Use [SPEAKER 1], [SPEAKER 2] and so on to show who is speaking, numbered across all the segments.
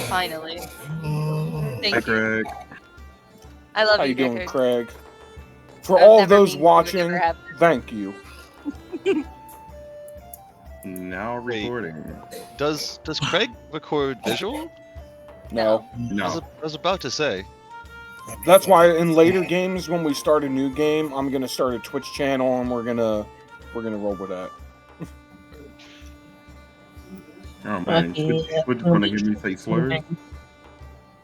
[SPEAKER 1] Finally.
[SPEAKER 2] Hi,
[SPEAKER 1] Thank you.
[SPEAKER 2] Craig.
[SPEAKER 1] I love
[SPEAKER 3] How
[SPEAKER 1] you,
[SPEAKER 3] you doing,
[SPEAKER 1] Deckard.
[SPEAKER 3] Craig? For
[SPEAKER 1] I've
[SPEAKER 3] all
[SPEAKER 1] never
[SPEAKER 3] those
[SPEAKER 1] been- would never
[SPEAKER 3] watching,
[SPEAKER 1] happen.
[SPEAKER 3] thank you.
[SPEAKER 2] Now recording.
[SPEAKER 4] Does Craig record visual?
[SPEAKER 3] No.
[SPEAKER 2] No.
[SPEAKER 4] I was about to say.
[SPEAKER 3] That's why in later games, when we start a new game, I'm gonna start a Twitch channel and we're gonna roll with that.
[SPEAKER 2] Oh man, Twitch gonna hear me say slurs.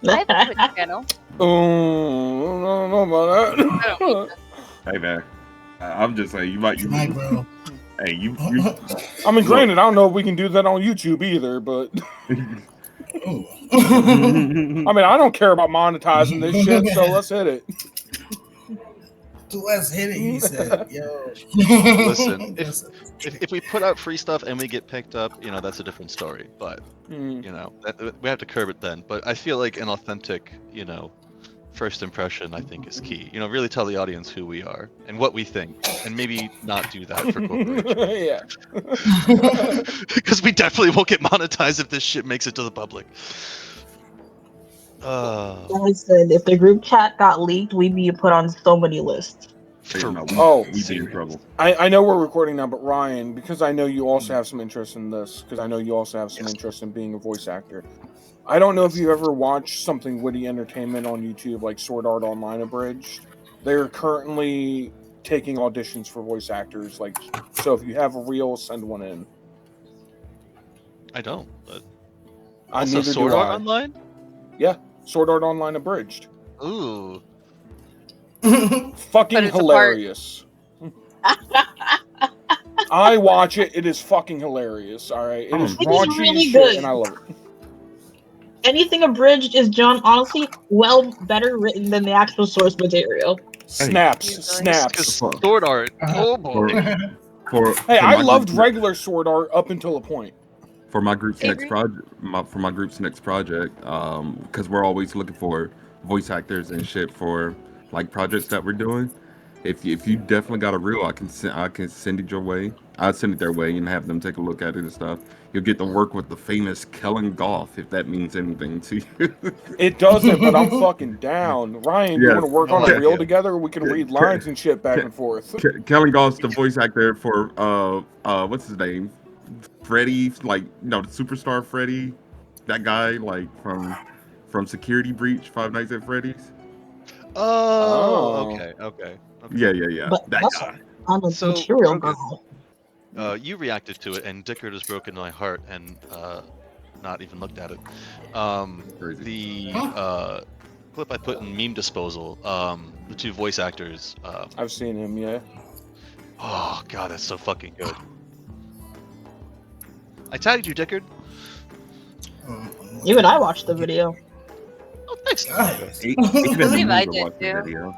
[SPEAKER 1] I have a Twitch channel.
[SPEAKER 3] Oh, I don't know about
[SPEAKER 1] I don't need
[SPEAKER 3] that.
[SPEAKER 1] that.
[SPEAKER 2] Hey man, I'm just saying you might.
[SPEAKER 5] Hi, bro.
[SPEAKER 2] Hey, you.
[SPEAKER 3] I mean, granted, I don't know if we can do that on YouTube either, but
[SPEAKER 5] Oh.
[SPEAKER 3] I mean, I don't care about monetizing this shit, so let's hit it.
[SPEAKER 5] Let's hit it, he said. Yo.
[SPEAKER 4] Listen, if we put out free stuff and we get picked up, that's a different story. But we have to curb it then. But I feel like an authentic, first impression, I think, is key. Really tell the audience who we are and what we think, and maybe not do that for corporations.
[SPEAKER 3] Yeah.
[SPEAKER 4] Because we definitely won't get monetized if this shit makes it to the public.
[SPEAKER 6] I said if the group chat got leaked, we'd be put on so many lists.
[SPEAKER 2] We'd be in trouble.
[SPEAKER 3] I know we're recording now, but Ryan, because I know you also have some interest in this, because I know you also have some interest in being a voice actor. I don't know if you ever watched something Witty Entertainment on YouTube, like Sword Art Online Abridged. They're currently taking auditions for voice actors. So if you have a reel, send one in.
[SPEAKER 4] I don't. But
[SPEAKER 3] Also,
[SPEAKER 4] also, Sword Art Online?
[SPEAKER 3] Yeah, Sword Art Online Abridged.
[SPEAKER 4] Ooh.
[SPEAKER 3] Fucking hilarious. I watch it. It is fucking hilarious. All right, it is raunchy
[SPEAKER 6] really
[SPEAKER 3] shit,
[SPEAKER 6] good.
[SPEAKER 3] and I love it.
[SPEAKER 6] Anything abridged is, John, honestly, better written than the actual source material.
[SPEAKER 3] Snaps.
[SPEAKER 4] Sword Art. Oh boy.
[SPEAKER 3] Hey, I loved regular Sword Art up until a point.
[SPEAKER 2] For my group's next project, because we're always looking for voice actors and shit for like projects that we're doing. If you definitely got a reel, I can send it your way. I'll send it their way and have them take a look at it and stuff. You'll get to work with the famous Kellen Goff, if that means anything to you.
[SPEAKER 3] It doesn't, but I'm fucking down. Ryan, you want to work on a reel together? We can read lines and shit back and forth.
[SPEAKER 2] Kellen Goff's the voice actor for what's his name? Freddy, the superstar Freddy, that guy from Security Breach, Five Nights at Freddy's.
[SPEAKER 4] Okay.
[SPEAKER 2] Yeah.
[SPEAKER 6] But
[SPEAKER 2] That
[SPEAKER 6] that's
[SPEAKER 2] guy.
[SPEAKER 6] on the
[SPEAKER 4] So,
[SPEAKER 6] material
[SPEAKER 4] Rogan,
[SPEAKER 6] guy.
[SPEAKER 4] you reacted to it, and Dickard has broken my heart and not even looked at it. The clip I put in Meme Disposal, the two voice actors.
[SPEAKER 3] I've seen him, yeah.
[SPEAKER 4] Oh god, that's so fucking good. I tagged you, Dickard.
[SPEAKER 6] Even I watched the video.
[SPEAKER 4] Oh, thanks.
[SPEAKER 1] I believe I did too.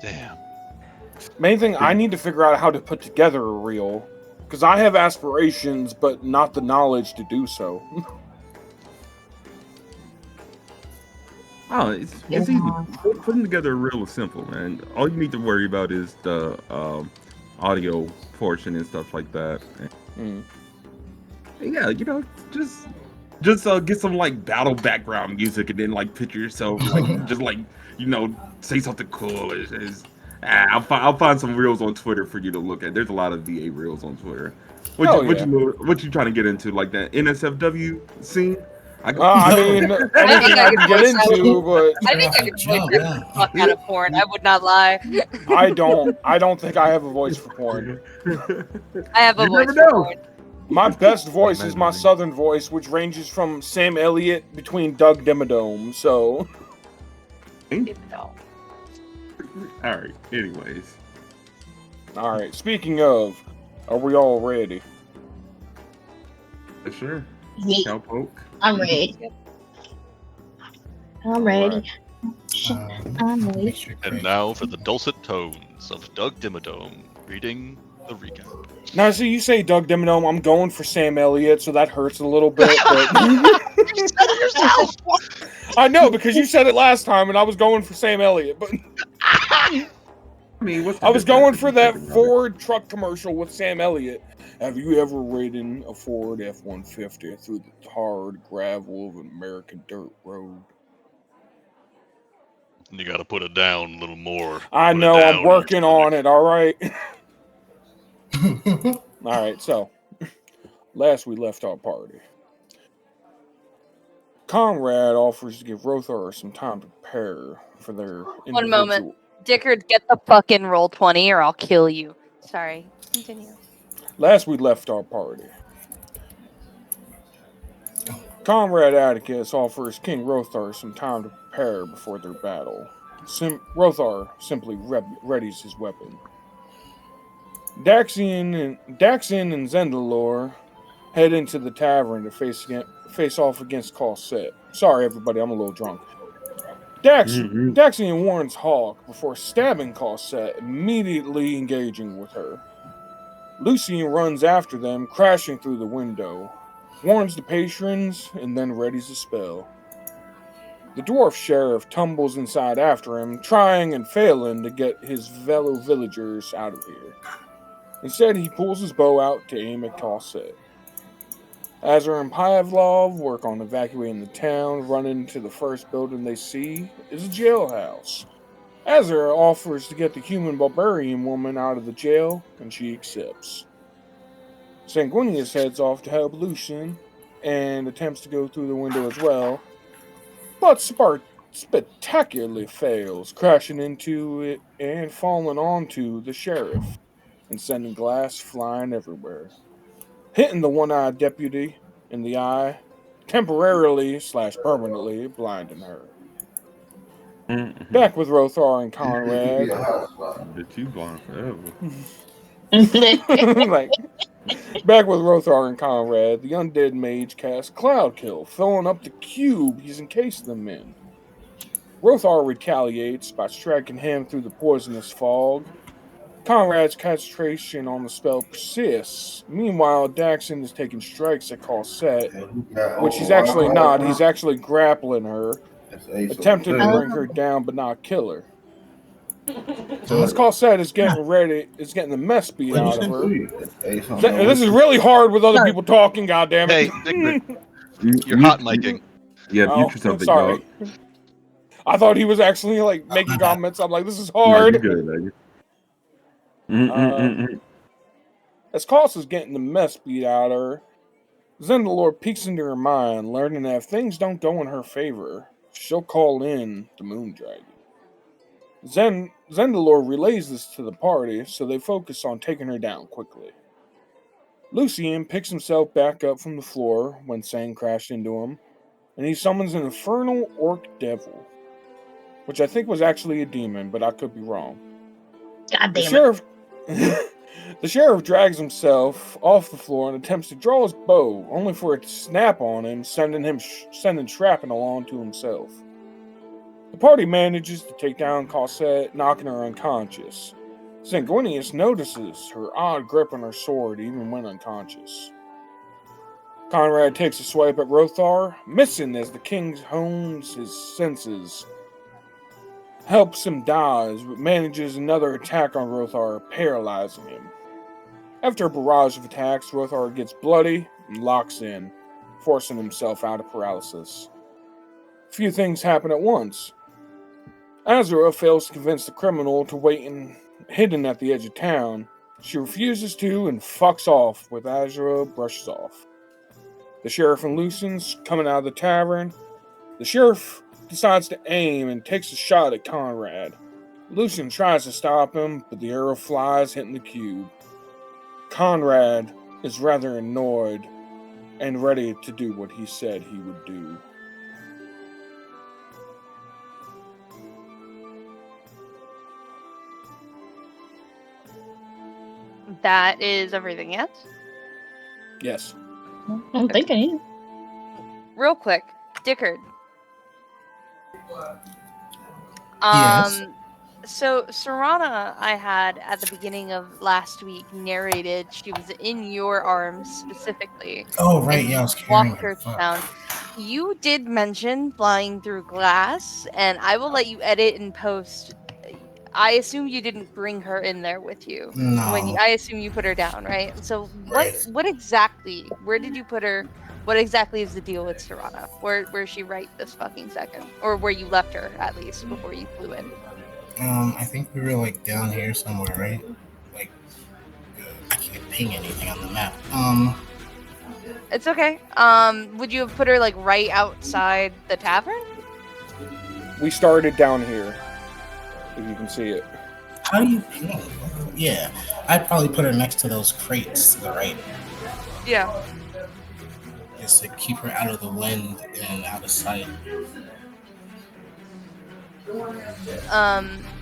[SPEAKER 4] Damn.
[SPEAKER 3] Main thing, I need to figure out how to put together a reel. Because I have aspirations, but not the knowledge to do so.
[SPEAKER 2] Oh, it's easy. Putting together a reel is simple, man. All you need to worry about is the audio portion and stuff like that. Yeah, just get some battle background music and then picture yourself say something cool. I'll find some reels on Twitter for you to look at. There's a lot of VA reels on Twitter. What you trying to get into, like that NSFW scene?
[SPEAKER 3] I mean, anything I can get into, but
[SPEAKER 1] I think I could voice the fuck out of porn. I would not lie.
[SPEAKER 3] I don't think I have a voice for porn.
[SPEAKER 1] I have a voice for porn.
[SPEAKER 3] My best voice is my southern voice, which ranges from Sam Elliott between Doug Dimmadome, so...
[SPEAKER 2] Alright, anyways.
[SPEAKER 3] Alright, speaking of, are we all ready?
[SPEAKER 2] Sure.
[SPEAKER 6] Yeah.
[SPEAKER 2] Cowpoke.
[SPEAKER 6] I'm ready. I'm ready. I'm ready.
[SPEAKER 4] And now for the dulcet tones of Doug Dimmadome reading the recap.
[SPEAKER 3] Now, see, you say Doug Dimmadome, I'm going for Sam Elliott, so that hurts a little bit, but...
[SPEAKER 4] You said it yourself!
[SPEAKER 3] I know, because you said it last time, and I was going for Sam Elliott, but...
[SPEAKER 2] I mean, what's the
[SPEAKER 3] I was
[SPEAKER 2] difference
[SPEAKER 3] going
[SPEAKER 2] if
[SPEAKER 3] for
[SPEAKER 2] you
[SPEAKER 3] that
[SPEAKER 2] think about it?
[SPEAKER 3] Ford truck commercial with Sam Elliott. Have you ever ridden a Ford F-150 through the hard gravel of an American dirt road?
[SPEAKER 4] You got to put it down a little more.
[SPEAKER 3] I
[SPEAKER 4] Put it
[SPEAKER 3] know, I'm
[SPEAKER 4] down,
[SPEAKER 3] working on it, all right?
[SPEAKER 5] Yeah.
[SPEAKER 3] All right, so last we left our party, Conrad offers to give Rothar some time to prepare for their
[SPEAKER 1] One
[SPEAKER 3] individual.
[SPEAKER 1] moment. Dickard, get the fucking roll 20 or I'll kill you. Sorry. Continue.
[SPEAKER 3] Last we left our party, Conrad Atticus offers King Rothar some time to prepare before their battle. Rothar simply readies his weapon. Daxian and Zendalor head into the tavern to face off against Cosset. Sorry, everybody, I'm a little drunk. Daxian warns Hawk before stabbing Cosset, immediately engaging with her. Lucian runs after them, crashing through the window, warns the patrons, and then readies a spell. The dwarf sheriff tumbles inside after him, trying and failing to get his fellow villagers out of here. Instead, he pulls his bow out to aim at Cosset. Azur and Pavlov work on evacuating the town. Run into the first building they see is a jailhouse. Azur offers to get the human barbarian woman out of the jail, and she accepts. Sanguinius heads off to help Lucian and attempts to go through the window as well, but spectacularly fails, crashing into it and falling onto the sheriff and sending glass flying everywhere, hitting the one-eyed deputy in the eye, temporarily/permanently blinding her. Back with Rothar and Conrad.
[SPEAKER 2] The two blind forever.
[SPEAKER 3] Like, back with Rothar and Conrad, the undead mage casts Cloud Kill, filling up the cube he's encased them in. Rothar retaliates by striking him through the poisonous fog. Conrad's concentration on the spell persists. Meanwhile, Daxon is taking strikes at Cosset, which he's actually not. He's actually grappling her, attempting to bring her down but not kill her. As Cosset is getting the mess beat out of her. This is really hard with other people talking, goddammit.
[SPEAKER 4] Hey, Dickard, you're hot micing.
[SPEAKER 2] Yeah,
[SPEAKER 3] Oh,
[SPEAKER 2] mute yourself, big
[SPEAKER 3] sorry.
[SPEAKER 2] dog.
[SPEAKER 3] I thought he was actually like making comments. I'm like, this is
[SPEAKER 2] No,
[SPEAKER 3] hard.
[SPEAKER 2] you good, baby.
[SPEAKER 3] As Cost is getting the mess beat out of her, Zendalor peeks into her mind, learning that if things don't go in her favor, she'll call in the Moon Dragon. Zendalor relays this to the party, so they focus on taking her down quickly. Lucian picks himself back up from the floor when Sang crashed into him, and he summons an infernal orc devil, which I think was actually a demon, but I could be wrong.
[SPEAKER 6] God
[SPEAKER 3] The
[SPEAKER 6] damn it.
[SPEAKER 3] sheriff, the sheriff drags himself off the floor and attempts to draw his bow, only for it to snap on him, sending shrapnel onto himself. The party manages to take down Cosset, knocking her unconscious. Sanguinius notices her odd grip on her sword even when unconscious. Conrad takes a swipe at Rothar, missing as the king hones his senses. Helps him dodge, but manages another attack on Rothar, paralyzing him. After a barrage of attacks, Rothar gets bloody and locks in, forcing himself out of paralysis. Few things happen at once. Azura fails to convince the criminal to wait hidden at the edge of town. She refuses to and fucks off with Azura brushes off. The sheriff and Lucian's coming out of the tavern. The sheriff decides to aim and takes a shot at Conrad. Lucian tries to stop him, but the arrow flies, hitting the cube. Conrad is rather annoyed and ready to do what he said he would do.
[SPEAKER 1] That is everything, yes?
[SPEAKER 3] Yes.
[SPEAKER 6] I don't think I am.
[SPEAKER 1] Real quick, Dickard.
[SPEAKER 5] Yes.
[SPEAKER 1] So Serana, I had at the beginning of last week narrated. She was in your arms specifically.
[SPEAKER 5] Oh, right.
[SPEAKER 1] and
[SPEAKER 5] Yeah, I was carrying
[SPEAKER 1] walked
[SPEAKER 5] her.
[SPEAKER 1] her
[SPEAKER 5] Fuck.
[SPEAKER 1] down. You did mention flying through glass, and I will let you edit and post. I assume you didn't bring her in there with you.
[SPEAKER 5] No.
[SPEAKER 1] I assume you put her down, right? So
[SPEAKER 5] Right.
[SPEAKER 1] what exactly? Where did you put her? What exactly is the deal with Serana? Where's she right this fucking second, or where you left her at least before you flew in?
[SPEAKER 5] I think we were like down here somewhere, right? Like, I can't ping anything on the map.
[SPEAKER 1] It's okay. Would you have put her like right outside the tavern?
[SPEAKER 3] We started down here, if you can see it.
[SPEAKER 5] How do you ping? Yeah, I'd probably put her next to those crates to the right,
[SPEAKER 1] Yeah.
[SPEAKER 5] just to keep her out of the wind and out of sight.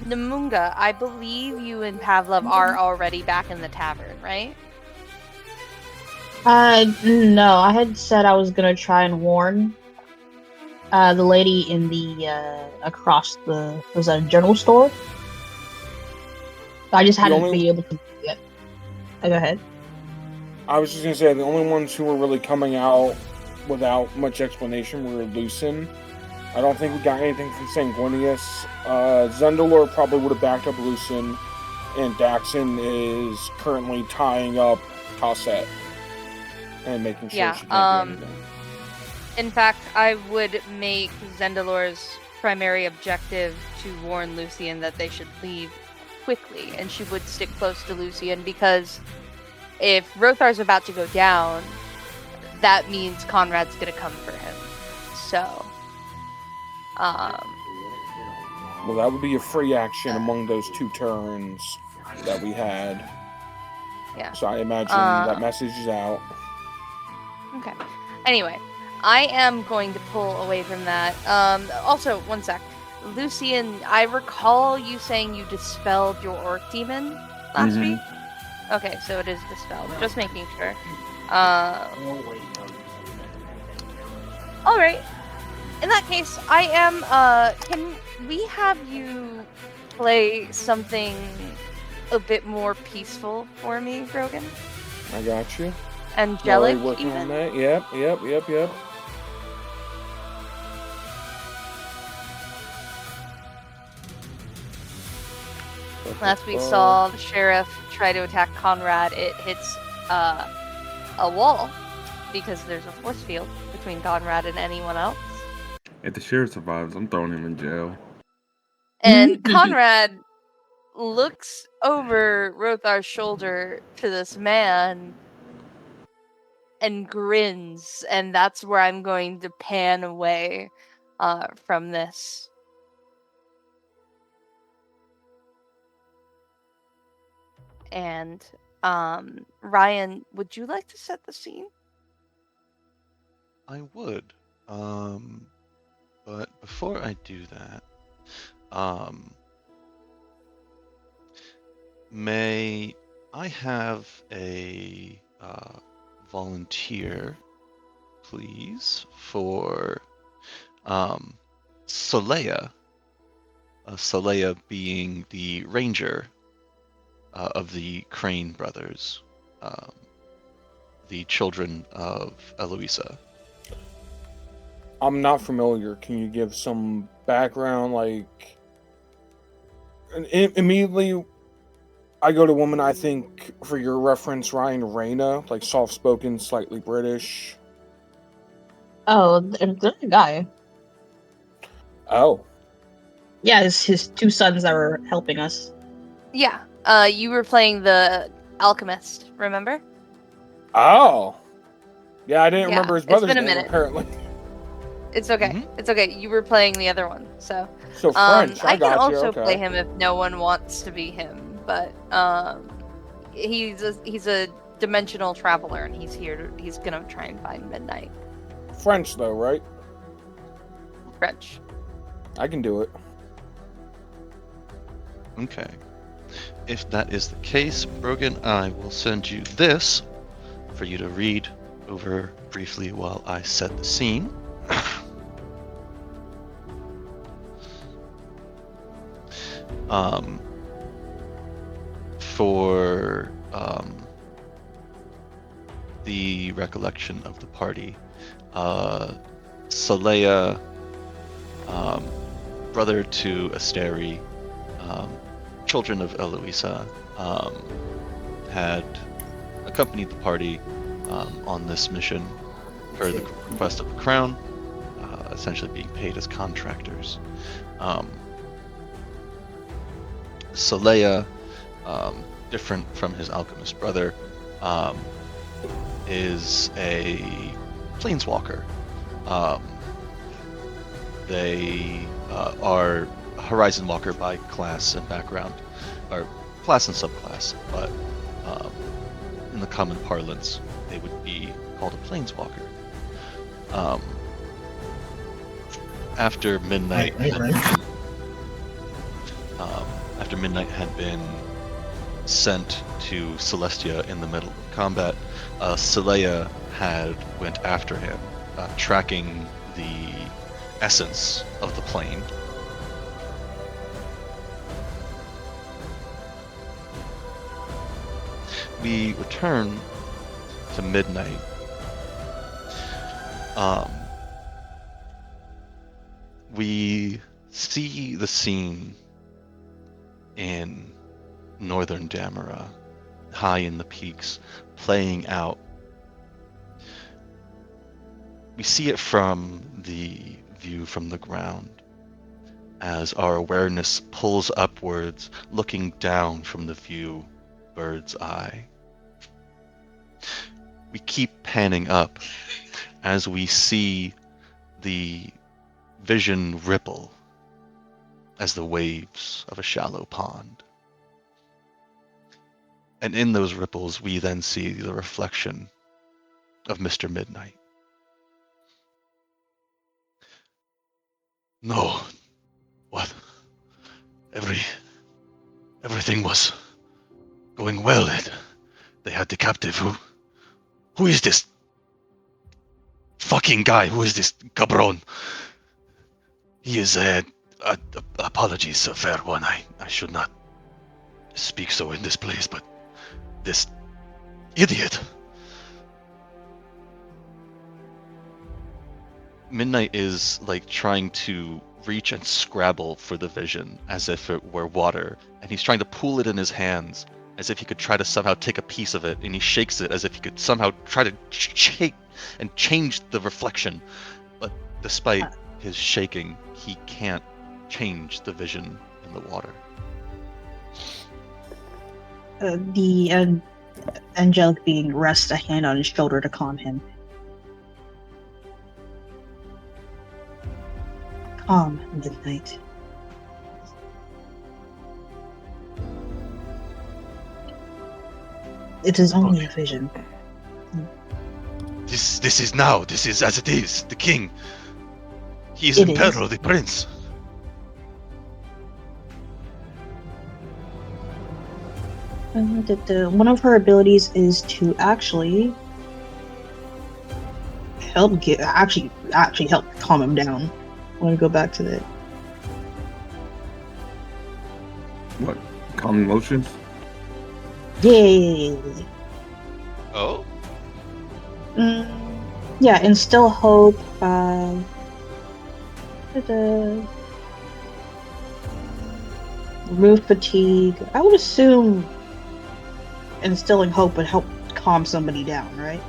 [SPEAKER 1] Namunga, I believe you and Pavlov are already back in the tavern, right?
[SPEAKER 6] No, I had said I was gonna try and warn the lady in the across the was that a general store? I just hadn't been able to do it yet. Go ahead.
[SPEAKER 3] I was just gonna say the only ones who were really coming out without much explanation were Lucin. I don't think we got anything from Sanguinius. Zendalor probably would have backed up Lucin, and Daxon is currently tying up Cosette and making sure she can't do anything.
[SPEAKER 1] In fact, I would make Zendalor's primary objective to warn Lucian that they should leave quickly, and she would stick close to Lucian, because if Rothar's about to go down, that means Conrad's gonna come for him. So,
[SPEAKER 3] well, that would be a free action among those two turns that we had.
[SPEAKER 1] Yeah.
[SPEAKER 3] So I imagine that message is out.
[SPEAKER 1] Okay. Anyway, I am going to pull away from that. Also, one sec. Lucian, I recall you saying you dispelled your orc demon last week. Okay, so it is dispelled. Just making sure. All right. In that case, I am. Can we have you play something a bit more peaceful for me, Grogan?
[SPEAKER 3] I got you.
[SPEAKER 1] Angelic,
[SPEAKER 3] working
[SPEAKER 1] even.
[SPEAKER 3] on that. Yep.
[SPEAKER 1] Last we saw the sheriff try to attack Conrad. It hits a wall because there's a force field between Conrad and anyone else.
[SPEAKER 2] If the sheriff survives, I'm throwing him in jail.
[SPEAKER 1] And Conrad looks over Rothar's shoulder to this man and grins, and that's where I'm going to pan away from this. And Ryan, would you like to set the scene?
[SPEAKER 4] I would. But before I do that, may I have a volunteer, please, for Solea? Solea being the ranger of the Crane brothers, the children of Eloisa.
[SPEAKER 3] I'm not familiar. Can you give some background? Like, immediately, I go to woman. I think, for your reference, Ryan Reyna, like soft-spoken, slightly British.
[SPEAKER 6] Oh, the guy.
[SPEAKER 3] Oh.
[SPEAKER 6] Yeah, his two sons that were helping us.
[SPEAKER 1] Yeah. You were playing the alchemist, remember?
[SPEAKER 3] Oh. Yeah, I didn't
[SPEAKER 1] Yeah,
[SPEAKER 3] remember his
[SPEAKER 1] it's
[SPEAKER 3] brother's
[SPEAKER 1] been a
[SPEAKER 3] name,
[SPEAKER 1] minute.
[SPEAKER 3] apparently.
[SPEAKER 1] It's okay. It's okay. You were playing the other one, so.
[SPEAKER 3] So French,
[SPEAKER 1] I
[SPEAKER 3] I
[SPEAKER 1] can
[SPEAKER 3] got you,
[SPEAKER 1] also
[SPEAKER 3] okay.
[SPEAKER 1] play him if no one wants to be him, but he's a dimensional traveler, and he's gonna try and find Midnight.
[SPEAKER 3] French, though, right?
[SPEAKER 1] French.
[SPEAKER 3] I can do it.
[SPEAKER 4] Okay. If that is the case, Brogan, I will send you this for you to read over briefly while I set the scene. For the recollection of the party, Solea, brother to Asteri, children of Eloisa had accompanied the party on this mission per the request of the crown, essentially being paid as contractors. Saleya, different from his alchemist brother, is a planeswalker. They are Horizon Walker by class and background, or class and subclass, but in the common parlance, they would be called a planeswalker. After midnight, after midnight had been sent to Celestia in the middle of combat, Saleya had went after him, tracking the essence of the plane. We return to midnight. We see the scene in northern Damara, high in the peaks, playing out. We see it from the view from the ground, as our awareness pulls upwards, looking down from the view, bird's eye. We keep panning up as we see the vision ripple as the waves of a shallow pond. And in those ripples, we then see the reflection of Mr. Midnight. No. What? Everything was going well. They had the captive. Who is this fucking guy? Who is this cabron? He is apologies, fair one. I should not speak so in this place, but this idiot. Midnight is like trying to reach and scrabble for the vision as if it were water, and he's trying to pull it in his hands as if he could try to somehow take a piece of it, and he shakes it as if he could somehow try to shake and change the reflection. But despite his shaking, he can't change the vision in the water.
[SPEAKER 6] The angelic being rests a hand on his shoulder to calm him. Calm, Midnight. It is only a vision.
[SPEAKER 4] This is as it is. The king. He is
[SPEAKER 6] It
[SPEAKER 4] in
[SPEAKER 6] is.
[SPEAKER 4] peril, the prince.
[SPEAKER 6] One of her abilities is to actually help help calm him down. I want to go back to that.
[SPEAKER 2] What? Calm emotions?
[SPEAKER 6] Yay!
[SPEAKER 4] Oh?
[SPEAKER 6] Yeah, instill hope. Remove fatigue. I would assume instilling hope would help calm somebody down, right?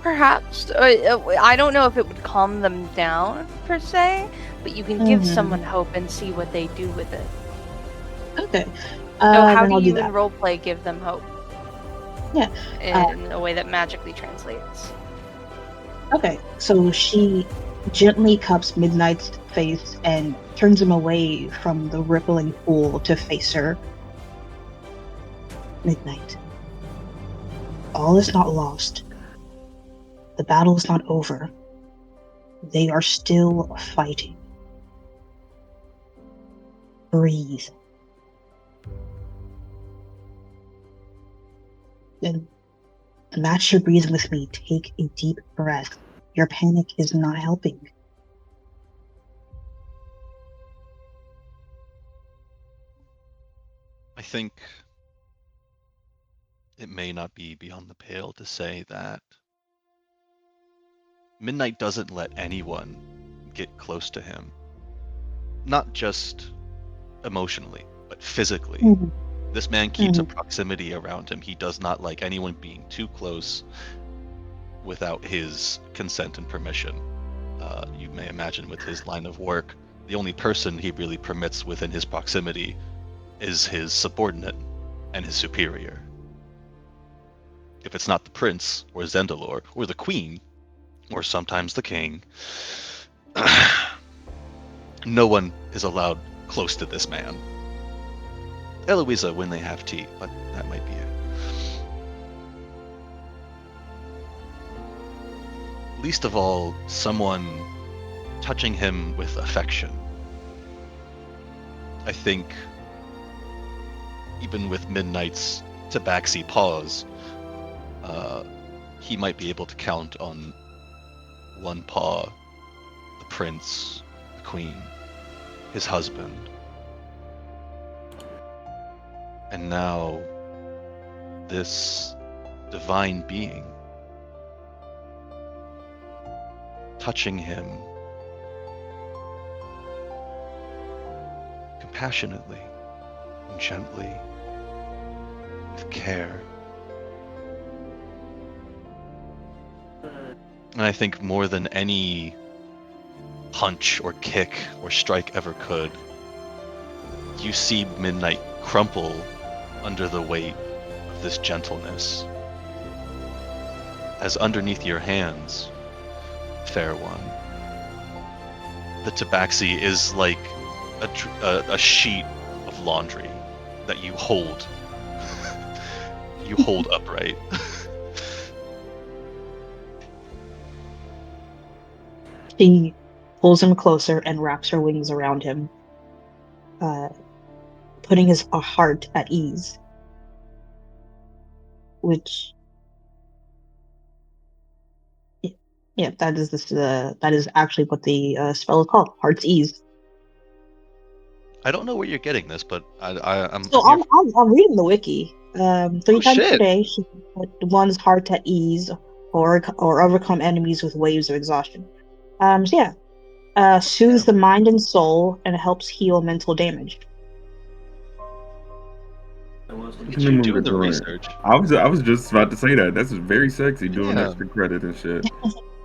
[SPEAKER 1] Perhaps. I don't know if it would calm them down, per se, but you can give someone hope and see what they do with it.
[SPEAKER 6] Okay.
[SPEAKER 1] So how
[SPEAKER 6] then
[SPEAKER 1] do
[SPEAKER 6] I'll
[SPEAKER 1] you
[SPEAKER 6] do that.
[SPEAKER 1] in roleplay give them hope?
[SPEAKER 6] Yeah.
[SPEAKER 1] In a way that magically translates.
[SPEAKER 6] Okay, so she gently cups Midnight's face and turns him away from the rippling pool to face her. Midnight. All is not lost. The battle is not over. They are still fighting. Breathe. Then match your breathing with me. Take a deep breath. Your panic is not helping.
[SPEAKER 4] I think it may not be beyond the pale to say that Midnight doesn't let anyone get close to him. Not just emotionally, but physically.
[SPEAKER 6] Mhm.
[SPEAKER 4] This man keeps a proximity around him. He does not like anyone being too close without his consent and permission. You may imagine with his line of work, the only person he really permits within his proximity is his subordinate and his superior. If it's not the prince, or Zendalor, or the queen, or sometimes the king, no one is allowed close to this man. Eloisa when they have tea, but that might be it. Least of all, someone touching him with affection. I think, even with Midnight's tabaxi paws, he might be able to count on one paw the prince, the queen, his husband. And now, this divine being touching him compassionately and gently, with care. And I think more than any punch or kick or strike ever could, you see Midnight crumple under the weight of this gentleness. As underneath your hands, fair one, the tabaxi is like a sheet of laundry that you hold. You hold upright.
[SPEAKER 6] She pulls him closer and wraps her wings around him, putting his heart at ease. Which, yeah, that is actually what the spell is called, Heart's Ease.
[SPEAKER 4] I don't know where you're getting this, but I'm.
[SPEAKER 6] So I'm reading the wiki. 3 times
[SPEAKER 4] shit.
[SPEAKER 6] per day, she put one's heart at ease, or overcome enemies with waves of exhaustion. So yeah, soothes the mind and soul, and helps heal mental damage.
[SPEAKER 4] Look at you doing the research.
[SPEAKER 2] I was just about to say that. That's very sexy, doing
[SPEAKER 4] Yeah.
[SPEAKER 2] extra credit and shit.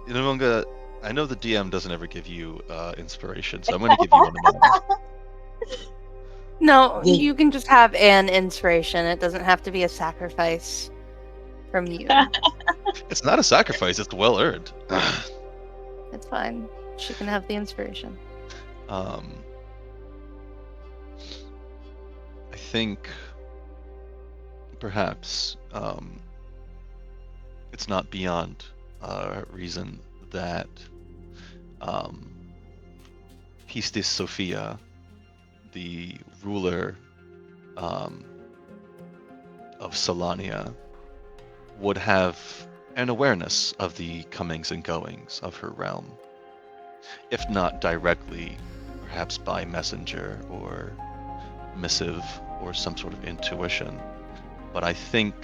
[SPEAKER 4] You know, I know the DM doesn't ever give you inspiration, so I'm going to give you one of mine.
[SPEAKER 1] No,
[SPEAKER 6] Yeah.
[SPEAKER 1] you can just have an inspiration. It doesn't have to be a sacrifice from you.
[SPEAKER 4] It's not a sacrifice, it's well earned.
[SPEAKER 1] It's fine. She can have the inspiration.
[SPEAKER 4] I think perhaps it's not beyond reason that Pistis Sophia, the ruler of Solania, would have an awareness of the comings and goings of her realm. If not directly, perhaps by messenger or missive or some sort of intuition. But I think,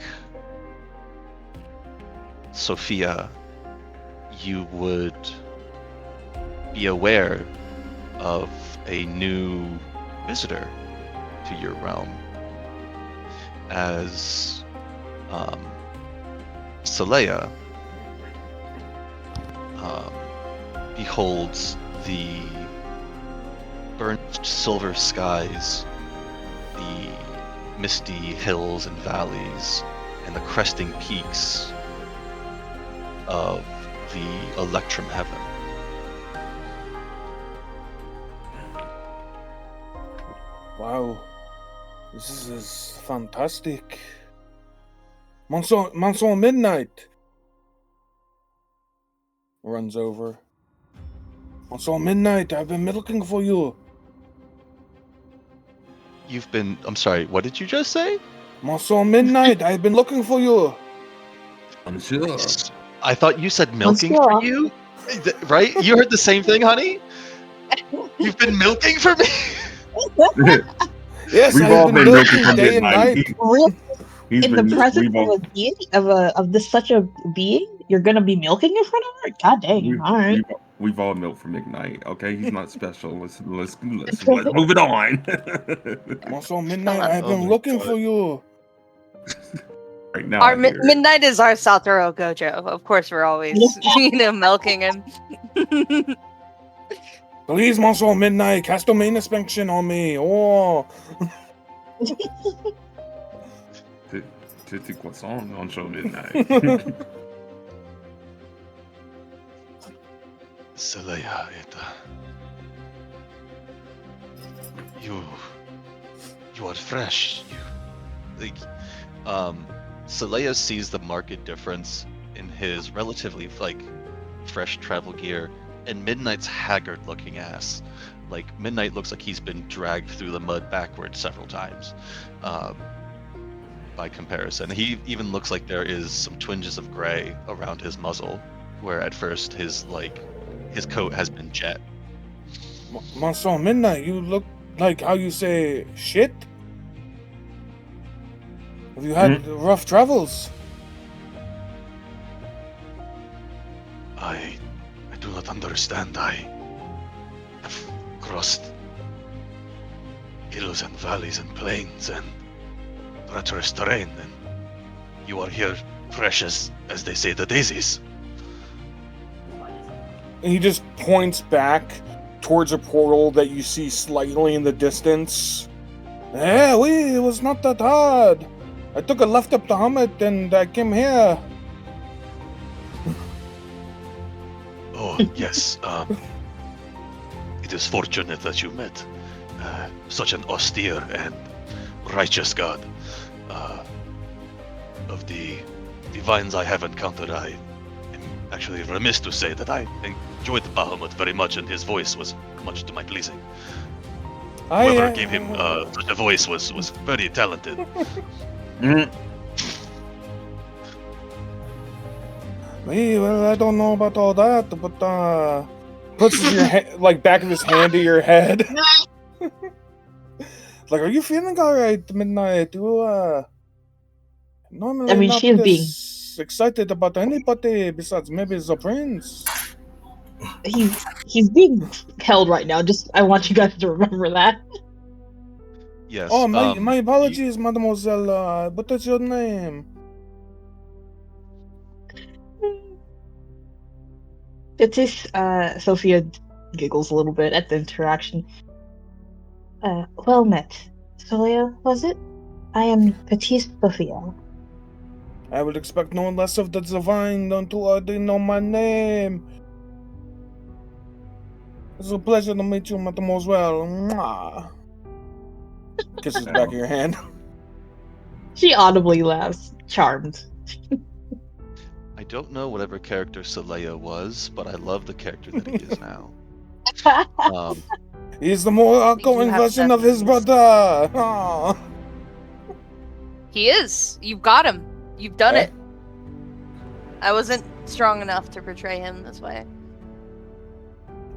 [SPEAKER 4] Sophia, you would be aware of a new visitor to your realm, as Saleya beholds the burnished silver skies, the misty hills and valleys, and the cresting peaks of the Electrum heaven.
[SPEAKER 3] Wow, this is fantastic. Monsieur Midnight runs over. Monsieur Midnight, I've been looking for you.
[SPEAKER 4] I'm sorry, what did you just say?
[SPEAKER 3] Monsieur Midnight, I've been looking for you.
[SPEAKER 2] I'm sure.
[SPEAKER 4] I thought you said milking
[SPEAKER 6] Monsieur.
[SPEAKER 4] for you? Right? You heard the same thing, honey? You've been milking for me?
[SPEAKER 3] Yes,
[SPEAKER 2] We've
[SPEAKER 3] I've
[SPEAKER 2] all
[SPEAKER 3] been
[SPEAKER 2] been milking
[SPEAKER 3] looking
[SPEAKER 2] from
[SPEAKER 3] day and
[SPEAKER 2] midnight.
[SPEAKER 3] night.
[SPEAKER 6] Really?
[SPEAKER 2] He's
[SPEAKER 6] In
[SPEAKER 2] been-
[SPEAKER 6] the presence
[SPEAKER 2] we've all-
[SPEAKER 6] of a deity, of this such a being, you're gonna be milking in front of her? God dang! All right.
[SPEAKER 2] We've all milked for McKnight. Okay, he's not special. Let's move it on.
[SPEAKER 3] Also, Midnight, I've been looking for you.
[SPEAKER 2] Right now,
[SPEAKER 1] Our
[SPEAKER 2] I hear it.
[SPEAKER 1] Midnight is our Satoru Gojo. Of course, we're always milking him.
[SPEAKER 3] Please, Monsieur Midnight, cast domain inspection on me. Oh.
[SPEAKER 2] Titi Croissant on show Midnight.
[SPEAKER 4] Seleya, you are fresh. Seleya sees the marked difference in his relatively fresh travel gear and Midnight's haggard-looking ass. Like Midnight looks like he's been dragged through the mud backwards several times. By comparison, he even looks like there is some twinges of gray around his muzzle, where at first his coat has been jet.
[SPEAKER 3] Monsieur Midnight, you look like how you say shit. Have you had rough travels?
[SPEAKER 4] I do not understand. I have crossed hills and valleys and plains and treacherous terrain, and you are here fresh as they say, the daisies.
[SPEAKER 3] And he just points back towards a portal that you see slightly in the distance. It was not that hard. I took a left up the Hamlet and I came here.
[SPEAKER 4] Oh, yes. It is fortunate that you met such an austere and righteous god. Of the divines I have encountered, I am actually remiss to say that I enjoyed the Bahamut very much, and his voice was much to my pleasing. Whoever gave him such a voice was very talented.
[SPEAKER 3] Well, I don't know about all that, but puts your back of his hand to your head. Like, are you feeling alright, Midnight? You normally
[SPEAKER 6] I mean,
[SPEAKER 3] not
[SPEAKER 6] she is being
[SPEAKER 3] excited about anybody besides maybe the prince.
[SPEAKER 6] He's being held right now. Just I want you guys to remember that.
[SPEAKER 4] Yes.
[SPEAKER 3] Oh, my apologies, mademoiselle. What is your name?
[SPEAKER 6] It is Sophia giggles a little bit at the interaction. Well met. Soleil, was it? I am Petite Sophia.
[SPEAKER 3] I would expect no less of the divine than to already know my name. It's a pleasure to meet you, mademoiselle. Mwah. Kisses the back of your hand.
[SPEAKER 6] She audibly laughs, charmed.
[SPEAKER 4] I don't know whatever character Seleya was, but I love the character that he is now.
[SPEAKER 3] He's the more outgoing version of his brother. Aww.
[SPEAKER 1] He is. You've got him. You've done it. I wasn't strong enough to portray him this way.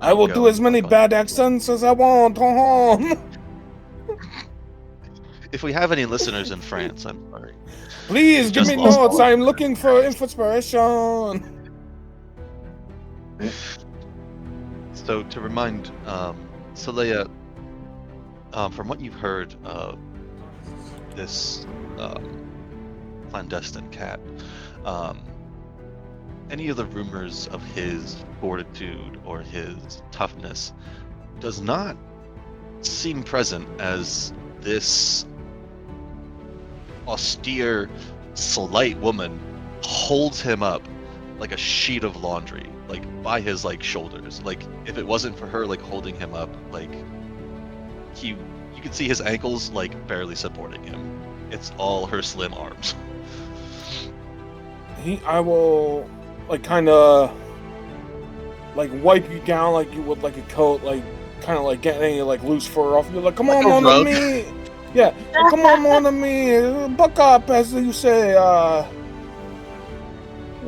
[SPEAKER 3] I will do as many bad accents as I want.
[SPEAKER 4] If we have any listeners in France, I'm sorry.
[SPEAKER 3] Please give me notes. I'm looking for inspiration.
[SPEAKER 4] So to remind Seleya, from what you've heard of this clandestine cat, any of the rumors of his fortitude or his toughness does not seem present, as this austere, slight woman holds him up like a sheet of laundry, like by his shoulders. Like if it wasn't for her holding him up, you could see his ankles barely supporting him. It's all her slim arms.
[SPEAKER 3] I will kind of wipe you down like you would a coat, kind of get any loose fur off. You're like, come on, on me. Yeah, come on me. Buck up, as you say.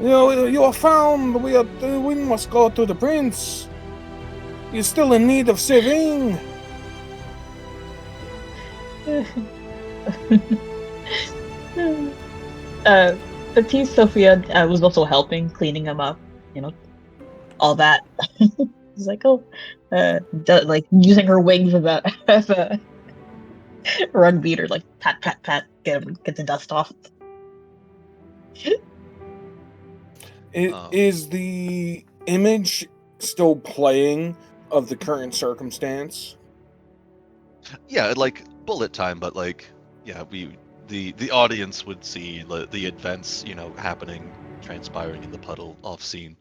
[SPEAKER 3] You are found. We must go to the prince. You're still in need of saving.
[SPEAKER 6] Petite Sophia was also helping, cleaning him up, all that. It's like, like using her wings as a as a rug beater, like pat pat pat, get the dust off.
[SPEAKER 3] Is the image still playing of the current circumstance?
[SPEAKER 4] Yeah, like bullet time, but like, yeah, the audience would see the events, happening, transpiring in the puddle off scene.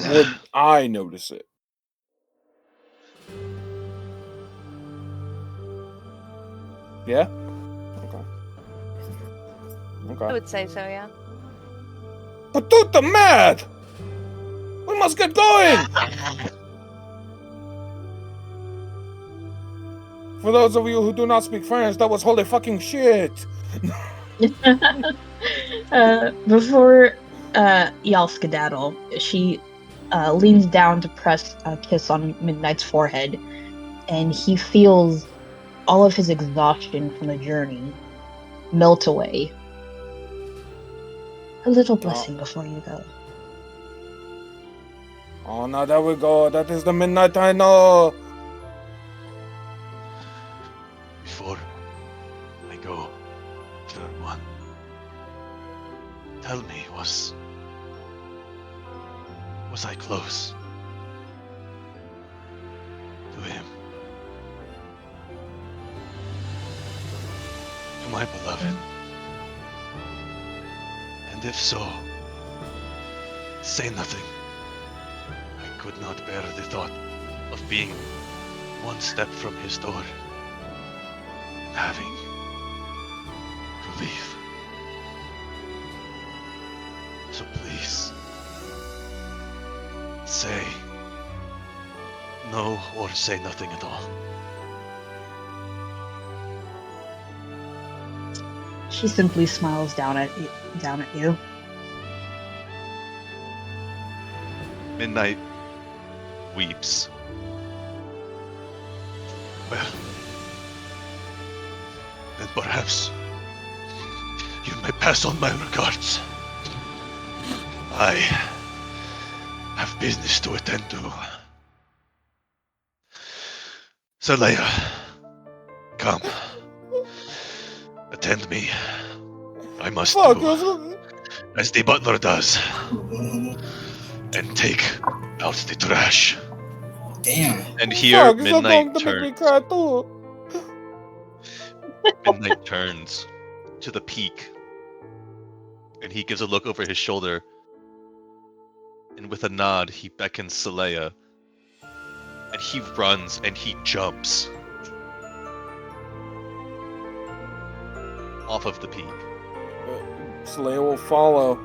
[SPEAKER 3] Would I notice it? Yeah? Okay.
[SPEAKER 1] I
[SPEAKER 3] Okay.
[SPEAKER 1] would say so, yeah.
[SPEAKER 3] But dude, the mad! We must get going! For those of you who do not speak French, that was holy fucking shit!
[SPEAKER 6] Before y'all skedaddle, she leans down to press a kiss on Midnight's forehead, and he feels all of his exhaustion from the journey melt away. A little blessing before you go.
[SPEAKER 3] Oh, now there we go. That is the Midnight I know.
[SPEAKER 4] Before I go, Fair One, tell me, was I close to him? To my beloved? And if so, say nothing. I could not bear the thought of being one step from his door and having to leave. So please, say no or say nothing at all.
[SPEAKER 6] She simply smiles down at you.
[SPEAKER 4] Midnight weeps. Well, then perhaps you may pass on my regards. I have business to attend to. Saleya, come. Attend me. I must do as the butler does and take out the trash.
[SPEAKER 5] Damn.
[SPEAKER 4] And here
[SPEAKER 3] Fuck,
[SPEAKER 4] Midnight
[SPEAKER 3] to make me
[SPEAKER 4] turns.
[SPEAKER 3] cry too.
[SPEAKER 4] Midnight turns to the peak, and he gives a look over his shoulder. And with a nod, he beckons Saleya, and he runs and he jumps off of the peak.
[SPEAKER 3] Slayer will follow.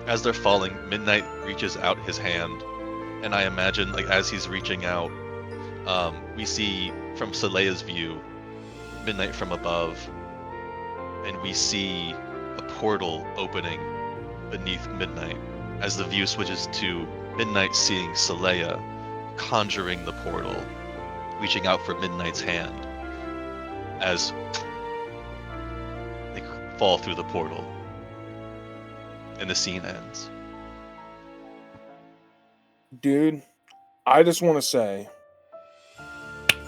[SPEAKER 4] As they're falling, Midnight reaches out his hand, and I imagine, like, as he's reaching out, we see from Saleya's view, Midnight from above, and we see a portal opening beneath Midnight as the view switches to Midnight seeing Saleya conjuring the portal, reaching out for Midnight's hand as they fall through the portal, and the scene ends.
[SPEAKER 3] Dude, I just want to say,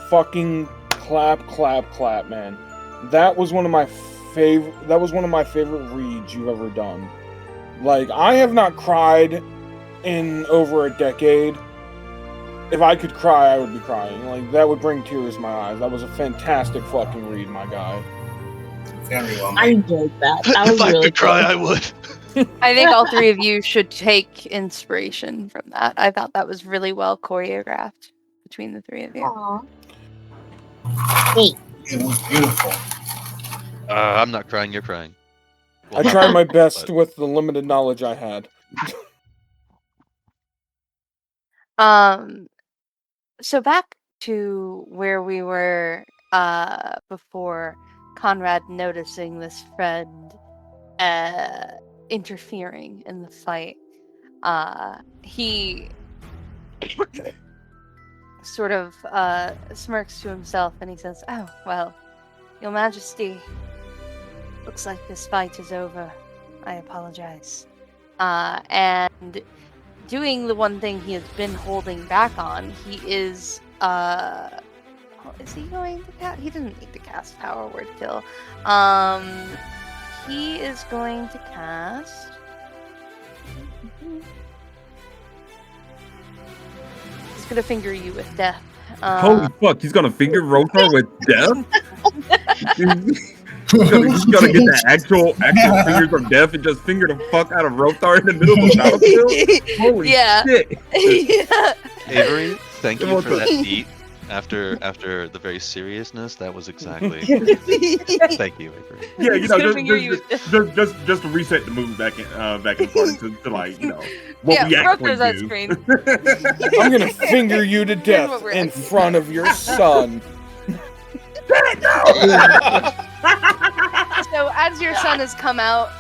[SPEAKER 3] fucking clap, clap, clap, man. That was one of my favorite. That was one of my favorite reads you've ever done. Like, I have not cried in over a decade. If I could cry, I would be crying. Like, that would bring tears to my eyes. That was a fantastic fucking read, my guy.
[SPEAKER 5] Very well.
[SPEAKER 6] I enjoyed that. That
[SPEAKER 4] If
[SPEAKER 6] was
[SPEAKER 4] I
[SPEAKER 6] really
[SPEAKER 4] could cry,
[SPEAKER 6] cool.
[SPEAKER 4] I would.
[SPEAKER 1] I think all three of you should take inspiration from that. I thought that was really well choreographed between the three of you.
[SPEAKER 6] Aw.
[SPEAKER 5] It was beautiful.
[SPEAKER 4] I'm not crying, you're crying.
[SPEAKER 3] I
[SPEAKER 4] Well,
[SPEAKER 3] tried my best
[SPEAKER 4] but-
[SPEAKER 3] with the limited knowledge I had.
[SPEAKER 1] So back to where we were before Conrad noticing this friend interfering in the fight. He sort of smirks to himself and he says, "Oh, well, Your Majesty, Looks like this fight is over. I apologize. And doing the one thing he has been holding back on, he is is he going to cast? He doesn't need to cast Power Word Kill. He is going to cast. He's gonna finger you with death.
[SPEAKER 2] Holy fuck, he's gonna finger Rothar with death? He's gonna get the actual fingers of death and just finger the fuck out of Rothar in the middle of the battlefield? Holy shit.
[SPEAKER 1] Yeah.
[SPEAKER 4] Avery, thank you for that beat. After the very seriousness, that was exactly. Thank you, Avery.
[SPEAKER 2] Yeah,
[SPEAKER 1] He's gonna finger you with
[SPEAKER 2] just to reset the movie back in the party to like, you know, what we actually
[SPEAKER 1] Rothgar's on
[SPEAKER 2] do.
[SPEAKER 1] screen.
[SPEAKER 3] I'm gonna finger you to
[SPEAKER 1] Here's
[SPEAKER 3] death
[SPEAKER 1] what we're
[SPEAKER 3] in
[SPEAKER 1] actually
[SPEAKER 3] front of your son.
[SPEAKER 1] So as your son has come out,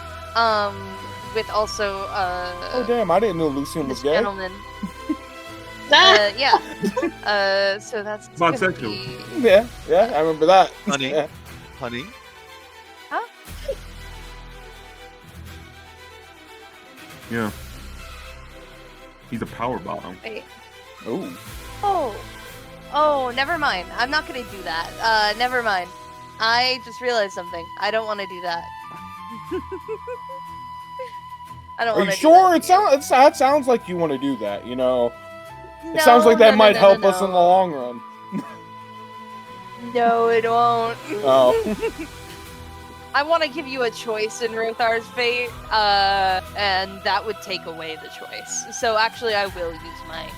[SPEAKER 1] with also
[SPEAKER 3] Oh damn! I didn't know Lucian was
[SPEAKER 1] this
[SPEAKER 3] gay.
[SPEAKER 1] gentleman. Yeah. So that's gonna
[SPEAKER 2] Bisexual.
[SPEAKER 1] be-
[SPEAKER 3] Yeah, I remember that.
[SPEAKER 4] Honey.
[SPEAKER 3] Yeah.
[SPEAKER 4] Honey,
[SPEAKER 2] Yeah. He's a power bottom.
[SPEAKER 1] Wait.
[SPEAKER 3] Ooh.
[SPEAKER 1] Oh, never mind. I'm not gonna do that. Never mind. I just realized something. I don't want to do that. I don't
[SPEAKER 3] Are
[SPEAKER 1] want
[SPEAKER 3] you
[SPEAKER 1] to.
[SPEAKER 3] sure? It sounds like you want to do that. You know, it sounds like that might help us in the long run.
[SPEAKER 1] No, it won't.
[SPEAKER 3] Oh.
[SPEAKER 1] I want to give you a choice in Rothar's fate, and that would take away the choice. So actually, I will use my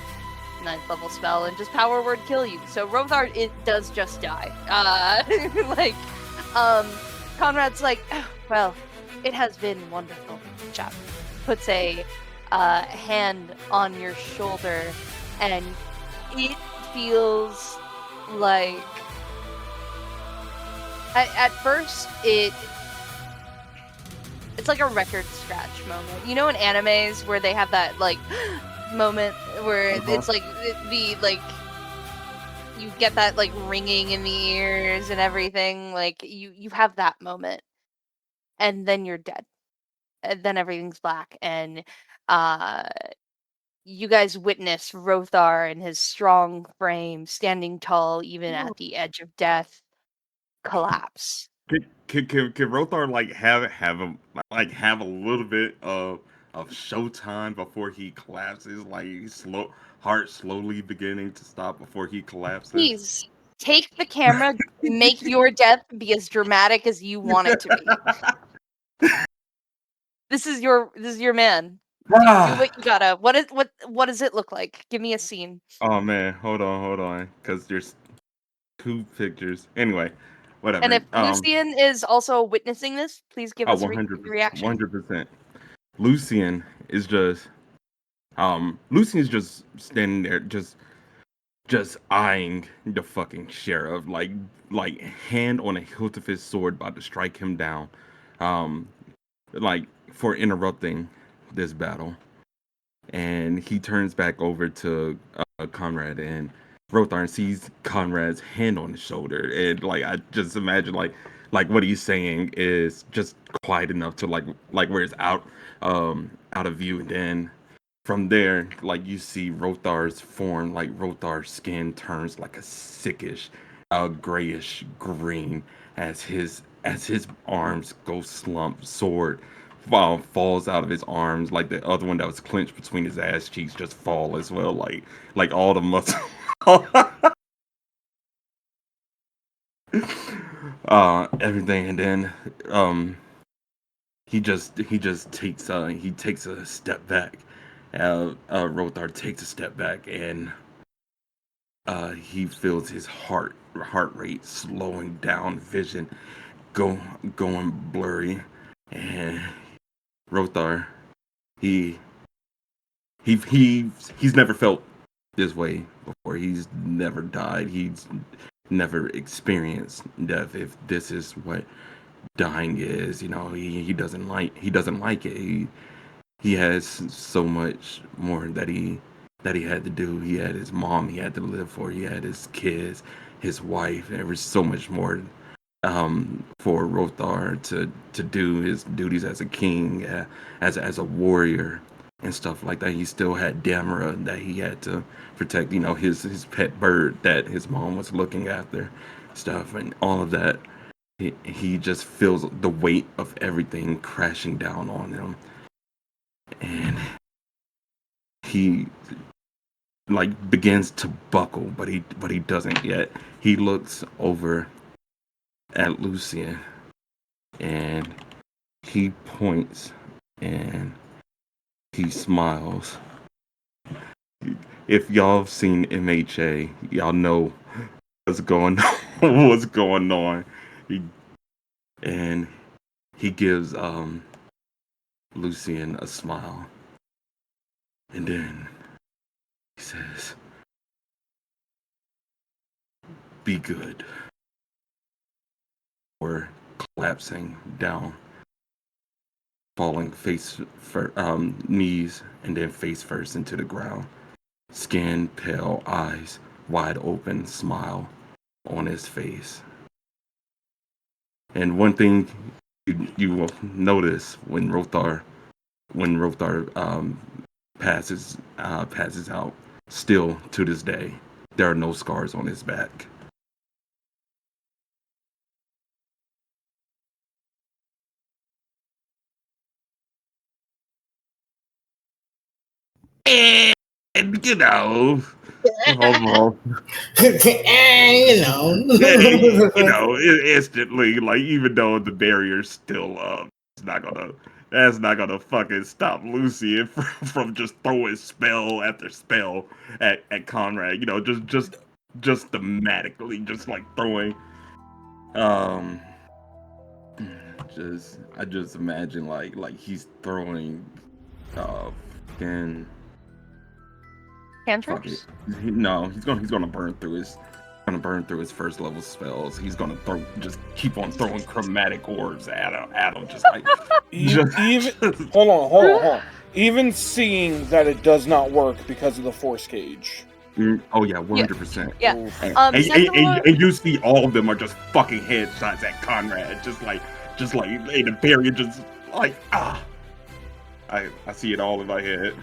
[SPEAKER 1] 9th level spell and just power word kill you. So Rothar, it does just die. Conrad's like, oh, well, it has been wonderful. Chap puts a hand on your shoulder, and it feels like. At first, it's like a record scratch moment. You know, in animes where they have that like moment where it's like you get that like ringing in the ears and everything. Like you have that moment, and then you're dead, and then everything's black, and you guys witness Rothar and his strong frame standing tall even at the edge of death collapse.
[SPEAKER 2] Can Rothar like have a little bit of showtime before he collapses? Like heart slowly beginning to stop before he collapses.
[SPEAKER 1] Please take the camera, make your death be as dramatic as you want it to be. This is your man. Do what you gotta. What does it look like? Give me a scene.
[SPEAKER 2] Oh man, hold on, because there's 2 pictures. Anyway, whatever.
[SPEAKER 1] And if Lucian is also witnessing this, please give us a
[SPEAKER 2] 100%,
[SPEAKER 1] reaction.
[SPEAKER 2] 100%. Lucian is just standing there, just eyeing the fucking sheriff, like hand on the hilt of his sword, about to strike him down, like for interrupting this battle. And he turns back over to Conrad and Rothar sees Conrad's hand on his shoulder, and like I just imagine like what he's saying is just quiet enough to like where it's out of view, and then from there like you see Rothar's form, like Rothar's skin turns like a sickish grayish green as his arms go slump, sword falls out of his arms, like the other one that was clenched between his ass cheeks just fall as well, like all the muscle. Everything, and then he just takes a step back. Rothar takes a step back, and he feels his heart rate slowing down, vision going blurry, and Rothar, he's never felt this way before. He's never died. He's never experienced death. If this is what dying is, you know, he doesn't like it. He has so much more that he had to do. He had his mom he had to live for. He had his kids, his wife. There was so much more for Rothar to do his duties as a king, as a warrior and stuff like that. He still had Damara that he had to protect, his pet bird that his mom was looking after, stuff, and all of that. He just feels the weight of everything crashing down on him, and he begins to buckle, but he doesn't yet. He looks over at Lucian and he points and he smiles. If y'all have seen MHA, y'all know what's going on. He gives Lucian a smile, and then he says, "Be good." Or collapsing down, falling knees and then face first into the ground. Skin pale, eyes wide open, smile on his face. And one thing you will notice when Rothar passes out, still to this day, there are no scars on his back. And overall, instantly, even though the barrier's still up, that's not gonna fucking stop Lucian from just throwing spell after spell at Conrad. Just thematically, just throwing. I just imagine he's throwing, fucking.
[SPEAKER 1] Cantrips?
[SPEAKER 2] No, he's gonna burn through his first level spells. He's gonna keep on throwing chromatic orbs at him,
[SPEAKER 3] hold on. Even seeing that it does not work because of the force cage.
[SPEAKER 2] Oh yeah, 100%.
[SPEAKER 1] Yeah.
[SPEAKER 2] And you see all of them are just fucking headshots at Conrad, just like the barrier, I see it all in my head.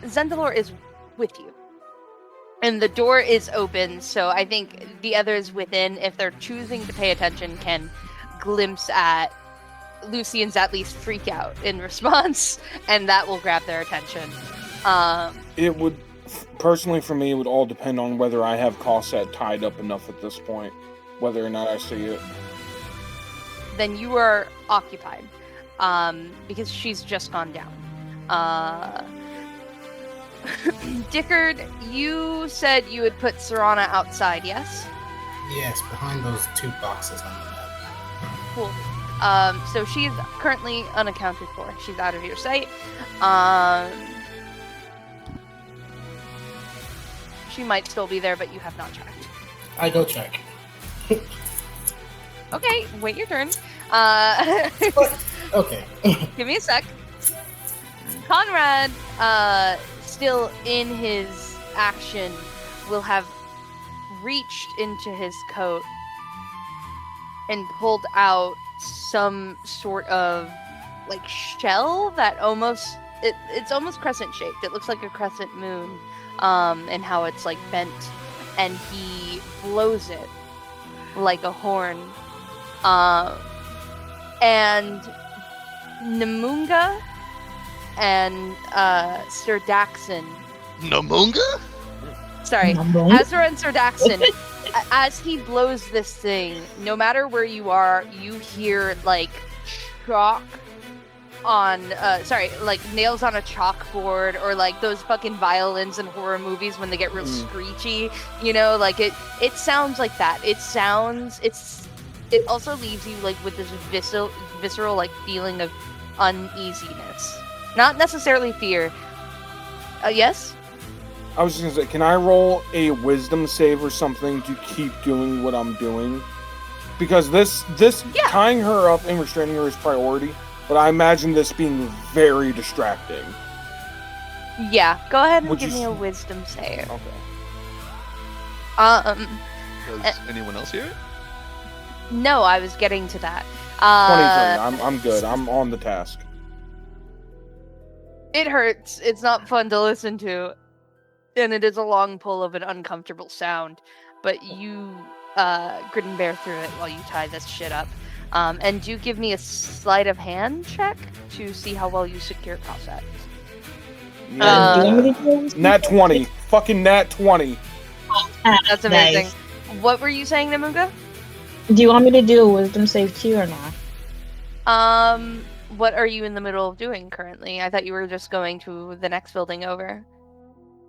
[SPEAKER 1] Zendalor is with you. And the door is open, so I think the others within, if they're choosing to pay attention, can glimpse at Lucian's at least freak out in response, and that will grab their attention.
[SPEAKER 3] It would, personally for me, it would all depend on whether I have Cosette tied up enough at this point, whether or not I see it.
[SPEAKER 1] Then you are occupied, because she's just gone down. Dickard, you said you would put Serana outside, yes?
[SPEAKER 5] Yes, behind those 2 boxes on the map.
[SPEAKER 1] Cool. So she's currently unaccounted for. She's out of your sight. She might still be there, but you have not checked.
[SPEAKER 5] I go check.
[SPEAKER 1] Okay, wait your turn.
[SPEAKER 5] Okay.
[SPEAKER 1] Give me a sec. Conrad, still in his action, will have reached into his coat and pulled out some sort of shell that it's almost crescent shaped. It looks like a crescent moon, and how it's bent, and he blows it like a horn. And Namunga and Sir Daxon.
[SPEAKER 4] Namunga?
[SPEAKER 1] Sorry, Azra and Sir Daxon. As he blows this thing, no matter where you are, you hear chalk on nails on a chalkboard, or those fucking violins in horror movies when they get real screechy. It sounds like that. It also leaves you with this visceral feeling of uneasiness. Not necessarily fear. Yes?
[SPEAKER 3] I was just gonna say, can I roll a wisdom save or something to keep doing what I'm doing? Because this tying her up and restraining her is priority, but I imagine this being very distracting.
[SPEAKER 1] Yeah, go ahead and give me a wisdom save.
[SPEAKER 3] Okay.
[SPEAKER 4] Does anyone else hear it?
[SPEAKER 1] No, I was getting to that.
[SPEAKER 3] 23. I'm good. I'm on the task.
[SPEAKER 1] It hurts. It's not fun to listen to. And it is a long pull of an uncomfortable sound. But you grit and bear through it while you tie this shit up. And do give me a sleight of hand check to see how well you secure Cossack.
[SPEAKER 6] Do you want me to do
[SPEAKER 3] Nat 20. Fucking Nat 20.
[SPEAKER 1] That's amazing.
[SPEAKER 6] Nice.
[SPEAKER 1] What were you saying, Namunga?
[SPEAKER 6] Do you want me to do a wisdom save too or not?
[SPEAKER 1] What are you in the middle of doing currently? I thought you were just going to the next building over.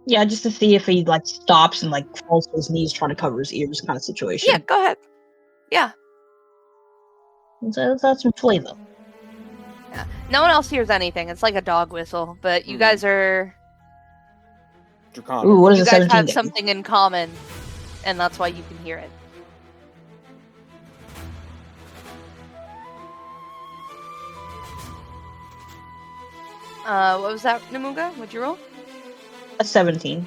[SPEAKER 6] Yeah, just to see if he like stops and like falls to his knees trying to cover his ears kind of situation.
[SPEAKER 1] Yeah, go ahead. Yeah.
[SPEAKER 6] So that's some flavor.
[SPEAKER 1] Yeah. No one else hears anything. It's like a dog whistle, but you guys are
[SPEAKER 3] Draconic.
[SPEAKER 6] Ooh, what does
[SPEAKER 1] you
[SPEAKER 6] a
[SPEAKER 1] guys
[SPEAKER 6] 17
[SPEAKER 1] have
[SPEAKER 6] get?
[SPEAKER 1] something in common, and that's why you can hear it. What was that, Namunga? What'd you roll?
[SPEAKER 6] A 17.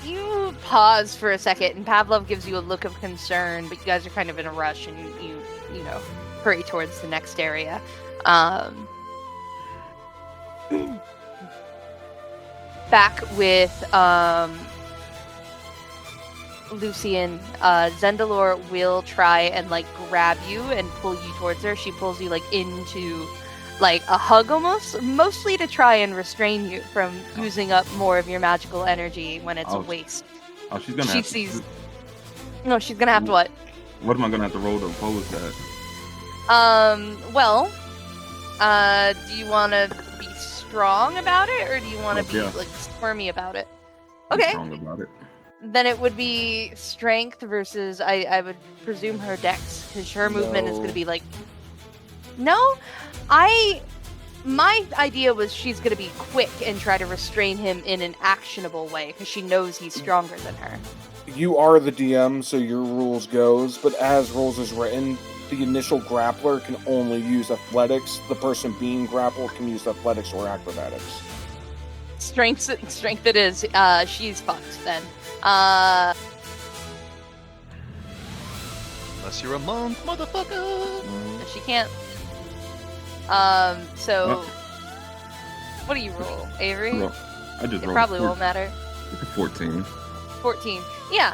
[SPEAKER 1] You pause for a second, and Pavlov gives you a look of concern, but you guys are kind of in a rush, and you know, hurry towards the next area. Back with Lucian, Zendalor will try and like grab you and pull you towards her. She pulls you like into like a hug almost, mostly to try and restrain you from using up more of your magical energy when it's a waste.
[SPEAKER 2] Oh, she's gonna.
[SPEAKER 1] She
[SPEAKER 2] have
[SPEAKER 1] sees.
[SPEAKER 2] To,
[SPEAKER 1] No, she's gonna have to what?
[SPEAKER 2] what am I gonna have to roll to oppose that?
[SPEAKER 1] Well, do you want to be strong about it, or do you want to be
[SPEAKER 2] Yeah.
[SPEAKER 1] like squirmy about it?
[SPEAKER 2] I'm
[SPEAKER 1] Okay.
[SPEAKER 2] strong about it.
[SPEAKER 1] Then it would be strength versus I would presume her dex, because her movement is
[SPEAKER 3] No.
[SPEAKER 1] going to be like. No, my idea was she's going to be quick and try to restrain him in an actionable way because she knows he's stronger than her.
[SPEAKER 3] You are the DM, so your rules goes, but as rules is written, the initial grappler can only use athletics. The person being grappled can use athletics or acrobatics.
[SPEAKER 1] Strength it is. She's fucked then.
[SPEAKER 4] Unless you're a monk, motherfucker.
[SPEAKER 1] She can't. So
[SPEAKER 2] Well-
[SPEAKER 1] what do you roll, Avery?
[SPEAKER 2] Well, I just
[SPEAKER 1] It
[SPEAKER 2] rolled
[SPEAKER 1] probably
[SPEAKER 2] a
[SPEAKER 1] won't matter.
[SPEAKER 2] 14.
[SPEAKER 1] 14. Yeah.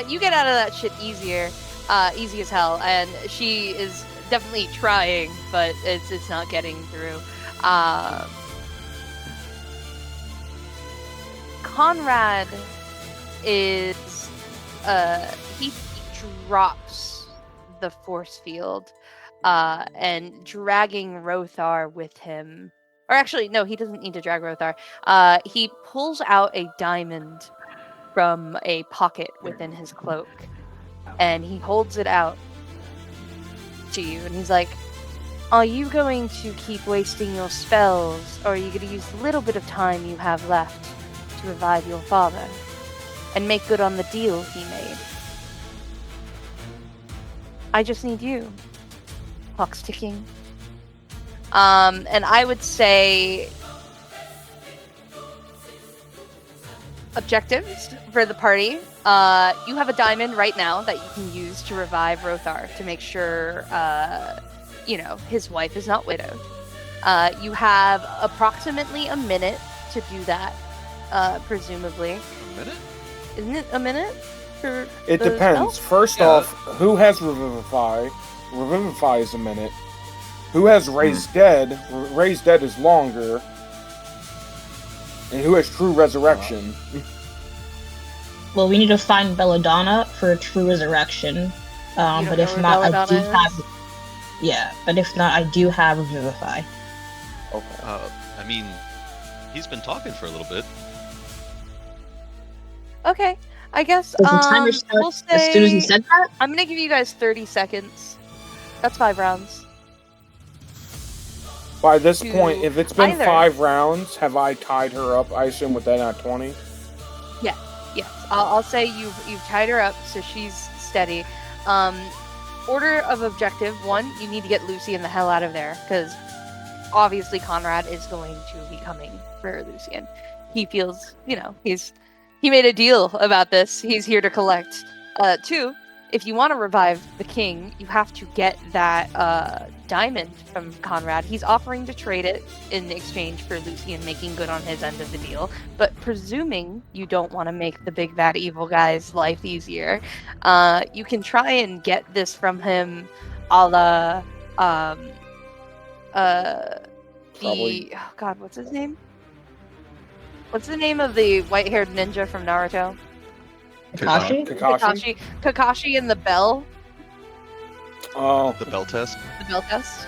[SPEAKER 1] You get out of that shit easier, easy as hell, and she is definitely trying, but it's not getting through. Conrad is he drops the force field and dragging Rothar with him. Or actually, no, he doesn't need to drag Rothar. He pulls out a diamond from a pocket within his cloak, and he holds it out to you, and he's like, are you going to keep wasting your spells, or are you going to use the little bit of time you have left to revive your father and make good on the deal he made? I just need you. Clock's ticking. And I would say objectives for the party. You have a diamond right now that you can use to revive Rothar to make sure, his wife is not widowed. You have approximately a minute to do that, presumably.
[SPEAKER 4] A minute?
[SPEAKER 1] Isn't it a minute? For
[SPEAKER 3] It
[SPEAKER 1] the
[SPEAKER 3] depends.
[SPEAKER 1] spell?
[SPEAKER 3] First
[SPEAKER 4] Yeah.
[SPEAKER 3] off, who has Revivify? Revivify is a minute. Who has Raised Dead? Raised Dead is longer. And who has True Resurrection?
[SPEAKER 6] Well, we need to find Belladonna for a true resurrection.
[SPEAKER 1] You don't
[SPEAKER 6] But
[SPEAKER 1] know
[SPEAKER 6] if
[SPEAKER 1] where
[SPEAKER 6] not, I do
[SPEAKER 1] Belladonna
[SPEAKER 6] have. Yeah, but if not, I do have Revivify.
[SPEAKER 3] Okay.
[SPEAKER 4] I mean, he's been talking for a little bit.
[SPEAKER 1] Okay, I guess
[SPEAKER 6] Does the timer start
[SPEAKER 1] we'll say
[SPEAKER 6] as soon as you said that?
[SPEAKER 1] I'm gonna give you guys 30 seconds. That's 5 rounds.
[SPEAKER 3] By this
[SPEAKER 1] to
[SPEAKER 3] point, if it's been
[SPEAKER 1] either.
[SPEAKER 3] 5 rounds, have I tied her up? I assume with that at 20.
[SPEAKER 1] Yes, I'll say you've tied her up, so she's steady. Order of objective 1: you need to get Lucian the hell out of there, because obviously Conrad is going to be coming for Lucian. He feels, he's He made a deal about this. He's here to collect. 2, if you want to revive the king, you have to get that diamond from Conrad. He's offering to trade it in exchange for Lucian making good on his end of the deal. But presuming you don't want to make the big bad evil guy's life easier, you can try and get this from him a la
[SPEAKER 3] Probably.
[SPEAKER 1] oh god, what's his name? What's the name of the white-haired ninja from Naruto?
[SPEAKER 6] Kakashi?
[SPEAKER 1] Kakashi and the bell.
[SPEAKER 3] Oh,
[SPEAKER 4] The bell test.
[SPEAKER 1] The bell test.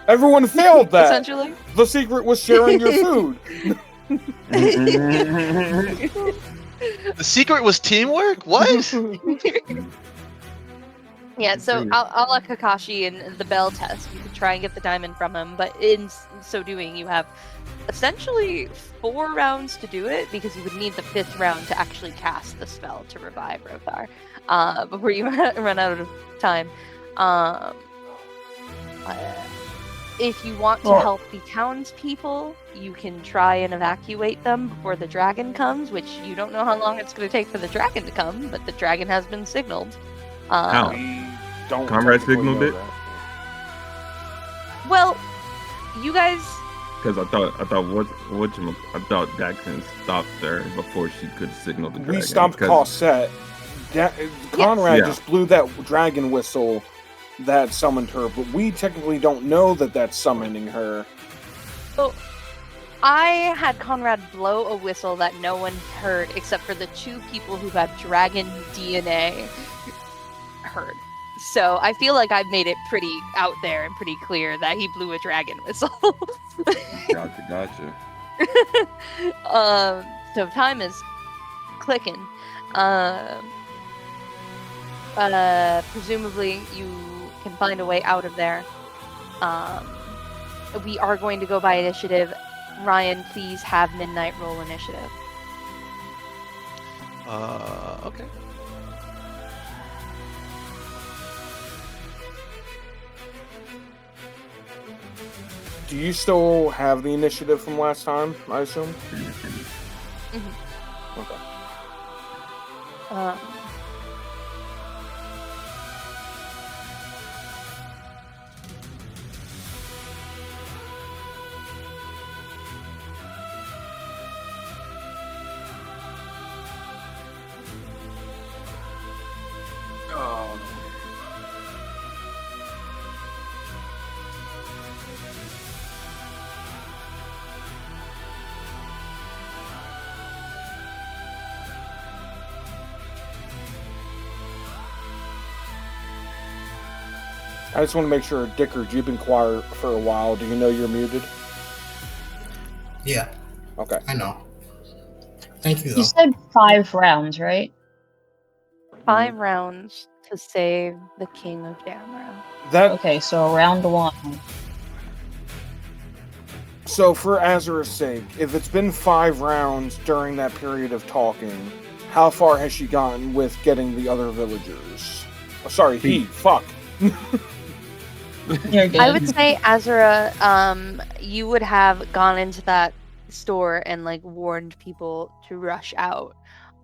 [SPEAKER 3] everyone failed that.
[SPEAKER 1] Essentially.
[SPEAKER 3] The secret was sharing your food.
[SPEAKER 4] The secret was teamwork. What?
[SPEAKER 1] Yeah, so I'll let Kakashi and the bell test. You can try and get the diamond from him, but in so doing, you have essentially 4 rounds to do it, because you would need the 5th round to actually cast the spell to revive Rothar before you run out of time. If you want to help the townspeople, you can try and evacuate them before the dragon comes, which you don't know how long it's going to take for the dragon to come, but the dragon has been signaled.
[SPEAKER 2] How?
[SPEAKER 3] We don't
[SPEAKER 2] Conrad
[SPEAKER 3] technically
[SPEAKER 2] signaled
[SPEAKER 3] know
[SPEAKER 2] it?
[SPEAKER 3] that.
[SPEAKER 1] Well, you guys.
[SPEAKER 2] Because I thought Daxon stopped her before she could signal the dragon.
[SPEAKER 3] We stopped
[SPEAKER 2] 'cause-
[SPEAKER 3] Cosette. Conrad
[SPEAKER 2] Yeah.
[SPEAKER 3] just blew that dragon whistle that summoned her, but we technically don't know that that's summoning her.
[SPEAKER 1] So, I had Conrad blow a whistle that no one heard except for the 2 people who had dragon DNA heard. So I feel like I've made it pretty out there and pretty clear that he blew a dragon whistle.
[SPEAKER 2] Gotcha.
[SPEAKER 1] So time is clicking. Presumably you can find a way out of there. We are going to go by initiative. Ryan, please have Midnight roll initiative.
[SPEAKER 4] Okay.
[SPEAKER 3] Do you still have the initiative from last time, I assume? Okay.
[SPEAKER 1] Um,
[SPEAKER 3] Oh, I just want to make sure, Dickard, you've been quiet for a while. Do you know you're muted?
[SPEAKER 5] Yeah,
[SPEAKER 3] Okay.
[SPEAKER 5] I know. Thank you,
[SPEAKER 6] You
[SPEAKER 5] though.
[SPEAKER 6] said 5 rounds, right?
[SPEAKER 1] 5 rounds to save the King of Damro.
[SPEAKER 3] That
[SPEAKER 6] Okay, so round 1.
[SPEAKER 3] So for Azura's sake, if it's been 5 rounds during that period of talking, how far has she gotten with getting the other villagers? Oh, sorry, he. Fuck.
[SPEAKER 6] You're good.
[SPEAKER 1] I would say, Azura, you would have gone into that store and like warned people to rush out.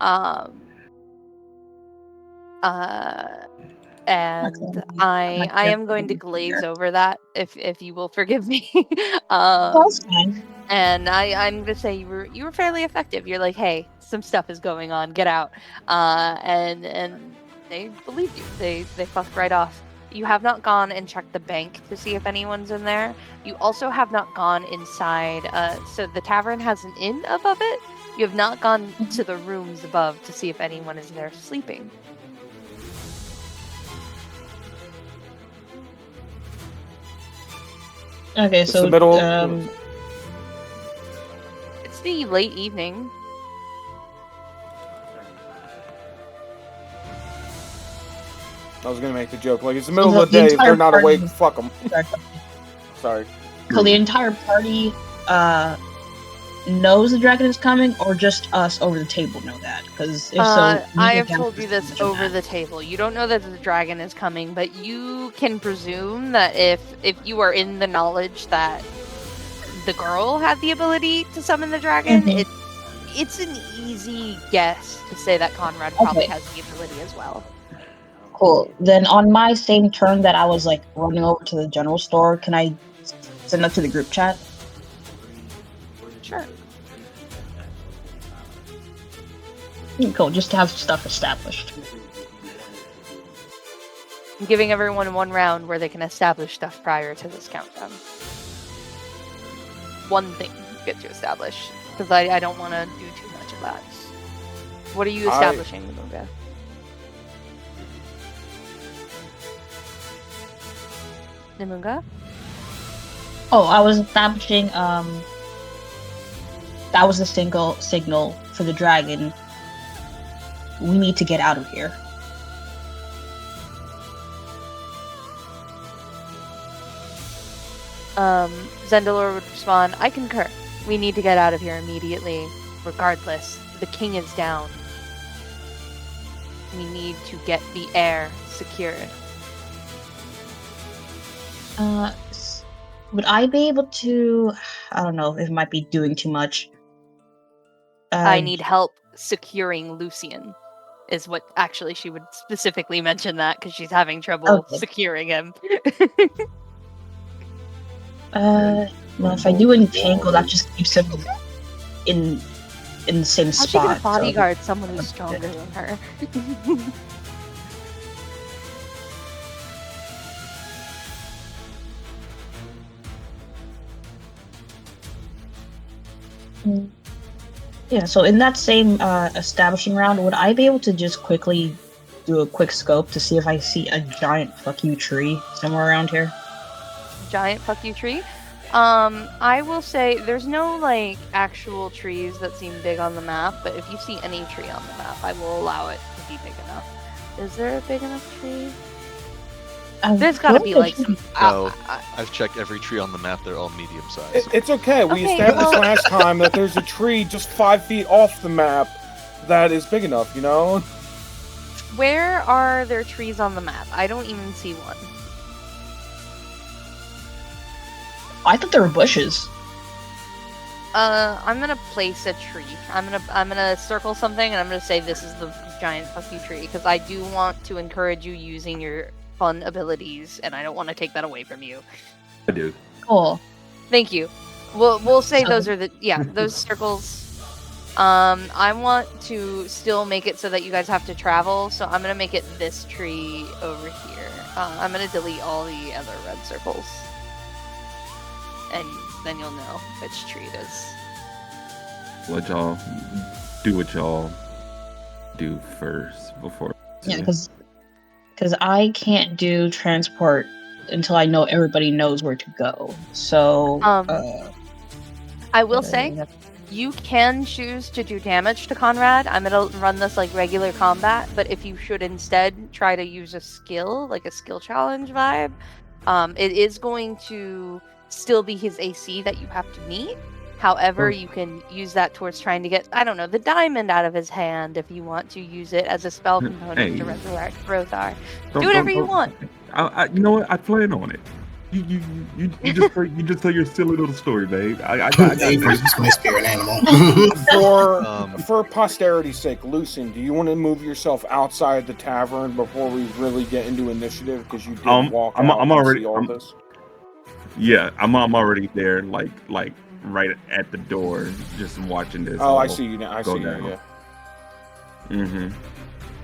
[SPEAKER 1] And
[SPEAKER 6] Okay.
[SPEAKER 1] I am going to glaze over that if you will forgive me.
[SPEAKER 6] That's fine.
[SPEAKER 1] And I'm gonna say you were fairly effective. You're like, hey, some stuff is going on, get out. And they believed you. They fucked right off. You have not gone and checked the bank to see if anyone's in there. You also have not gone inside. So the tavern has an inn above it. You have not gone to the rooms above to see if anyone is there sleeping.
[SPEAKER 6] Okay,
[SPEAKER 3] It's
[SPEAKER 6] so
[SPEAKER 3] the middle.
[SPEAKER 1] It's the late evening.
[SPEAKER 3] I was gonna make the joke like it's the middle
[SPEAKER 6] So
[SPEAKER 3] of the
[SPEAKER 6] the
[SPEAKER 3] day. If they're
[SPEAKER 6] entire
[SPEAKER 3] not awake,
[SPEAKER 6] party-
[SPEAKER 3] fuck them. Sorry.
[SPEAKER 6] So the entire party knows the dragon is coming, or just us over the table know that? Because if so,
[SPEAKER 1] I
[SPEAKER 6] we
[SPEAKER 1] have
[SPEAKER 6] can
[SPEAKER 1] told you this
[SPEAKER 6] mention
[SPEAKER 1] over
[SPEAKER 6] that.
[SPEAKER 1] the table. You don't know that the dragon is coming, but you can presume that if you are in the knowledge that the girl had the ability to summon the dragon,
[SPEAKER 6] Mhm.
[SPEAKER 1] It's an easy guess to say that Conrad probably
[SPEAKER 6] Okay.
[SPEAKER 1] has the ability as well.
[SPEAKER 6] Cool. Then on my same turn that I was like running over to the general store, can I send that to the group chat?
[SPEAKER 1] Sure.
[SPEAKER 6] Cool, just to have stuff established.
[SPEAKER 1] I'm giving everyone 1 round where they can establish stuff prior to this countdown. One thing you get to establish, because I don't want to do too much of that. What are you establishing, Namunga? Namunga?
[SPEAKER 6] Oh, I was establishing that was the signal for the dragon. We need to get out of here.
[SPEAKER 1] Zendalor would respond, I concur. We need to get out of here immediately. Regardless, the king is down. We need to get the air secured.
[SPEAKER 6] Would I be able to? I don't know. It might be doing too much.
[SPEAKER 1] I need help securing Lucian, is what actually she would specifically mention that because she's having trouble securing him.
[SPEAKER 6] Well, if I do entangle, that just keeps him in the same
[SPEAKER 1] How's she
[SPEAKER 6] spot.
[SPEAKER 1] gonna bodyguard someone who's stronger than her?
[SPEAKER 6] Yeah, so in that same establishing round, would I be able to just quickly do a quick scope to see if I see a giant fuck you tree somewhere around here?
[SPEAKER 1] Giant fuck you tree? I will say there's no like actual trees that seem big on the map, but if you see any tree on the map, I will allow it to be big enough. Is there a big enough tree? There's gotta be like some.
[SPEAKER 4] No, I've checked every tree on the map. They're all medium sized.
[SPEAKER 3] It's okay. We
[SPEAKER 1] Okay,
[SPEAKER 3] established
[SPEAKER 1] well-
[SPEAKER 3] last time that there's a tree just 5 feet off the map that is big enough, you know?
[SPEAKER 1] Where are there trees on the map? I don't even see one.
[SPEAKER 6] I thought there were bushes.
[SPEAKER 1] I'm gonna place a tree. I'm gonna circle something, and I'm gonna say this is the giant fuck you tree because I do want to encourage you using your fun abilities, and I don't want to take that away from you.
[SPEAKER 2] I do.
[SPEAKER 6] Cool.
[SPEAKER 1] Thank you. We'll say those are the those circles. I want to still make it so that you guys have to travel, so I'm gonna make it this tree over here. I'm gonna delete all the other red circles, and then you'll know which tree it is.
[SPEAKER 2] Let y'all do what y'all do first before.
[SPEAKER 6] Yeah, because I can't do transport until I know everybody knows where to go. So,
[SPEAKER 1] I will say, you can choose to do damage to Conrad. I'm gonna run this like regular combat, but if you should instead try to use a skill, like a skill challenge vibe, it is going to still be his AC that you have to meet. However, you can use that towards trying to get, I don't know, the diamond out of his hand if you want to use it as a spell component to resurrect Rothar. Do whatever you want.
[SPEAKER 2] You know what? I plan on it. You just tell your silly little story, babe. I
[SPEAKER 5] Avery's my spirit animal.
[SPEAKER 3] For posterity's sake, Lucian, do you want to move yourself outside the tavern before we really get into initiative? Because you did walk out
[SPEAKER 2] I'm already.
[SPEAKER 3] and see all this.
[SPEAKER 2] Yeah, I'm already there, like right at the door, just watching this.
[SPEAKER 3] Oh, I see you now. I see you
[SPEAKER 2] down.
[SPEAKER 3] now. Yeah.
[SPEAKER 2] Mm-hmm.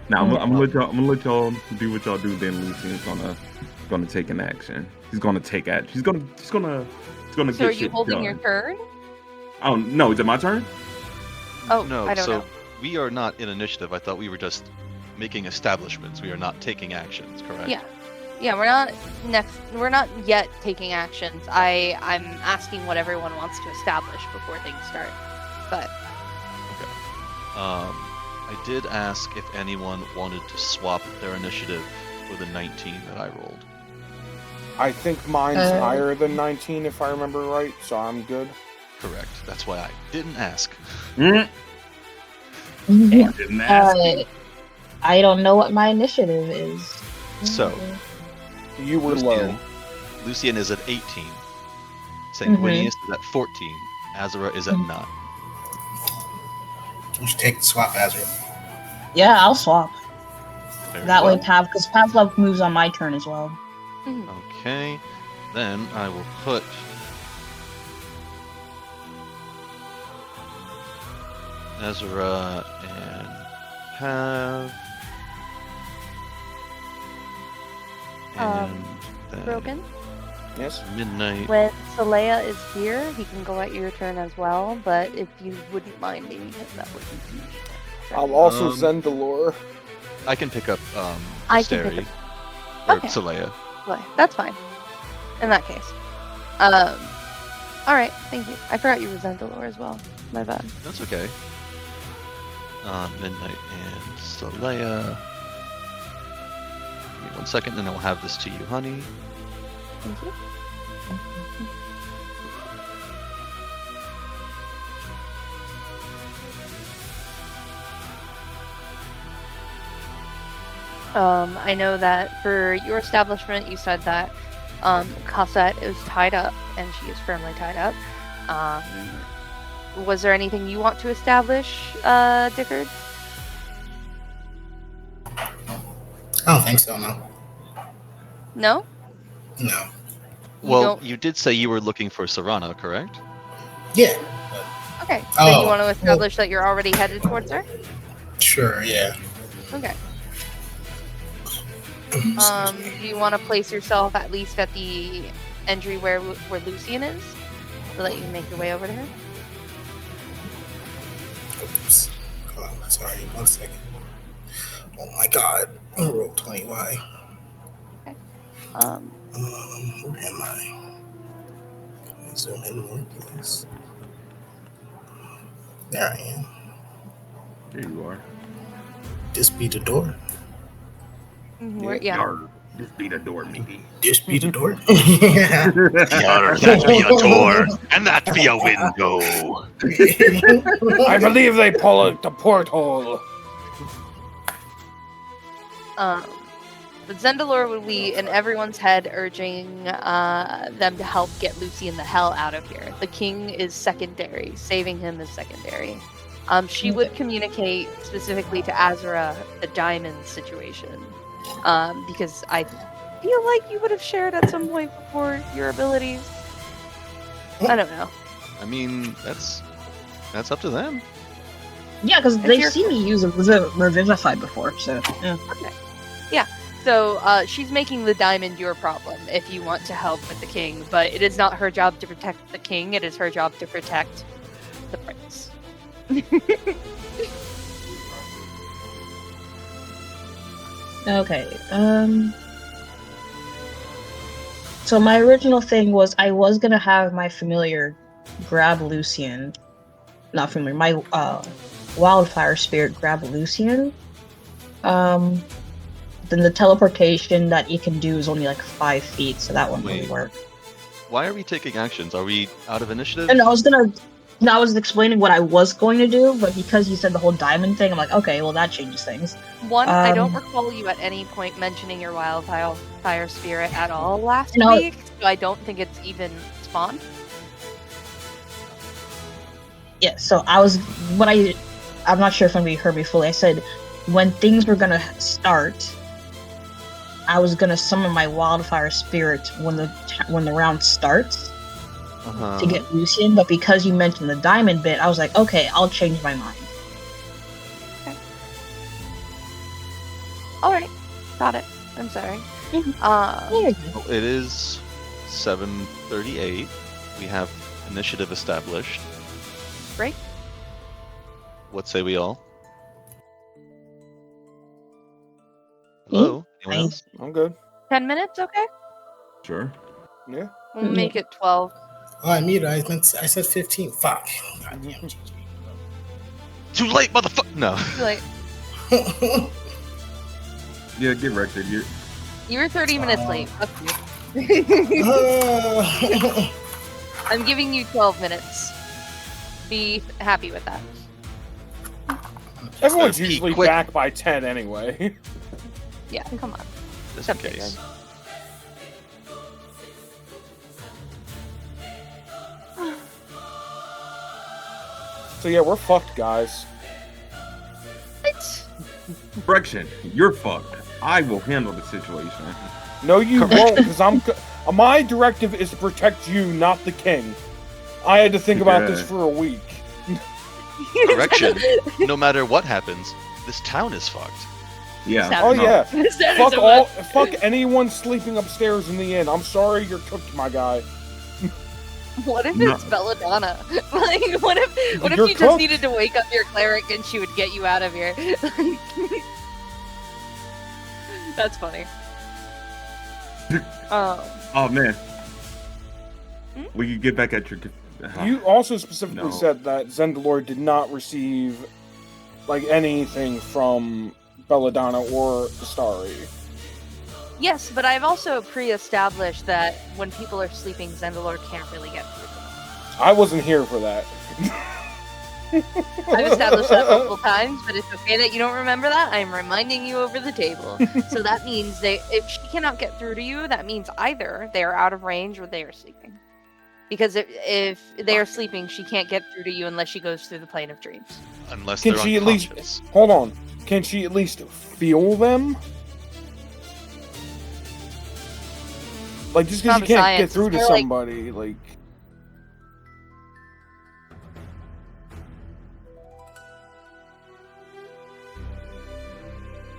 [SPEAKER 2] Now I'm gonna let y'all do what y'all do. Then Lucian's gonna take an action. He's gonna take action. He's gonna
[SPEAKER 1] So
[SPEAKER 2] get
[SPEAKER 1] are you
[SPEAKER 2] shit
[SPEAKER 1] holding
[SPEAKER 2] done.
[SPEAKER 1] your turn?
[SPEAKER 2] Oh no, is it my turn?
[SPEAKER 1] Oh,
[SPEAKER 4] No,
[SPEAKER 1] I don't
[SPEAKER 4] so
[SPEAKER 1] know.
[SPEAKER 4] we are not in initiative. I thought we were just making establishments. We are not taking actions, correct?
[SPEAKER 1] Yeah, we're not yet taking actions. I'm asking what everyone wants to establish before things start. But
[SPEAKER 4] I did ask if anyone wanted to swap their initiative with a 19 that I rolled.
[SPEAKER 3] I think mine's higher than 19, if I remember right, so I'm good.
[SPEAKER 4] Correct. That's why I didn't ask.
[SPEAKER 2] I didn't ask.
[SPEAKER 6] I don't know what my initiative is.
[SPEAKER 4] So,
[SPEAKER 3] You were low.
[SPEAKER 4] Lucian is at 18. Sanguinius is at 14. Azura is at 9.
[SPEAKER 5] We should take the swap, Azra.
[SPEAKER 6] Yeah, I'll swap.
[SPEAKER 4] Very
[SPEAKER 6] That
[SPEAKER 4] well.
[SPEAKER 6] way, because Pavlov moves on my turn as well.
[SPEAKER 4] Okay, then I will put Ezra and Pav. And then
[SPEAKER 1] Broken.
[SPEAKER 3] Yes.
[SPEAKER 4] Midnight.
[SPEAKER 1] When Saleya is here, he can go at your turn as well, but if you wouldn't mind naming him, that would be huge.
[SPEAKER 3] I'll also
[SPEAKER 4] Um,
[SPEAKER 3] Zendalore.
[SPEAKER 4] I can pick up
[SPEAKER 1] I can pick
[SPEAKER 4] Asteri. Or
[SPEAKER 1] Okay.
[SPEAKER 4] Saleya.
[SPEAKER 1] Well, that's fine. In that case. Alright, thank you. I forgot you were Zendalore as well. My bad.
[SPEAKER 4] That's okay. Midnight and Saleya. Give me 1 second, and I'll have this to you, honey.
[SPEAKER 1] Thank you. I know that for your establishment, you said that Cosette is tied up, and she is firmly tied up. Was there anything you want to establish, Dickard?
[SPEAKER 5] I don't think so, no.
[SPEAKER 1] No?
[SPEAKER 5] No.
[SPEAKER 4] Well,
[SPEAKER 1] don't-
[SPEAKER 4] you did say you were looking for Serana, correct?
[SPEAKER 5] Yeah.
[SPEAKER 1] Okay. So you
[SPEAKER 5] Oh,
[SPEAKER 1] want to establish that you're already headed towards her?
[SPEAKER 5] Sure, yeah.
[SPEAKER 1] Okay. Do you want to place yourself at least at the entry where Lucian is, so that you can make your way over to her?
[SPEAKER 5] Oops. Hold on, sorry, 1 second. Oh my god. I rolled 20. Why? Where am I? Can I zoom in more, please? There I am.
[SPEAKER 2] There you are.
[SPEAKER 5] This be the door.
[SPEAKER 1] Yeah.
[SPEAKER 2] Yarr, just beat a door, maybe.
[SPEAKER 5] This be the door.
[SPEAKER 4] Yarr, that be a door, and that be a window.
[SPEAKER 3] I believe they pull out the porthole.
[SPEAKER 1] But Zendalore would be in everyone's head, urging them to help get Lucian the hell out of here. The king is secondary. Saving him is secondary. She would communicate specifically to Azra the diamond situation, because I feel like you would have shared at some point before your abilities. I don't know.
[SPEAKER 4] I mean, that's up to them.
[SPEAKER 6] Yeah, because
[SPEAKER 1] If
[SPEAKER 6] they've
[SPEAKER 1] you're-
[SPEAKER 6] seen me use a Revivify before, so yeah.
[SPEAKER 1] Okay. Yeah. So she's making the diamond your problem if you want to help with the king, but it is not her job to protect the king. It is her job to protect the prince.
[SPEAKER 6] Okay. So my original thing was I was gonna have my familiar grab Lucian, not familiar. My wildfire spirit grab Lucian. Then the teleportation that you can do is only like 5 feet, so that won't really
[SPEAKER 4] Wait.
[SPEAKER 6] work.
[SPEAKER 4] Why are we taking actions? Are we out of initiative?
[SPEAKER 6] And I was explaining what I was going to do, but because you said the whole diamond thing, I'm like, okay, well that changes things.
[SPEAKER 1] One, I don't
[SPEAKER 6] Um,
[SPEAKER 1] recall you at any point mentioning your wildfire spirit at all last
[SPEAKER 6] No.
[SPEAKER 1] week, so I don't think it's even spawned.
[SPEAKER 6] Yeah, so I'm not sure if anybody heard me fully. I said when things were gonna start, I was gonna summon my wildfire spirit when the round starts
[SPEAKER 4] Uh-huh.
[SPEAKER 6] to get Lucian, but because you mentioned the diamond bit, I was like, okay, I'll change my mind.
[SPEAKER 1] Alright, got it. I'm sorry.
[SPEAKER 6] Mhm.
[SPEAKER 4] Well, it is 7:38. We have initiative established.
[SPEAKER 1] Great.
[SPEAKER 4] What say we all? Hello? Anyone
[SPEAKER 6] I-
[SPEAKER 4] else?
[SPEAKER 3] I'm good.
[SPEAKER 1] 10 minutes, okay?
[SPEAKER 2] Sure.
[SPEAKER 3] Yeah.
[SPEAKER 1] We'll make it 12.
[SPEAKER 5] Oh, I muted. I said 15. Fuck. God damn.
[SPEAKER 4] Too late, motherfucker! No.
[SPEAKER 1] Like,
[SPEAKER 2] Yeah, get wrecked. You
[SPEAKER 1] you were 30 minutes late. Fuck you. I'm giving you 12 minutes. Be happy with that.
[SPEAKER 3] Everyone's
[SPEAKER 4] Be
[SPEAKER 3] usually
[SPEAKER 4] quick.
[SPEAKER 3] back by 10 anyway.
[SPEAKER 1] Yeah, come on.
[SPEAKER 4] Just in
[SPEAKER 1] Something
[SPEAKER 4] case.
[SPEAKER 3] So yeah, we're fucked, guys.
[SPEAKER 2] Correction, you're fucked. I will handle the situation.
[SPEAKER 3] No, you won't, because my directive is to protect you, not the king. I had to think about this for a week.
[SPEAKER 4] Correction. No matter what happens, this town is fucked.
[SPEAKER 2] Yeah.
[SPEAKER 1] Sounds-
[SPEAKER 3] Oh
[SPEAKER 2] no.
[SPEAKER 3] yeah. Fuck anyone sleeping upstairs in the inn. I'm sorry, you're cooked, my guy.
[SPEAKER 1] What if
[SPEAKER 2] No.
[SPEAKER 1] it's Belladonna? Like, what if
[SPEAKER 3] You're
[SPEAKER 1] you just
[SPEAKER 3] cooked.
[SPEAKER 1] needed to wake up your cleric and she would get you out of here? That's funny.
[SPEAKER 2] Oh man.
[SPEAKER 1] Hmm?
[SPEAKER 2] We can get back at your.
[SPEAKER 3] You also specifically
[SPEAKER 2] No.
[SPEAKER 3] said that Zendalor did not receive like anything from Belladonna or Astari.
[SPEAKER 1] Yes, but I've also pre-established that when people are sleeping, Zendalor can't really get through them.
[SPEAKER 3] I wasn't here for that.
[SPEAKER 1] I've established that multiple times, but it's okay that you don't remember that. I'm reminding you over the table. So that means if she cannot get through to you, that means either they are out of range or they are sleeping. Because if they are sleeping, she can't get through to you unless she goes through the plane of dreams.
[SPEAKER 4] Unless
[SPEAKER 3] Can
[SPEAKER 4] they're
[SPEAKER 3] she at least
[SPEAKER 4] unconscious.
[SPEAKER 3] hold on? Can she at least feel them? Like just because
[SPEAKER 1] Not
[SPEAKER 3] you
[SPEAKER 1] a
[SPEAKER 3] can't
[SPEAKER 1] science,
[SPEAKER 3] get through to
[SPEAKER 1] it's more like-
[SPEAKER 3] somebody, like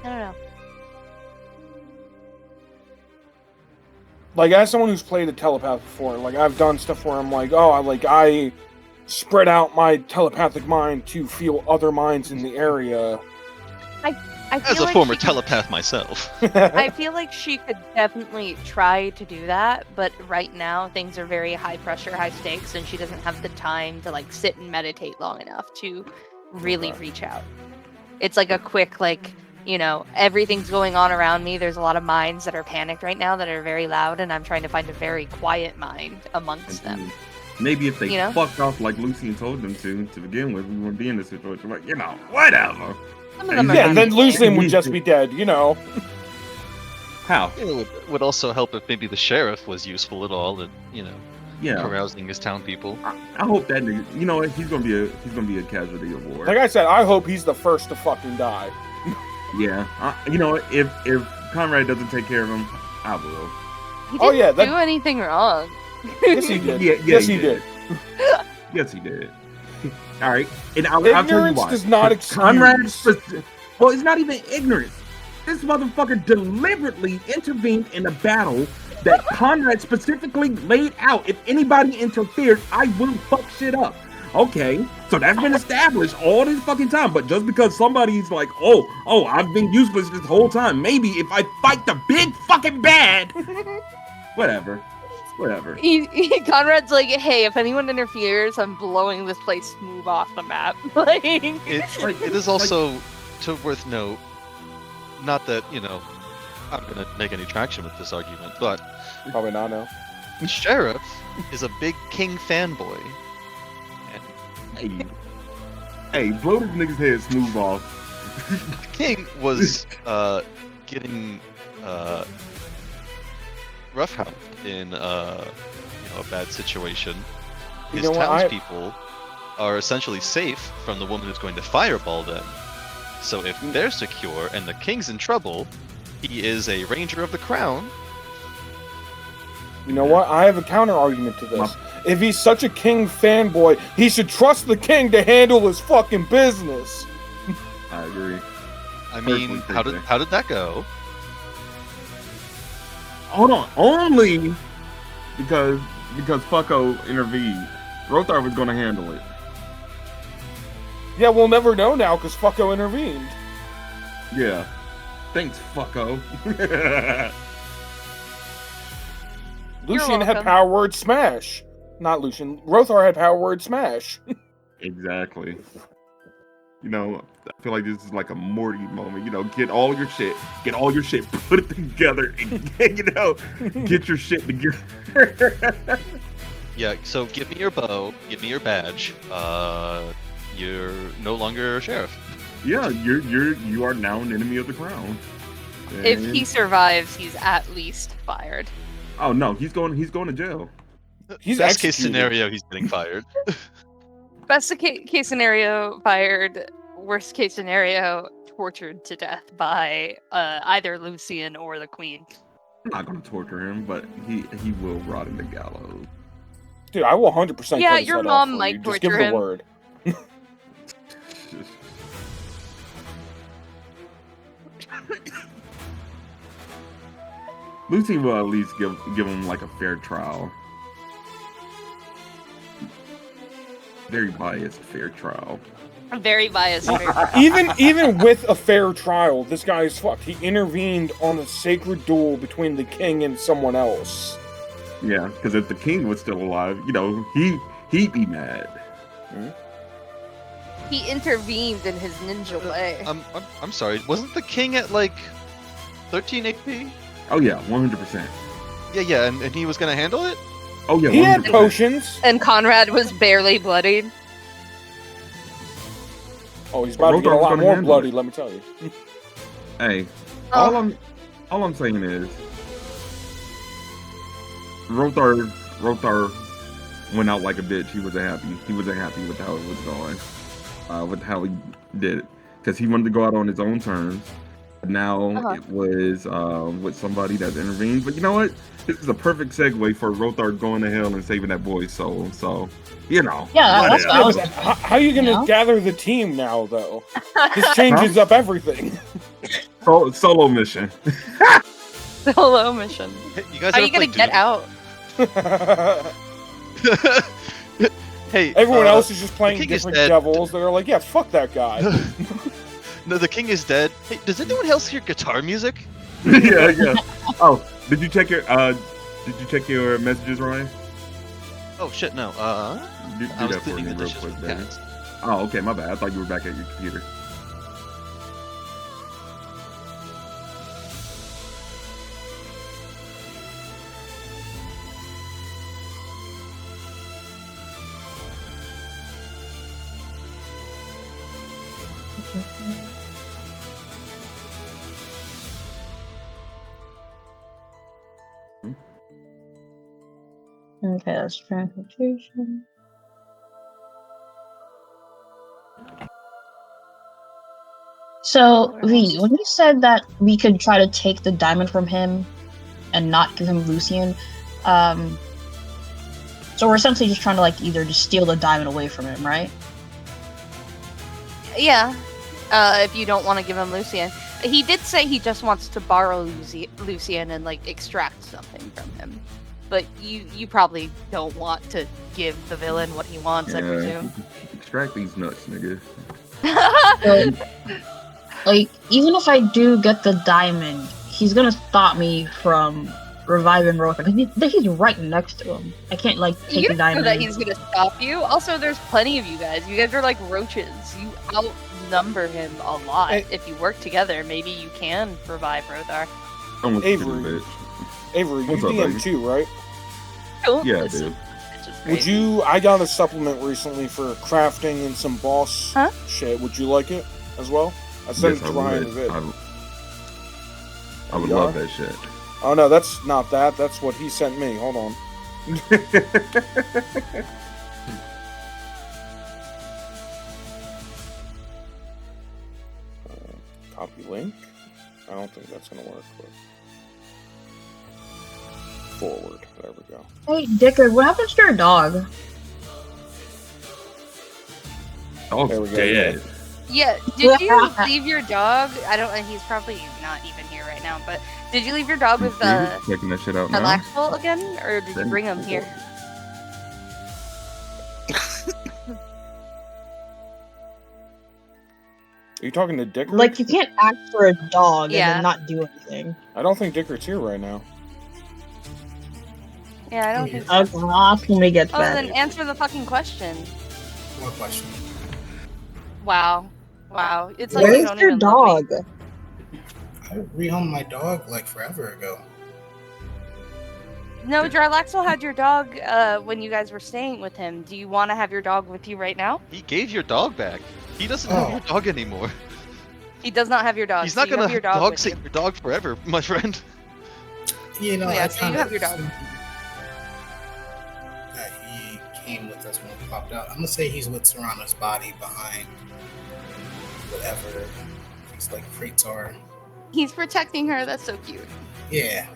[SPEAKER 1] I don't know.
[SPEAKER 3] like as someone who's played a telepath before, like I've done stuff where I'm like, oh, I spread out my telepathic mind to feel other minds in the area.
[SPEAKER 1] I
[SPEAKER 4] As
[SPEAKER 1] feel
[SPEAKER 4] a
[SPEAKER 1] like
[SPEAKER 4] former
[SPEAKER 1] she could-
[SPEAKER 4] telepath myself.
[SPEAKER 1] I feel like she could definitely try to do that, but right now things are very high pressure, high stakes, and she doesn't have the time to like sit and meditate long enough to really
[SPEAKER 3] Okay.
[SPEAKER 1] reach out. It's like a quick everything's going on around me. There's a lot of minds that are panicked right now that are very loud, and I'm trying to find a very quiet mind amongst them.
[SPEAKER 2] Maybe if they
[SPEAKER 1] You know?
[SPEAKER 2] fucked off like Lucian told them to begin with, we wouldn't be in this situation. Like, whatever.
[SPEAKER 1] Some of them are
[SPEAKER 3] Yeah,
[SPEAKER 1] not
[SPEAKER 3] then
[SPEAKER 1] really.
[SPEAKER 3] Lucian would just be dead, you know.
[SPEAKER 2] How?
[SPEAKER 4] It would also help if maybe the sheriff was useful at all and,
[SPEAKER 2] Yeah.
[SPEAKER 4] carousing his town people.
[SPEAKER 2] I hope that nigga. You know what? He's gonna be a casualty of war.
[SPEAKER 3] Like I said, I hope he's the first to fucking die.
[SPEAKER 2] Yeah. You know what? If Conrad doesn't take care of him, I will.
[SPEAKER 1] He
[SPEAKER 3] Oh,
[SPEAKER 1] didn't
[SPEAKER 3] yeah, that-
[SPEAKER 1] do anything wrong.
[SPEAKER 3] Yes, he did.
[SPEAKER 2] Yeah,
[SPEAKER 3] yes, he did.
[SPEAKER 2] Yes, he did. All right, and I'll tell you
[SPEAKER 3] Ignorance
[SPEAKER 2] why.
[SPEAKER 3] does not excuse.
[SPEAKER 2] Conrad. Well, it's not even ignorance. This motherfucker deliberately intervened in a battle that Conrad specifically laid out. If anybody interfered, I will fuck shit up. Okay, so that's been established all this fucking time. But just because somebody's like, oh, I've been useless this whole time. Maybe if I fight the big fucking bad, whatever.
[SPEAKER 1] Conrad's like, hey, if anyone interferes, I'm blowing this place smooth off the map. Like,
[SPEAKER 4] It is also worth note, not that, I'm going to make any traction with this argument, but
[SPEAKER 3] Probably not now.
[SPEAKER 4] the sheriff is a big King fanboy.
[SPEAKER 2] Hey, blow this nigga's head smooth off.
[SPEAKER 4] The king was getting roughhoused in a bad situation.
[SPEAKER 3] You
[SPEAKER 4] His
[SPEAKER 3] know what, I-
[SPEAKER 4] townspeople are essentially safe from the woman who's going to fireball them. So if they're secure and the king's in trouble, he is a ranger of the crown.
[SPEAKER 3] You know what? I have a counter argument to this. If he's such a king fanboy, he should trust the king to handle his fucking business.
[SPEAKER 2] I agree.
[SPEAKER 4] I mean,
[SPEAKER 2] Personally,
[SPEAKER 4] how did that go?
[SPEAKER 2] Hold on, only because Fucko intervened. Rothar was gonna handle it.
[SPEAKER 3] Yeah, we'll never know now because Fucko intervened.
[SPEAKER 2] Yeah. Thanks, Fucko.
[SPEAKER 3] Lucian had
[SPEAKER 1] welcome.
[SPEAKER 3] power word smash. Not Lucian. Rothar had power word smash.
[SPEAKER 2] Exactly. I feel like this is like a Morty moment. Get all your shit, put it together, and get your shit together.
[SPEAKER 4] Yeah, so give me your bow, give me your badge. You're no longer a sheriff.
[SPEAKER 2] Yeah, you are now an enemy of the crown.
[SPEAKER 1] if
[SPEAKER 2] And-
[SPEAKER 1] he survives, he's at least fired.
[SPEAKER 2] oh no, he's going to jail.
[SPEAKER 3] He's
[SPEAKER 4] Best case
[SPEAKER 3] executed.
[SPEAKER 4] scenario, he's getting fired.
[SPEAKER 1] Best case scenario, fired. Worst case scenario, tortured to death by either Lucian or the Queen.
[SPEAKER 2] I'm not gonna torture him, but he will rot in the gallows.
[SPEAKER 3] Dude, I will 100%
[SPEAKER 1] Yeah,
[SPEAKER 3] cut his
[SPEAKER 1] your
[SPEAKER 3] head
[SPEAKER 1] mom
[SPEAKER 3] off for
[SPEAKER 1] might
[SPEAKER 3] you. Just give
[SPEAKER 1] torture
[SPEAKER 3] the
[SPEAKER 1] him.
[SPEAKER 3] word.
[SPEAKER 2] Lucy will at least give him like a fair trial. Very biased fair trial.
[SPEAKER 1] I'm very biased.
[SPEAKER 3] Even with a fair trial, this guy is fucked. He intervened on a sacred duel between the king and someone else.
[SPEAKER 2] Yeah, because if the king was still alive, you know, he'd be mad.
[SPEAKER 1] He intervened in his ninja way.
[SPEAKER 4] I'm sorry. Wasn't the king at like 13 HP?
[SPEAKER 2] Oh yeah, 100%.
[SPEAKER 4] Yeah, and he was gonna handle it?
[SPEAKER 2] Oh yeah,
[SPEAKER 3] He had
[SPEAKER 2] 100%.
[SPEAKER 3] potions.
[SPEAKER 1] And Conrad was barely bloodied.
[SPEAKER 3] Oh, he's about to get a
[SPEAKER 2] Rothar was
[SPEAKER 3] lot
[SPEAKER 2] gonna
[SPEAKER 3] more
[SPEAKER 2] handle
[SPEAKER 3] bloody,
[SPEAKER 2] it.
[SPEAKER 3] let me tell you.
[SPEAKER 2] Hey,
[SPEAKER 1] Oh.
[SPEAKER 2] all I'm saying is, Rothar went out like a bitch. He wasn't happy. He wasn't happy with how it was going, with how he did it, because he wanted to go out on his own terms. But now it was with somebody that intervened. But you know what? This is a perfect segue for Rothar going to hell and saving that boy's soul. So, you know.
[SPEAKER 6] Yeah, that's what I was.
[SPEAKER 3] How are you going to
[SPEAKER 6] Yeah.
[SPEAKER 3] gather the team now, though? This changes up everything.
[SPEAKER 2] Solo mission.
[SPEAKER 1] Solo mission.
[SPEAKER 4] Hey, you guys
[SPEAKER 1] How are
[SPEAKER 4] ever
[SPEAKER 1] you gonna
[SPEAKER 4] play
[SPEAKER 1] get
[SPEAKER 4] Doom?
[SPEAKER 1] out?
[SPEAKER 4] Hey,
[SPEAKER 3] Everyone else is just playing
[SPEAKER 4] king is
[SPEAKER 3] different
[SPEAKER 4] dead.
[SPEAKER 3] devils that are like, yeah, fuck that guy.
[SPEAKER 4] No, the king is dead. Hey, does anyone else hear guitar music?
[SPEAKER 2] yeah. Oh, did you check your messages, Ryan?
[SPEAKER 4] Oh shit, no.
[SPEAKER 2] Do
[SPEAKER 4] I was
[SPEAKER 2] that for me
[SPEAKER 4] cleaning the
[SPEAKER 2] real
[SPEAKER 4] dishes
[SPEAKER 2] quick,
[SPEAKER 4] with
[SPEAKER 2] baby.
[SPEAKER 4] cats.
[SPEAKER 2] Oh, okay, my bad. I thought you were back at your computer.
[SPEAKER 6] Okay, that's transportation. So, V, when you said that we could try to take the diamond from him and not give him Lucian, so we're essentially just trying to like either just steal the diamond away from him, right?
[SPEAKER 1] Yeah. If you don't want to give him Lucian. He did say he just wants to borrow Lucian and like extract something from him. But you probably don't want to give the villain what he wants, I presume.
[SPEAKER 2] Extract these nuts, nigga.
[SPEAKER 6] So, like, even if I do get the diamond, he's gonna stop me from reviving Rothar because he's right next to him. I can't like take
[SPEAKER 1] You
[SPEAKER 6] the
[SPEAKER 1] don't know
[SPEAKER 6] diamond.
[SPEAKER 1] that he's gonna stop you. Also, there's plenty of you guys. You guys are like roaches. You outnumber him a lot.
[SPEAKER 3] Hey.
[SPEAKER 1] If you work together, maybe you can revive Rothar.
[SPEAKER 2] Almost
[SPEAKER 3] Avery.
[SPEAKER 2] bitch.
[SPEAKER 3] Avery, you
[SPEAKER 2] What's up,
[SPEAKER 3] DM
[SPEAKER 2] baby?
[SPEAKER 3] too, right?
[SPEAKER 1] Don't
[SPEAKER 2] Yeah,
[SPEAKER 1] listen.
[SPEAKER 2] dude.
[SPEAKER 1] It's just
[SPEAKER 3] Would
[SPEAKER 1] crazy.
[SPEAKER 3] you? I got a supplement recently for crafting and some boss
[SPEAKER 1] Huh?
[SPEAKER 3] shit. Would you like it as well? I sent
[SPEAKER 2] Yes,
[SPEAKER 3] it to Ryan as it.
[SPEAKER 2] I would
[SPEAKER 3] You
[SPEAKER 2] love
[SPEAKER 3] are?
[SPEAKER 2] that shit.
[SPEAKER 3] Oh no, that's not that. That's what he sent me. Hold on. Copy link. I don't think that's gonna work. But forward. There we go.
[SPEAKER 6] Hey, Dickard, what happens to your dog?
[SPEAKER 2] Oh,
[SPEAKER 3] There we go,
[SPEAKER 2] dead.
[SPEAKER 1] Yeah, did you leave your dog? I don't. He's probably not even here right now. But did you leave your dog with
[SPEAKER 2] Checking that shit out now.
[SPEAKER 1] Relaxful again, or did you bring him here?
[SPEAKER 3] Are you talking to Dickard?
[SPEAKER 6] Like, you can't ask for a dog and
[SPEAKER 1] Yeah.
[SPEAKER 6] then not do anything.
[SPEAKER 3] I don't think Dickard's here right now.
[SPEAKER 1] Yeah, I don't think so.
[SPEAKER 6] I'll ask when we get
[SPEAKER 1] Oh,
[SPEAKER 6] back.
[SPEAKER 1] then answer the fucking question.
[SPEAKER 5] What question?
[SPEAKER 1] Wow, it's like you
[SPEAKER 6] Where's
[SPEAKER 1] don't
[SPEAKER 6] your
[SPEAKER 1] even love me.
[SPEAKER 6] dog?
[SPEAKER 5] I rehomed my dog like forever ago.
[SPEAKER 1] No, Jarlaxle had your dog when you guys were staying with him. Do you want to have your dog with you right now?
[SPEAKER 4] He gave your dog back. He doesn't have
[SPEAKER 5] Oh.
[SPEAKER 4] your dog anymore.
[SPEAKER 1] He does not have your dog.
[SPEAKER 4] He's
[SPEAKER 1] so
[SPEAKER 4] not
[SPEAKER 1] you have
[SPEAKER 4] gonna
[SPEAKER 1] your dog
[SPEAKER 4] dog
[SPEAKER 1] with
[SPEAKER 4] sit
[SPEAKER 1] you.
[SPEAKER 4] your dog forever, my friend.
[SPEAKER 5] You know,
[SPEAKER 1] Oh, yeah,
[SPEAKER 5] I
[SPEAKER 1] so you
[SPEAKER 5] kinda
[SPEAKER 1] have your dog.
[SPEAKER 5] assumed that he came with us when he popped out. I'm gonna say he's with Serrano's body behind whatever It's like Praetor.
[SPEAKER 1] He's protecting her. That's so cute.
[SPEAKER 5] Yeah.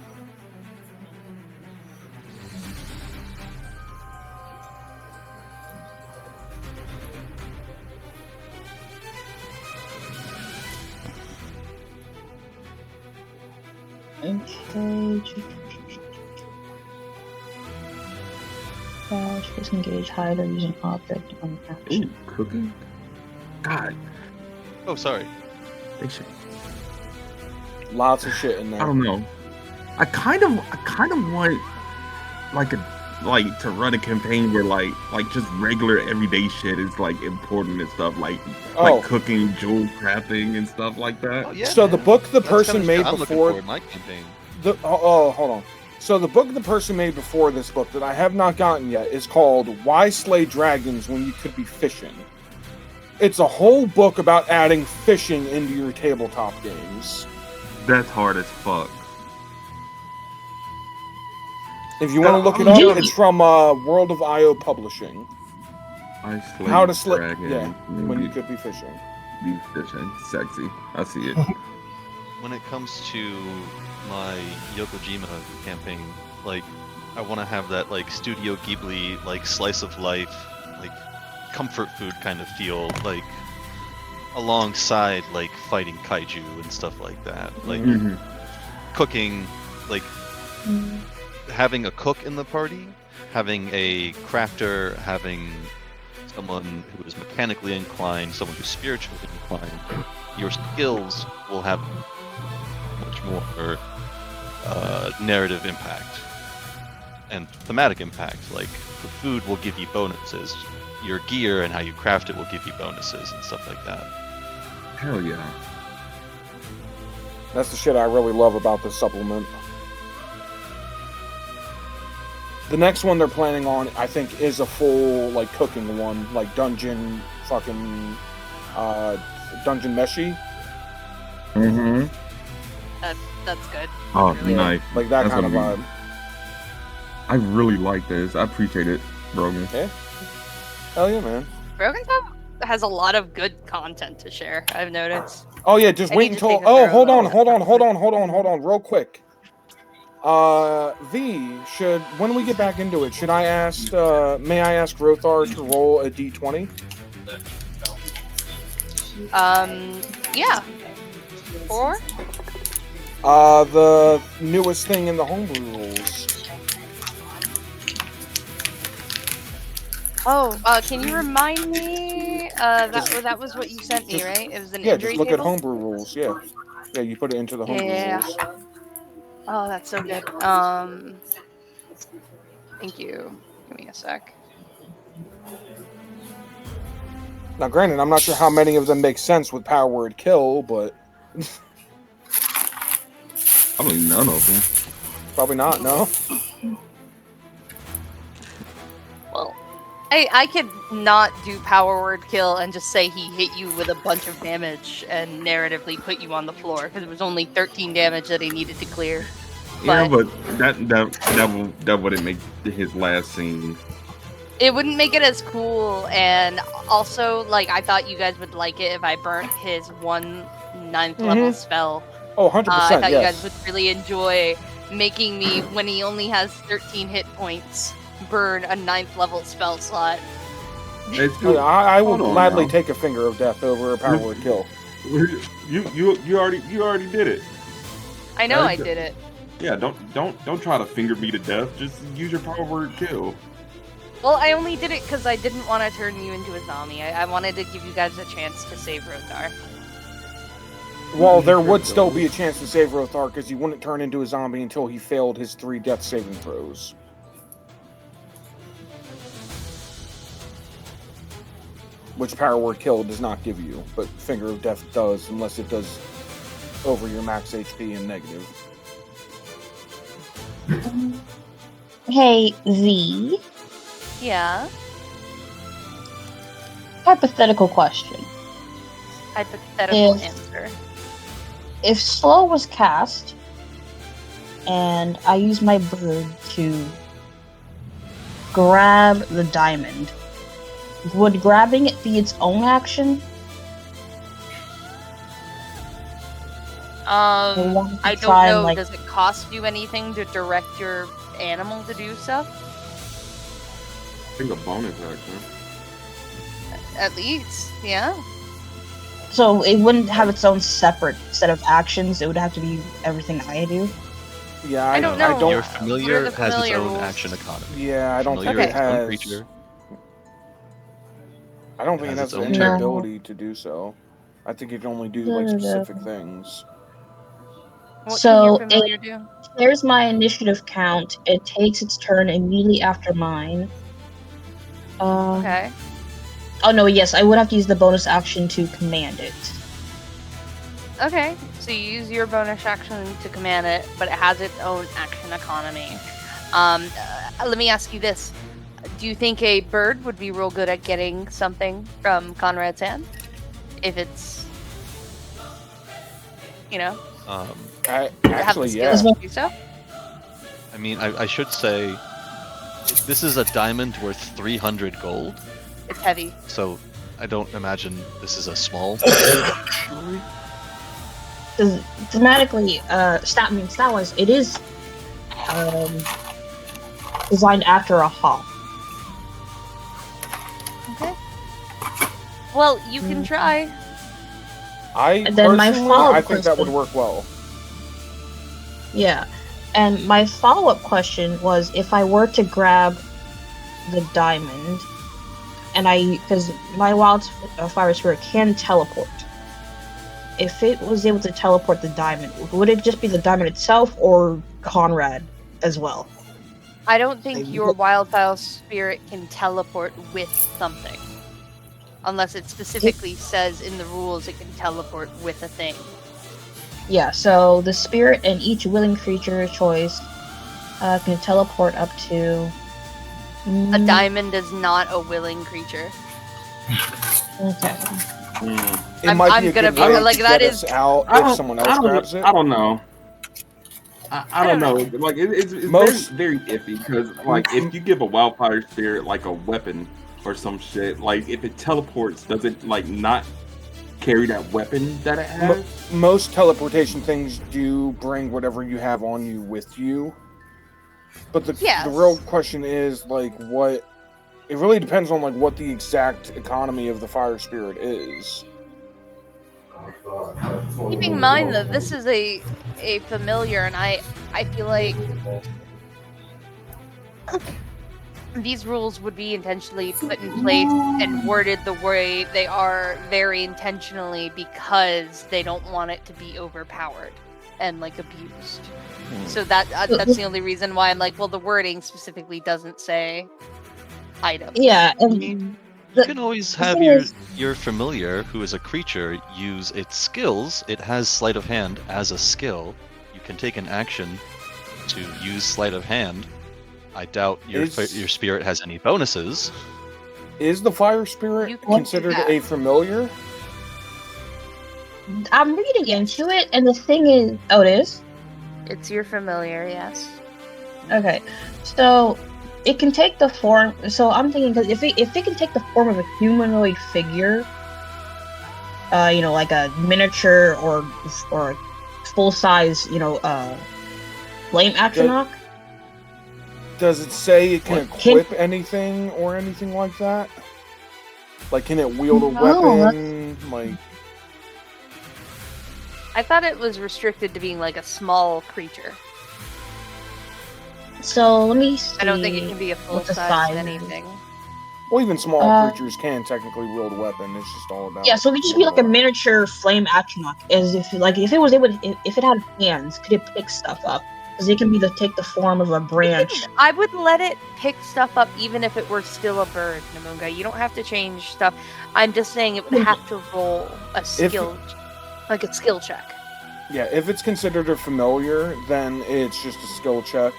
[SPEAKER 6] Okay. Disengage, hide, or use an object on action.
[SPEAKER 2] Ooh, cooking. God,
[SPEAKER 4] Oh, sorry.
[SPEAKER 2] they should.
[SPEAKER 3] Lots of shit in
[SPEAKER 2] I
[SPEAKER 3] there.
[SPEAKER 2] don't know. I kind of want to run a campaign where like just regular everyday shit is like important and stuff like cooking, jewel crafting and stuff like that.
[SPEAKER 4] Oh, yeah,
[SPEAKER 3] So the
[SPEAKER 4] man.
[SPEAKER 3] book the
[SPEAKER 4] That's
[SPEAKER 3] person
[SPEAKER 4] kinda
[SPEAKER 3] made
[SPEAKER 4] shit I'm looking
[SPEAKER 3] before
[SPEAKER 4] for in my campaign.
[SPEAKER 3] hold on. So the book the person made before this book that I have not gotten yet is called Why Slay Dragons When You Could Be Fishing. It's a whole book about adding fishing into your tabletop games.
[SPEAKER 2] That's hard as fuck.
[SPEAKER 3] If you want to look it up, it's from World of IO Publishing.
[SPEAKER 2] I slay
[SPEAKER 3] How to slay
[SPEAKER 2] dragon
[SPEAKER 3] when you could be fishing.
[SPEAKER 2] be fishing. Sexy. I see it.
[SPEAKER 4] When it comes to my Yokojima campaign, like, I want to have that, like, Studio Ghibli, like, slice of life, like, comfort food kind of feel, like, alongside, like, fighting kaiju and stuff like that. Like,
[SPEAKER 2] Mhm.
[SPEAKER 4] cooking, like, having a cook in the party, having a crafter, having someone who is mechanically inclined, someone who's spiritually inclined, your skills will have much more narrative impact and thematic impact. Like, the food will give you bonuses, your gear and how you craft it will give you bonuses and stuff like that.
[SPEAKER 2] Hell yeah.
[SPEAKER 3] That's the shit I really love about this supplement. The next one they're planning on, I think, is a full like cooking one, like dungeon fucking dungeon meshi.
[SPEAKER 2] Mm-hmm.
[SPEAKER 1] That's good.
[SPEAKER 2] Oh,
[SPEAKER 1] Really?
[SPEAKER 2] nice.
[SPEAKER 3] Like that
[SPEAKER 2] That's
[SPEAKER 3] kind of
[SPEAKER 2] what I
[SPEAKER 3] vibe.
[SPEAKER 2] I really like this. I appreciate it, Brogan.
[SPEAKER 3] Hell yeah, man.
[SPEAKER 1] Broken Top has a lot of good content to share. I've noticed.
[SPEAKER 3] Oh yeah, just
[SPEAKER 1] I
[SPEAKER 3] wait
[SPEAKER 1] need to
[SPEAKER 3] until.
[SPEAKER 1] take a
[SPEAKER 3] Oh,
[SPEAKER 1] thorough
[SPEAKER 3] hold on,
[SPEAKER 1] look.
[SPEAKER 3] hold on, real quick. When we get back into it, should I ask? May I ask Rothar to roll a d20?
[SPEAKER 1] Yeah. 4?
[SPEAKER 3] The newest thing in the homebrew rules.
[SPEAKER 1] Oh, can you remind me? That was what you sent me, right? It was an
[SPEAKER 3] Yeah,
[SPEAKER 1] injury
[SPEAKER 3] just look at
[SPEAKER 1] table?
[SPEAKER 3] homebrew rules. Yeah, you put it into the homebrew
[SPEAKER 1] Yeah.
[SPEAKER 3] rules.
[SPEAKER 1] Oh, that's so good. Thank you. Give me a sec.
[SPEAKER 3] Now, granted, I'm not sure how many of them make sense with power word kill, but
[SPEAKER 2] Probably none of them.
[SPEAKER 3] probably not. No.
[SPEAKER 1] Well, I could not do power word kill and just say he hit you with a bunch of damage and narratively put you on the floor because it was only 13 damage that he needed to clear.
[SPEAKER 2] Yeah, but that wouldn't make his last scene.
[SPEAKER 1] It wouldn't make it as cool, and also, like, I thought you guys would like it if I burnt his 1 9th level spell.
[SPEAKER 3] Oh, 100%.
[SPEAKER 1] I thought you
[SPEAKER 3] yes.
[SPEAKER 1] guys would really enjoy making me, when he only has 13 hit points, burn a 9th level spell slot.
[SPEAKER 2] It's
[SPEAKER 3] Oh, yeah, I will
[SPEAKER 2] Hold on
[SPEAKER 3] gladly
[SPEAKER 2] now.
[SPEAKER 3] take a finger of death over a power word kill.
[SPEAKER 2] You already did it.
[SPEAKER 1] I know I
[SPEAKER 2] Okay.
[SPEAKER 1] did it.
[SPEAKER 2] Yeah, don't try to finger me to death. Just use your power word kill.
[SPEAKER 1] Well, I only did it because I didn't want to turn you into a zombie. I wanted to give you guys a chance to save Rothar.
[SPEAKER 3] Well, there would still be a chance to save Rothar because he wouldn't turn into a zombie until he failed his 3 death saving throws. Which power word kill does not give you, but finger of death does, unless it does over your max HP and negative.
[SPEAKER 6] Hey, Z.
[SPEAKER 1] Yeah.
[SPEAKER 6] Hypothetical question.
[SPEAKER 1] Hypothetical
[SPEAKER 6] If-
[SPEAKER 1] answer.
[SPEAKER 6] If slow was cast, and I use my bird to grab the diamond, would grabbing it be its own action? wanted to
[SPEAKER 1] I don't
[SPEAKER 6] try and,
[SPEAKER 1] know.
[SPEAKER 6] like-
[SPEAKER 1] Does it cost you anything to direct your animal to do stuff?
[SPEAKER 2] I think a bonus action.
[SPEAKER 1] At least, yeah.
[SPEAKER 6] So it wouldn't have its own separate set of actions. It would have to be everything I do.
[SPEAKER 3] Yeah,
[SPEAKER 1] I don't know.
[SPEAKER 4] Your
[SPEAKER 1] What are
[SPEAKER 4] familiar
[SPEAKER 1] the
[SPEAKER 4] has its
[SPEAKER 1] familiar
[SPEAKER 4] own
[SPEAKER 1] rules?
[SPEAKER 4] action economy.
[SPEAKER 3] Yeah, I don't think
[SPEAKER 4] Familiar
[SPEAKER 3] it
[SPEAKER 4] has its own
[SPEAKER 3] has.
[SPEAKER 4] creature.
[SPEAKER 3] I don't think it
[SPEAKER 4] has
[SPEAKER 3] has
[SPEAKER 4] its
[SPEAKER 3] any
[SPEAKER 6] own turn.
[SPEAKER 3] ability to do so. I think it can only do like specific things.
[SPEAKER 1] What
[SPEAKER 6] So,
[SPEAKER 1] can your familiar do?
[SPEAKER 6] Here's my initiative count. It takes its turn immediately after mine.
[SPEAKER 1] Okay.
[SPEAKER 6] Oh no, yes, I would have to use the bonus action to command it.
[SPEAKER 1] Okay. So you use your bonus action to command it, but it has its own action economy. Let me ask you this: do you think a bird would be real good at getting something from Conrad's hand? If it's, you know,
[SPEAKER 3] I,
[SPEAKER 1] have
[SPEAKER 3] actually,
[SPEAKER 1] the
[SPEAKER 3] yeah.
[SPEAKER 1] skills to do so?
[SPEAKER 4] I mean, I should say this is a diamond worth 300 gold,
[SPEAKER 1] It's heavy.
[SPEAKER 4] so I don't imagine this is a small.
[SPEAKER 6] Because thematically, stat-wise, it is designed after a hawk.
[SPEAKER 1] Okay. Well, you can try.
[SPEAKER 3] I
[SPEAKER 6] And then my
[SPEAKER 3] personally,
[SPEAKER 6] follow-up
[SPEAKER 3] I think that would
[SPEAKER 6] question-
[SPEAKER 3] work well.
[SPEAKER 6] Yeah. And my follow-up question was if I were to grab the diamond, and because my wildfire spirit can teleport. If it was able to teleport the diamond, would it just be the diamond itself or Conrad as well?
[SPEAKER 1] I don't think your wildfire spirit can teleport with something. Unless it specifically says in the rules it can teleport with a thing.
[SPEAKER 6] Yeah, so the spirit and each willing creature choice can teleport up to...
[SPEAKER 1] A diamond is not a willing creature.
[SPEAKER 6] Okay.
[SPEAKER 3] It
[SPEAKER 1] I'm-
[SPEAKER 3] might
[SPEAKER 1] I'm
[SPEAKER 3] be a
[SPEAKER 1] gonna
[SPEAKER 3] good
[SPEAKER 1] be-
[SPEAKER 3] way
[SPEAKER 1] like,
[SPEAKER 3] to
[SPEAKER 1] that
[SPEAKER 3] get
[SPEAKER 1] is-
[SPEAKER 3] us out
[SPEAKER 2] I
[SPEAKER 3] if
[SPEAKER 2] don't-
[SPEAKER 3] someone
[SPEAKER 2] I
[SPEAKER 3] else
[SPEAKER 2] don't-
[SPEAKER 3] grabs it.
[SPEAKER 2] I don't know. I don't know. Like it's
[SPEAKER 3] Most-
[SPEAKER 2] very iffy because like if you give a wildfire spirit like a weapon or some shit, like if it teleports, does it like not carry that weapon that it has?
[SPEAKER 3] Most teleportation things do bring whatever you have on you with you. But
[SPEAKER 1] Yes.
[SPEAKER 3] the real question is like what it really depends on like what the exact economy of the fire spirit is.
[SPEAKER 1] Keeping in mind that this is a familiar, and I feel like these rules would be intentionally put in place and worded the way they are very intentionally because they don't want it to be overpowered and like abused. So that's the only reason why I'm like, well, the wording specifically doesn't say item.
[SPEAKER 6] Yeah,
[SPEAKER 4] I
[SPEAKER 6] and
[SPEAKER 4] mean,
[SPEAKER 6] the-
[SPEAKER 4] you can always
[SPEAKER 6] the
[SPEAKER 4] have
[SPEAKER 6] thing
[SPEAKER 4] your
[SPEAKER 6] is-
[SPEAKER 4] your familiar, who is a creature, use its skills. It has sleight of hand as a skill. You can take an action to use sleight of hand. I doubt your
[SPEAKER 3] Is-
[SPEAKER 4] your spirit has any bonuses.
[SPEAKER 3] Is the fire spirit
[SPEAKER 1] You can do
[SPEAKER 3] considered
[SPEAKER 1] that.
[SPEAKER 3] a familiar?
[SPEAKER 6] I'm reading into it, and the thing is... Oh, it is?
[SPEAKER 1] It's your familiar, yes.
[SPEAKER 6] Okay, so it can take the form. So I'm thinking because if it can take the form of a humanoid figure, you know, like a miniature or a full size, you know, flame atronach.
[SPEAKER 3] Does it say it can
[SPEAKER 6] What? Can-
[SPEAKER 3] equip anything or anything like that? Like, can it wield a
[SPEAKER 6] No,
[SPEAKER 3] weapon? Like,
[SPEAKER 1] I thought it was restricted to being like a small creature.
[SPEAKER 6] So let me see.
[SPEAKER 1] I don't think it can be a full
[SPEAKER 6] what the
[SPEAKER 1] size
[SPEAKER 6] size is.
[SPEAKER 1] anything.
[SPEAKER 3] well, even small
[SPEAKER 6] Uh,
[SPEAKER 3] creatures can technically wield a weapon. It's just all about.
[SPEAKER 6] Yeah, so it could just be like a miniature flame atronach, as if if it was able, if it had hands, could it pick stuff up? Because it can be take the form of a branch.
[SPEAKER 1] I would let it pick stuff up even if it were still a bird, Namunga. You don't have to change stuff. I'm just saying it would have to roll a skill, like a skill check.
[SPEAKER 3] Yeah, if it's considered a familiar, then it's just a skill check.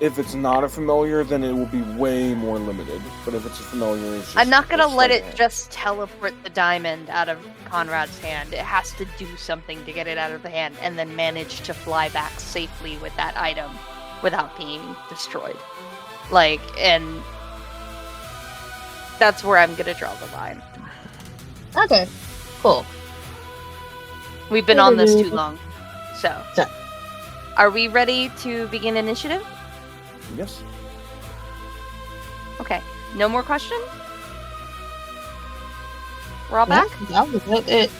[SPEAKER 3] If it's not a familiar, then it will be way more limited. But if it's a familiar, it's just
[SPEAKER 1] I'm not gonna
[SPEAKER 3] a
[SPEAKER 1] let
[SPEAKER 3] sleight
[SPEAKER 1] it
[SPEAKER 3] of
[SPEAKER 1] just teleport the diamond out of Conrad's hand. It has to do something to get it out of the hand and then manage to fly back safely with that item without being destroyed. Like, and that's where I'm gonna draw the line.
[SPEAKER 6] Okay, cool.
[SPEAKER 1] We've been on this too long. So,
[SPEAKER 6] So-
[SPEAKER 1] are we ready to begin initiative?
[SPEAKER 3] Yes.
[SPEAKER 1] Okay. No more questions? We're all back?
[SPEAKER 6] Yeah, that was it.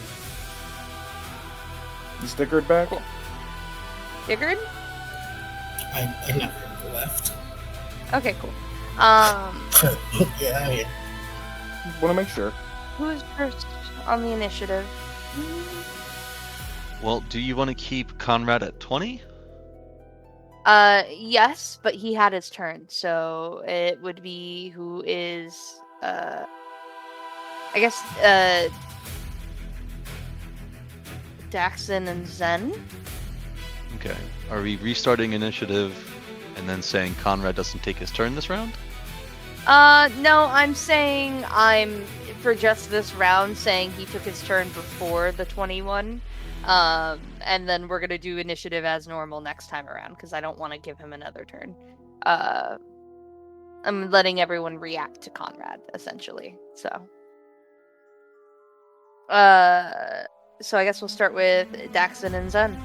[SPEAKER 3] You stickered back?
[SPEAKER 1] Figured?
[SPEAKER 5] I never left.
[SPEAKER 1] Okay, cool.
[SPEAKER 5] Get out of here.
[SPEAKER 3] Want to make sure.
[SPEAKER 1] Who's first on the initiative?
[SPEAKER 4] Well, do you want to keep Conrad at 20?
[SPEAKER 1] Yes, but he had his turn, so it would be who is, I guess, Daxon and Zen.
[SPEAKER 4] Okay. Are we restarting initiative and then saying Conrad doesn't take his turn this round?
[SPEAKER 1] No, I'm saying for just this round, saying he took his turn before the 21. And then we're gonna do initiative as normal next time around, because I don't want to give him another turn. I'm letting everyone react to Conrad, essentially. So I guess we'll start with Daxon and Zen.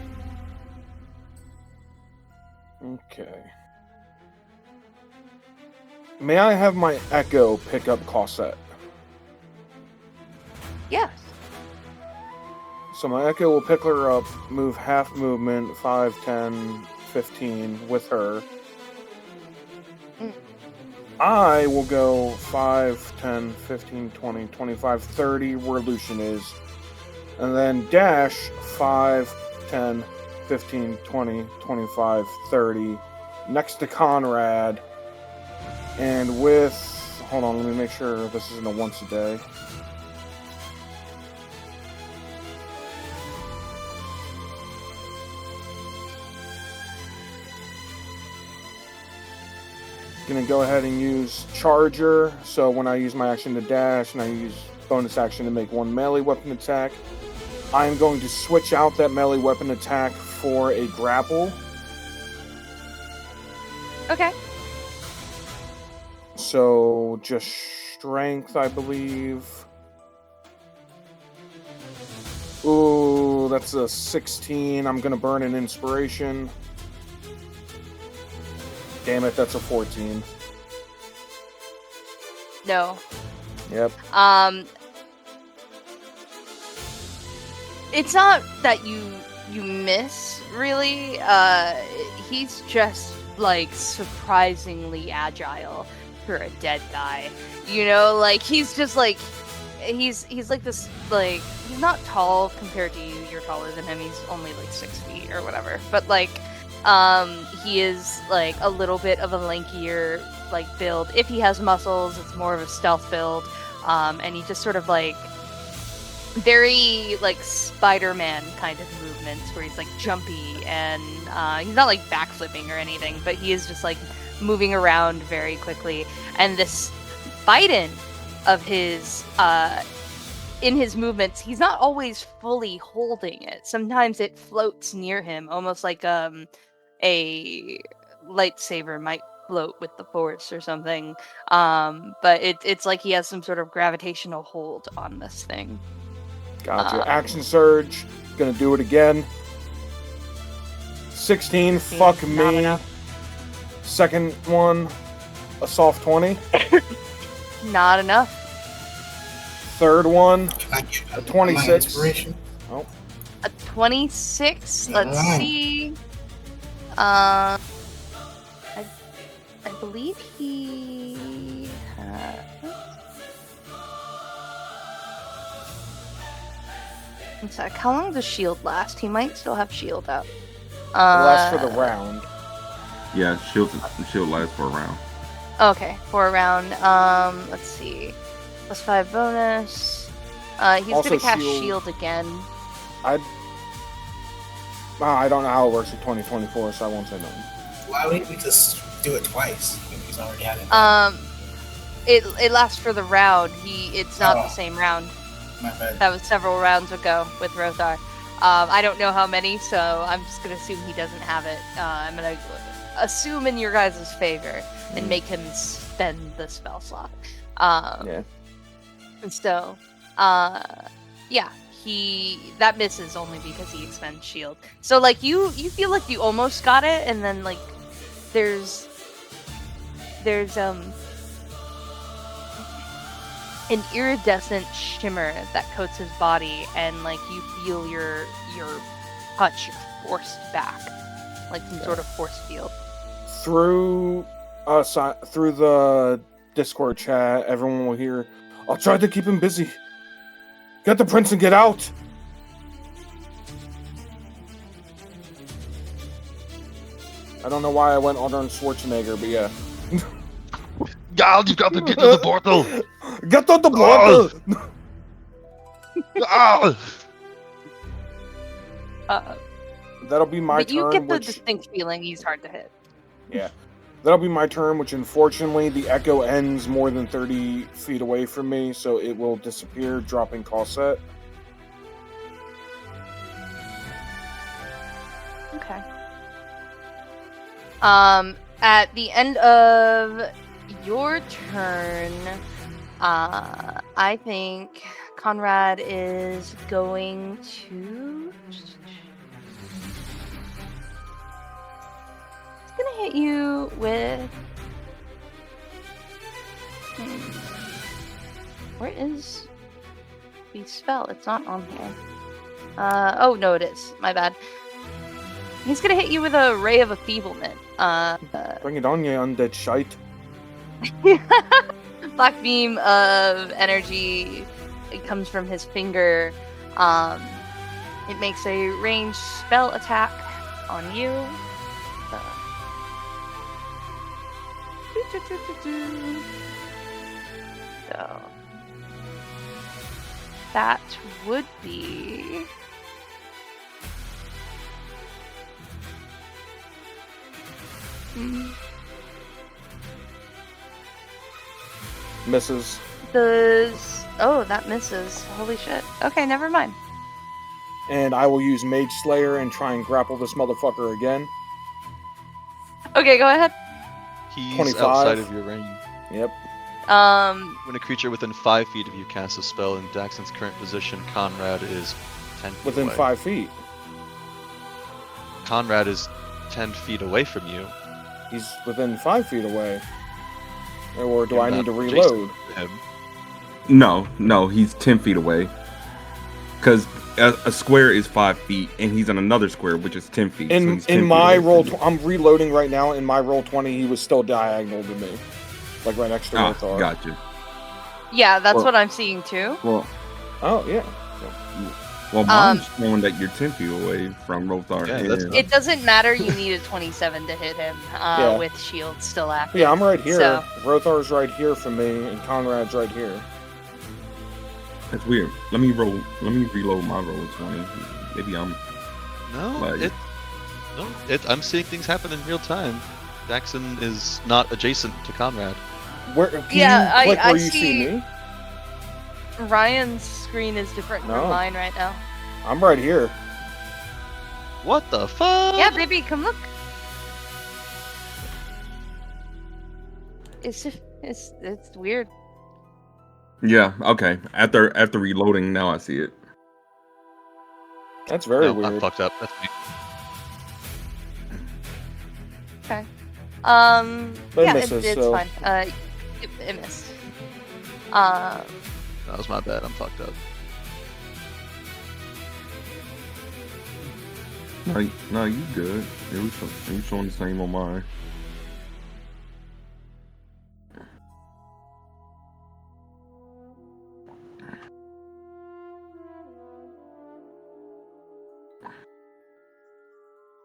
[SPEAKER 3] Okay. May I have my Echo pick up Cosette?
[SPEAKER 1] Yes.
[SPEAKER 3] So my Echo will pick her up, move half movement, 5, 10, 15 with her.
[SPEAKER 1] Mm.
[SPEAKER 3] I will go 5, 10, 15, 20, 25, 30 where Lucian is. And then dash 5, 10, 15, 20, 25, 30 next to Conrad. And with... Hold on, let me make sure this isn't a once a day. Gonna go ahead and use Charger. So when I use my action to dash and I use bonus action to make one melee weapon attack, I'm going to switch out that melee weapon attack for a grapple.
[SPEAKER 1] Okay.
[SPEAKER 3] So just strength, I believe. Ooh, that's a 16. I'm gonna burn an inspiration. Damn it, that's a 14.
[SPEAKER 1] No.
[SPEAKER 3] Yep.
[SPEAKER 1] It's not that you miss, really. He's just like surprisingly agile for a dead guy. You know, like he's just like he's like this, like he's not tall compared to you. You're taller than him. He's only like 6 feet or whatever. But like he is like a little bit of a lankier like build. If he has muscles, it's more of a stealth build. And he just sort of like very like Spider-Man kind of movements where he's like jumpy and he's not like backflipping or anything, but he is just like moving around very quickly. And this Biden of his in his movements, he's not always fully holding it. Sometimes it floats near him, almost like a lightsaber might float with the force or something. But it's like he has some sort of gravitational hold on this thing.
[SPEAKER 3] Gotcha. Action surge. Gonna do it again. 16. Fuck
[SPEAKER 1] Not
[SPEAKER 3] me.
[SPEAKER 1] enough.
[SPEAKER 3] Second one. A soft 20.
[SPEAKER 1] Not enough.
[SPEAKER 3] Third one.
[SPEAKER 5] Can I get
[SPEAKER 3] A 26.
[SPEAKER 5] my inspiration?
[SPEAKER 1] A 26. Let's
[SPEAKER 5] Alright.
[SPEAKER 1] see. I believe he has... One sec. How long does shield last? He might still have shield up.
[SPEAKER 3] It lasts for the round.
[SPEAKER 2] Yeah, shield lasts for a round.
[SPEAKER 1] Okay, for a round. Let's see. +5 bonus. He's
[SPEAKER 3] Also
[SPEAKER 1] gonna cast
[SPEAKER 3] shield-
[SPEAKER 1] shield again.
[SPEAKER 3] I don't know how it works in 2024, so I won't say nothing.
[SPEAKER 5] Why wouldn't we just do it twice if he's already had it?
[SPEAKER 1] It lasts for the round. It's not
[SPEAKER 5] Oh.
[SPEAKER 1] the same round.
[SPEAKER 5] My bad.
[SPEAKER 1] That was several rounds ago with Rothar. I don't know how many, so I'm just gonna assume he doesn't have it. I'm gonna assume in your guys' favor and make him spend the spell slot.
[SPEAKER 3] Yeah.
[SPEAKER 1] And so, Yeah, that misses only because he expends shield. So like you feel like you almost got it, and then like there's an iridescent shimmer that coats his body, and like you feel your touch forced back, like some sort of force field.
[SPEAKER 3] Through through the Discord chat, everyone will hear, "I'll try to keep him busy. Get the prince and get out." I don't know why I went Arnold Schwarzenegger, but yeah.
[SPEAKER 4] God, you've got to get to the portal.
[SPEAKER 3] Get to the portal.
[SPEAKER 4] Ah!
[SPEAKER 3] That'll be my
[SPEAKER 1] But
[SPEAKER 3] turn.
[SPEAKER 1] you get the
[SPEAKER 3] which,
[SPEAKER 1] distinct feeling he's hard to hit.
[SPEAKER 3] yeah, that'll be my turn. Which unfortunately, the echo ends more than 30 feet away from me, so it will disappear, dropping Cosset.
[SPEAKER 1] Okay. At the end of your turn, I think Conrad is going to. He's gonna hit you with. Where is the spell? It's not on here. Oh no, it is. My bad. He's gonna hit you with a ray of enfeeblement.
[SPEAKER 3] Bring it on, you undead shite.
[SPEAKER 1] Black beam of energy. It comes from his finger. It makes a ranged spell attack on you. So that would be.
[SPEAKER 3] Misses.
[SPEAKER 1] Oh, that misses. Holy shit. Okay, never mind.
[SPEAKER 3] And I will use Mage Slayer and try and grapple this motherfucker again.
[SPEAKER 1] Okay, go ahead.
[SPEAKER 4] He's
[SPEAKER 3] 25.
[SPEAKER 4] outside of your range.
[SPEAKER 3] Yep.
[SPEAKER 4] When a creature within 5 feet of you casts a spell in Daxon's current position, Conrad is 10 feet
[SPEAKER 3] Within
[SPEAKER 4] away.
[SPEAKER 3] 5 feet.
[SPEAKER 4] Conrad is 10 feet away from you.
[SPEAKER 3] He's within 5 feet away. Or do
[SPEAKER 4] You're
[SPEAKER 3] I need
[SPEAKER 4] not
[SPEAKER 3] to
[SPEAKER 4] adjacent
[SPEAKER 3] reload?
[SPEAKER 4] to him.
[SPEAKER 2] No, he's 10 feet away. Because a square is 5 feet, and he's on another square, which is 10 feet. so
[SPEAKER 3] In
[SPEAKER 2] he's 10 feet
[SPEAKER 3] my
[SPEAKER 2] away
[SPEAKER 3] roll,
[SPEAKER 2] from you.
[SPEAKER 3] I'm reloading right now. In my roll 20, he was still diagonal to me, like right next to Rothar.
[SPEAKER 2] Gotcha.
[SPEAKER 1] Yeah, that's
[SPEAKER 2] Well-
[SPEAKER 1] what I'm seeing too.
[SPEAKER 2] Well,
[SPEAKER 3] Oh yeah.
[SPEAKER 2] mine's showing that you're 10 feet away from Rothar.
[SPEAKER 4] Yeah, that's
[SPEAKER 2] and-
[SPEAKER 1] It doesn't matter. You need a 27 to hit him
[SPEAKER 3] Yeah.
[SPEAKER 1] with shield still active.
[SPEAKER 3] Yeah, I'm right here.
[SPEAKER 1] So-
[SPEAKER 3] Rothar's right here for me, and Conrad's right here.
[SPEAKER 2] That's weird. Let me reload my roll 20. Maybe I'm.
[SPEAKER 4] No,
[SPEAKER 2] Like-
[SPEAKER 4] I'm seeing things happen in real time. Daxon is not adjacent to Conrad.
[SPEAKER 3] Where? Can
[SPEAKER 1] Yeah,
[SPEAKER 3] you click
[SPEAKER 1] I
[SPEAKER 3] where you see
[SPEAKER 1] see-
[SPEAKER 3] me?
[SPEAKER 1] Ryan's screen is different
[SPEAKER 3] No.
[SPEAKER 1] from mine right now.
[SPEAKER 3] I'm right here.
[SPEAKER 4] What the fuck?
[SPEAKER 1] Yeah, baby, come look. It's weird.
[SPEAKER 2] Yeah. Okay. After reloading, now I see it.
[SPEAKER 3] That's very
[SPEAKER 4] No, I'm
[SPEAKER 3] weird.
[SPEAKER 4] fucked up. That's me.
[SPEAKER 1] Okay.
[SPEAKER 3] But it
[SPEAKER 1] Yeah,
[SPEAKER 3] misses,
[SPEAKER 1] it's
[SPEAKER 3] so-
[SPEAKER 1] fine. It missed.
[SPEAKER 4] That was my bad. I'm fucked up.
[SPEAKER 2] No, you good. You showing the same on mine.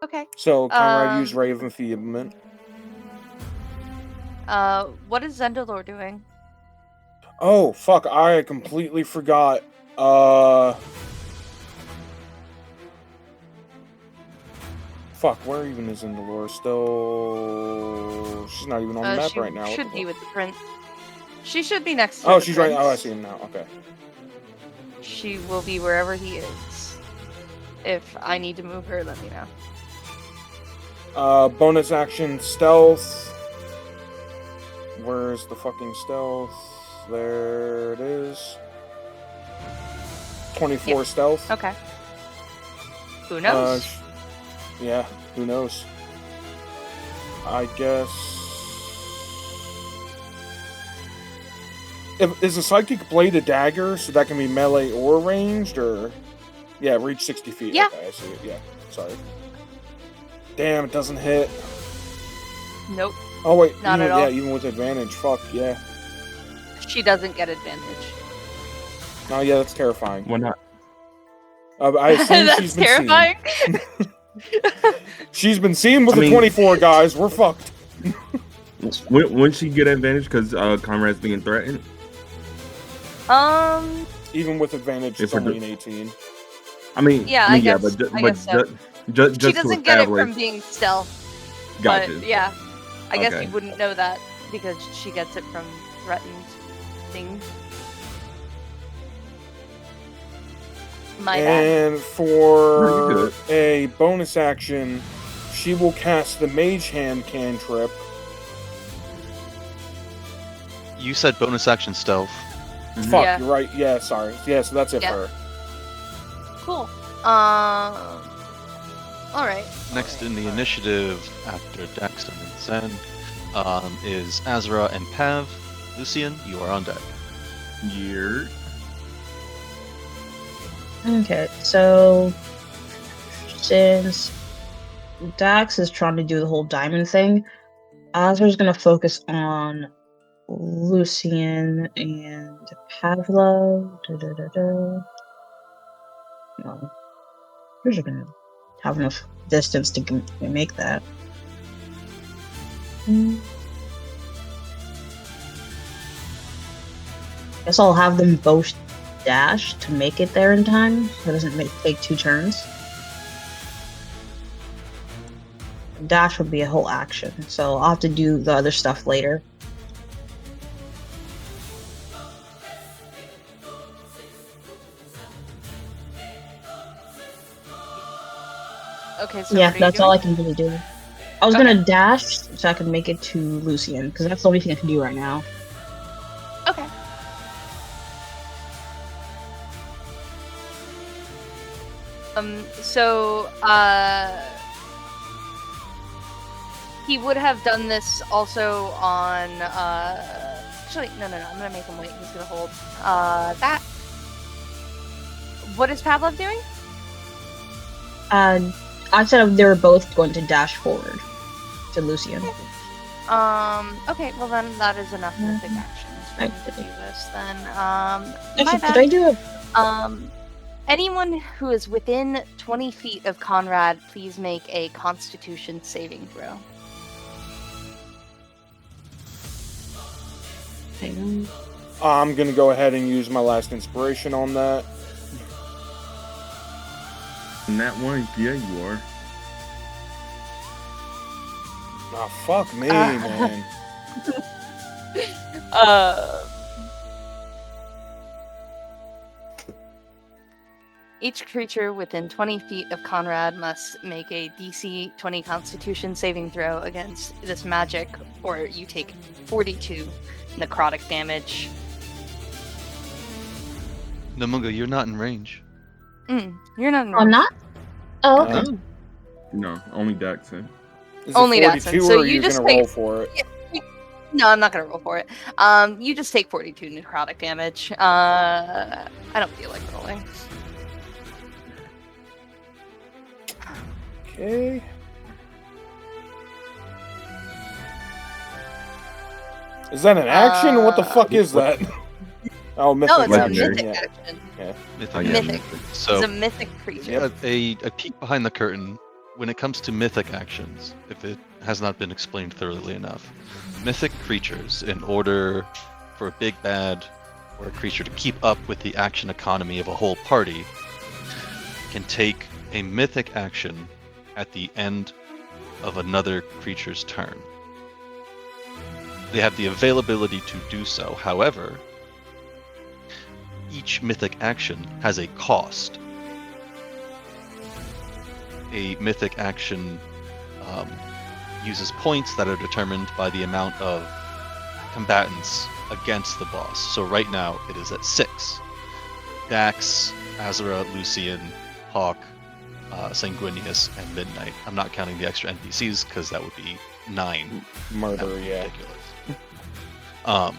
[SPEAKER 1] Okay.
[SPEAKER 3] So Conrad used
[SPEAKER 1] Um,
[SPEAKER 3] Ray of Enfeeblement.
[SPEAKER 1] What is Zendalor doing?
[SPEAKER 3] Oh fuck! I completely forgot. Fuck. Where even is Indolor? Still, she's not even on the map
[SPEAKER 1] She
[SPEAKER 3] right now. What
[SPEAKER 1] should
[SPEAKER 3] the
[SPEAKER 1] be
[SPEAKER 3] fuck?
[SPEAKER 1] with the prince. She should be next to
[SPEAKER 3] Oh,
[SPEAKER 1] the
[SPEAKER 3] she's right. Oh, I
[SPEAKER 1] prince.
[SPEAKER 3] see him now. Okay.
[SPEAKER 1] She will be wherever he is. If I need to move her, let me know.
[SPEAKER 3] Bonus action stealth. Where's the fucking stealth? There it is. 24 stealth.
[SPEAKER 1] Okay. Who knows?
[SPEAKER 3] Yeah, who knows? I guess. Is a psychic blade a dagger, so that can be melee or ranged, or yeah, reach 60 feet.
[SPEAKER 1] Yeah.
[SPEAKER 3] Okay, I see it. Yeah, sorry. Damn, it doesn't hit.
[SPEAKER 1] Nope.
[SPEAKER 3] Oh wait,
[SPEAKER 1] Not
[SPEAKER 3] even,
[SPEAKER 1] at all.
[SPEAKER 3] yeah, even with advantage. Fuck yeah.
[SPEAKER 1] She doesn't get advantage.
[SPEAKER 3] Oh yeah, that's terrifying.
[SPEAKER 2] Why not?
[SPEAKER 3] I assume
[SPEAKER 1] That's
[SPEAKER 3] she's been
[SPEAKER 1] terrifying.
[SPEAKER 3] seen. She's been seen with
[SPEAKER 2] I
[SPEAKER 3] the
[SPEAKER 2] mean-
[SPEAKER 3] 24 guys. We're fucked.
[SPEAKER 2] When she get advantage because Conrad's being threatened?
[SPEAKER 3] Even with advantage, it's
[SPEAKER 2] If we're
[SPEAKER 3] only
[SPEAKER 2] do-
[SPEAKER 3] an 18.
[SPEAKER 2] I mean,
[SPEAKER 1] Yeah,
[SPEAKER 2] I mean,
[SPEAKER 1] I guess-
[SPEAKER 2] but
[SPEAKER 1] I guess so.
[SPEAKER 2] just
[SPEAKER 1] She
[SPEAKER 2] to
[SPEAKER 1] doesn't get it
[SPEAKER 2] establish.
[SPEAKER 1] from being stealth.
[SPEAKER 2] Gotcha.
[SPEAKER 1] But yeah, I guess
[SPEAKER 2] Okay.
[SPEAKER 1] you wouldn't know that because she gets it from threatened things. My bad.
[SPEAKER 3] And
[SPEAKER 2] No,
[SPEAKER 3] for
[SPEAKER 2] you're good.
[SPEAKER 3] a bonus action, she will cast the Mage Hand cantrip.
[SPEAKER 4] You said bonus action stealth.
[SPEAKER 3] Fuck,
[SPEAKER 1] Yeah.
[SPEAKER 3] you're right. Yeah, sorry. Yeah, so that's it
[SPEAKER 1] Yeah.
[SPEAKER 3] for her.
[SPEAKER 1] Cool. All right.
[SPEAKER 4] Next in the initiative after Daxton and Zen is Azra and Pav. Lucian, you are on deck.
[SPEAKER 2] Year.
[SPEAKER 6] Okay, so since Dax is trying to do the whole diamond thing, Azra's gonna focus on Lucian and Pavlo. No, who's gonna have enough distance to make that? Guess I'll have them both dash to make it there in time, so it doesn't take 2 turns. Dash would be a whole action, so I'll have to do the other stuff later.
[SPEAKER 1] Okay, so
[SPEAKER 6] Yeah,
[SPEAKER 1] what are you
[SPEAKER 6] that's all I
[SPEAKER 1] doing?
[SPEAKER 6] can really do. I was
[SPEAKER 1] Okay.
[SPEAKER 6] gonna dash so I can make it to Lucian, because that's the only thing I can do right now.
[SPEAKER 1] Okay. So, he would have done this also on, actually, no, I'm gonna make him wait, he's gonna hold, that. What is Pavlov doing?
[SPEAKER 6] I said they were both going to dash forward to Lucian.
[SPEAKER 1] Okay, well then that is enough mythic actions for
[SPEAKER 6] I
[SPEAKER 1] me to do this then.
[SPEAKER 6] Actually,
[SPEAKER 1] My
[SPEAKER 6] could
[SPEAKER 1] bad.
[SPEAKER 6] I do a
[SPEAKER 1] Anyone who is within 20 feet of Conrad, please make a Constitution saving throw.
[SPEAKER 6] hang on.
[SPEAKER 3] I'm gonna go ahead and use my last inspiration on that.
[SPEAKER 2] And that one, yeah, you are.
[SPEAKER 3] Ah, fuck me, man.
[SPEAKER 1] Each creature within 20 feet of Conrad must make a DC 20 Constitution saving throw against this magic, or you take 42 necrotic damage.
[SPEAKER 4] Namunga, you're not in range.
[SPEAKER 1] You're not.
[SPEAKER 6] Oh, I'm not? Oh, okay.
[SPEAKER 2] No. No, only Daxon.
[SPEAKER 3] Is
[SPEAKER 1] Only
[SPEAKER 3] it
[SPEAKER 1] that
[SPEAKER 3] 42
[SPEAKER 1] sense. So
[SPEAKER 3] or are
[SPEAKER 1] you
[SPEAKER 3] you
[SPEAKER 1] just
[SPEAKER 3] gonna
[SPEAKER 1] take-
[SPEAKER 3] roll for it?
[SPEAKER 1] No, I'm not gonna roll for it. You just take 42 necrotic damage. I don't feel like rolling.
[SPEAKER 3] Okay. Is that an action? What the fuck is that? Oh, mythic.
[SPEAKER 1] No, it's a
[SPEAKER 2] Legendary.
[SPEAKER 1] mythic
[SPEAKER 3] Yeah.
[SPEAKER 1] action.
[SPEAKER 4] Mythic.
[SPEAKER 2] Oh, yeah,
[SPEAKER 1] Mythic.
[SPEAKER 4] So
[SPEAKER 1] It's a mythic creature.
[SPEAKER 4] a peek behind the curtain. When it comes to mythic actions, if it has not been explained thoroughly enough, mythic creatures, in order for a big bad or a creature to keep up with the action economy of a whole party, can take a mythic action at the end of another creature's turn. They have the availability to do so. However, each mythic action has a cost. A mythic action uses points that are determined by the amount of combatants against the boss. So right now it is at 6. Dax Azura, Lucian, Hawk, Sanguinius, and Midnight. I'm not counting the extra NPCs because that would be 9. That
[SPEAKER 3] Murder,
[SPEAKER 4] would be
[SPEAKER 3] yeah.
[SPEAKER 4] ridiculous.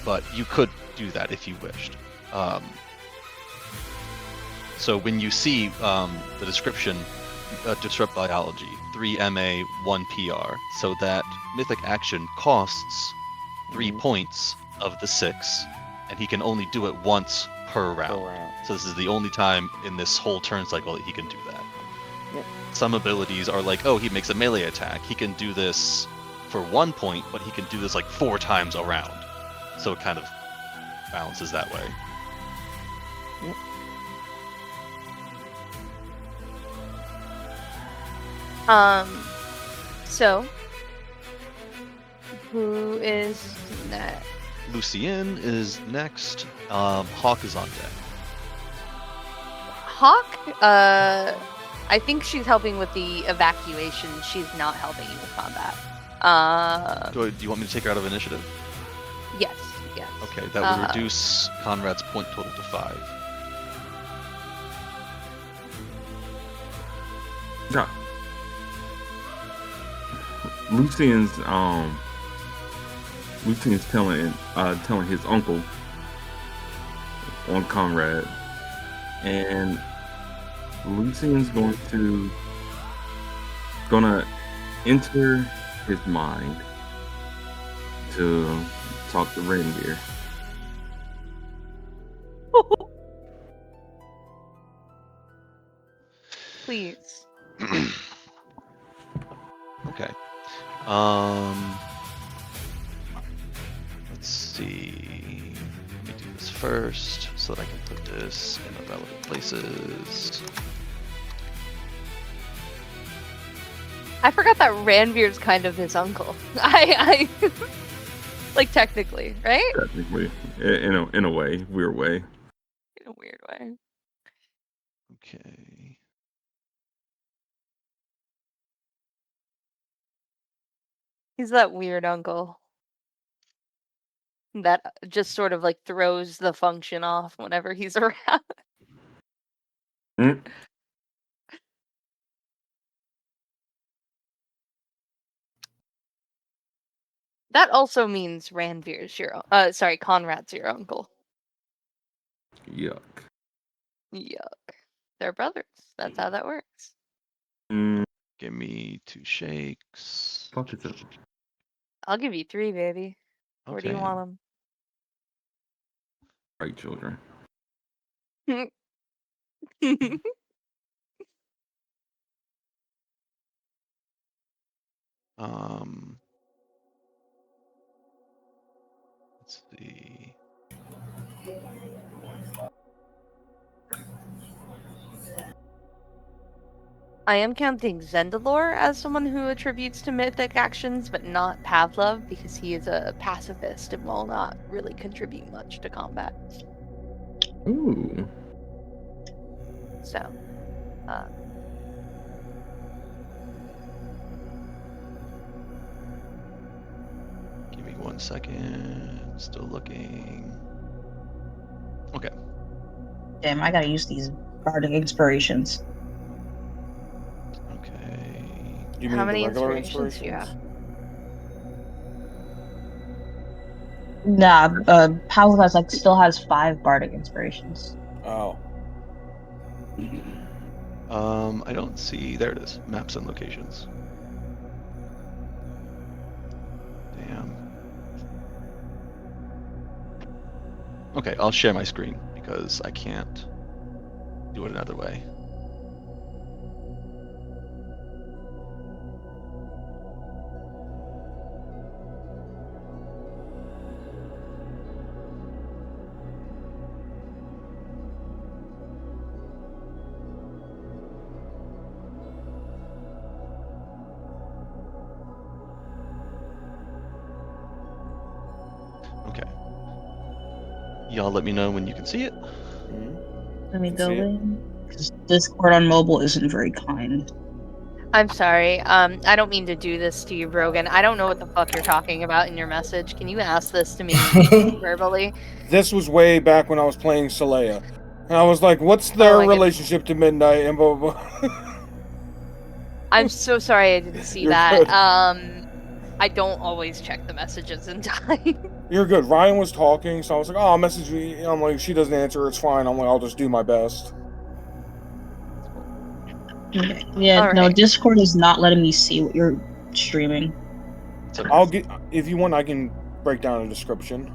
[SPEAKER 4] But you could do that if you wished. So when you see the description, Disrupt Biology, 3 MA, 1 PR, so that mythic action costs 3 points of the 6, and he can only do it once per round. So this is the only time in this whole turn cycle that he can do that.
[SPEAKER 3] Yep.
[SPEAKER 4] Some abilities are like, oh, he makes a melee attack. He can do this for 1 point, but he can do this like 4 times a round. So it kind of balances that way.
[SPEAKER 3] Yep.
[SPEAKER 1] So who is next?
[SPEAKER 4] Lucien is next. Hawk is on deck.
[SPEAKER 1] Hawk, I think she's helping with the evacuation. She's not helping you with combat.
[SPEAKER 4] Do you want me to take her out of initiative?
[SPEAKER 1] Yes.
[SPEAKER 4] Okay, that would reduce Conrad's point total to 5.
[SPEAKER 2] Yeah. Lucian's telling his uncle on Conrad, and Lucian's gonna enter his mind to talk to Reindeer.
[SPEAKER 1] Please.
[SPEAKER 4] Okay. Let's see. Let me do this first so that I can put this in the relevant places.
[SPEAKER 1] I forgot that Ranveer's kind of his uncle. I like technically, right?
[SPEAKER 2] Technically, in a way, weird way.
[SPEAKER 1] In a weird way.
[SPEAKER 4] Okay.
[SPEAKER 1] He's that weird uncle that just sort of like throws the function off whenever he's around.
[SPEAKER 2] Mm.
[SPEAKER 1] That also means Ranveer's your Conrad's your uncle.
[SPEAKER 2] Yuck.
[SPEAKER 1] Yuck. They're brothers. That's how that works.
[SPEAKER 4] Give me 2 shakes.
[SPEAKER 2] Fuck is it?
[SPEAKER 1] I'll give you 3, baby. Where do you
[SPEAKER 4] Okay.
[SPEAKER 1] want them?
[SPEAKER 2] Right, children.
[SPEAKER 4] Let's see.
[SPEAKER 1] I am counting Zendalor as someone who attributes to mythic actions, but not Pavlov because he is a pacifist and will not really contribute much to combat.
[SPEAKER 2] Ooh.
[SPEAKER 1] So,
[SPEAKER 4] Give me 1 second. Still looking. Okay.
[SPEAKER 6] Damn, I gotta use these bardic inspirations.
[SPEAKER 4] Okay.
[SPEAKER 3] You
[SPEAKER 1] how
[SPEAKER 3] mean
[SPEAKER 1] many
[SPEAKER 3] the regular
[SPEAKER 1] inspirations do you have?
[SPEAKER 6] Nah, Pavlov still has 5 bardic inspirations.
[SPEAKER 3] Oh.
[SPEAKER 4] I don't see. There it is. Maps and locations. Damn. Okay, I'll share my screen because I can't do it another way. Okay. Y'all let me know when you can see it.
[SPEAKER 6] Let me
[SPEAKER 3] Can
[SPEAKER 6] go
[SPEAKER 3] see it.
[SPEAKER 6] in. 'Cause Discord on mobile isn't very kind.
[SPEAKER 1] I'm sorry. I don't mean to do this to you, Brogan. I don't know what the fuck you're talking about in your message. Can you ask this to me verbally?
[SPEAKER 3] This was way back when I was playing Saleya. And I was like, what's their
[SPEAKER 1] like it.
[SPEAKER 3] relationship to Midnight? And blah, blah, blah.
[SPEAKER 1] I'm so sorry I didn't see
[SPEAKER 3] You're
[SPEAKER 1] that.
[SPEAKER 3] good.
[SPEAKER 1] I don't always check the messages in time.
[SPEAKER 3] You're good. Ryan was talking, so I was like, oh, I'll message you. I'm like, she doesn't answer, it's fine. I'm like, I'll just do my best.
[SPEAKER 6] Okay. Yeah,
[SPEAKER 1] All
[SPEAKER 6] no,
[SPEAKER 1] right.
[SPEAKER 6] Discord is not letting me see what you're streaming.
[SPEAKER 3] I'll get, if you want, I can break down a description.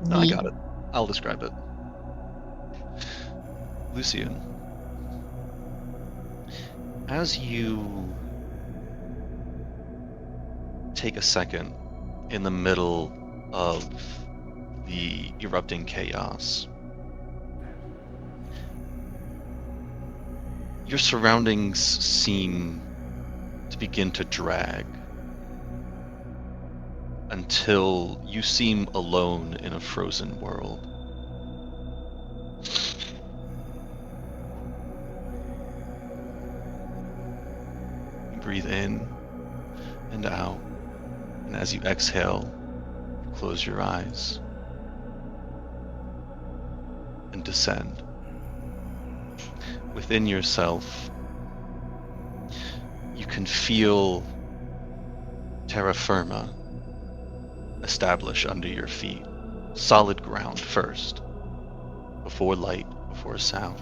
[SPEAKER 4] No, I got it. I'll describe it. Lucian, as you take a second in the middle of the erupting chaos, your surroundings seem to begin to drag until you seem alone in a frozen world. You breathe in and out, and as you exhale, you close your eyes and descend. Within yourself, you can feel terra firma establish under your feet. Solid ground first, before light, before sound.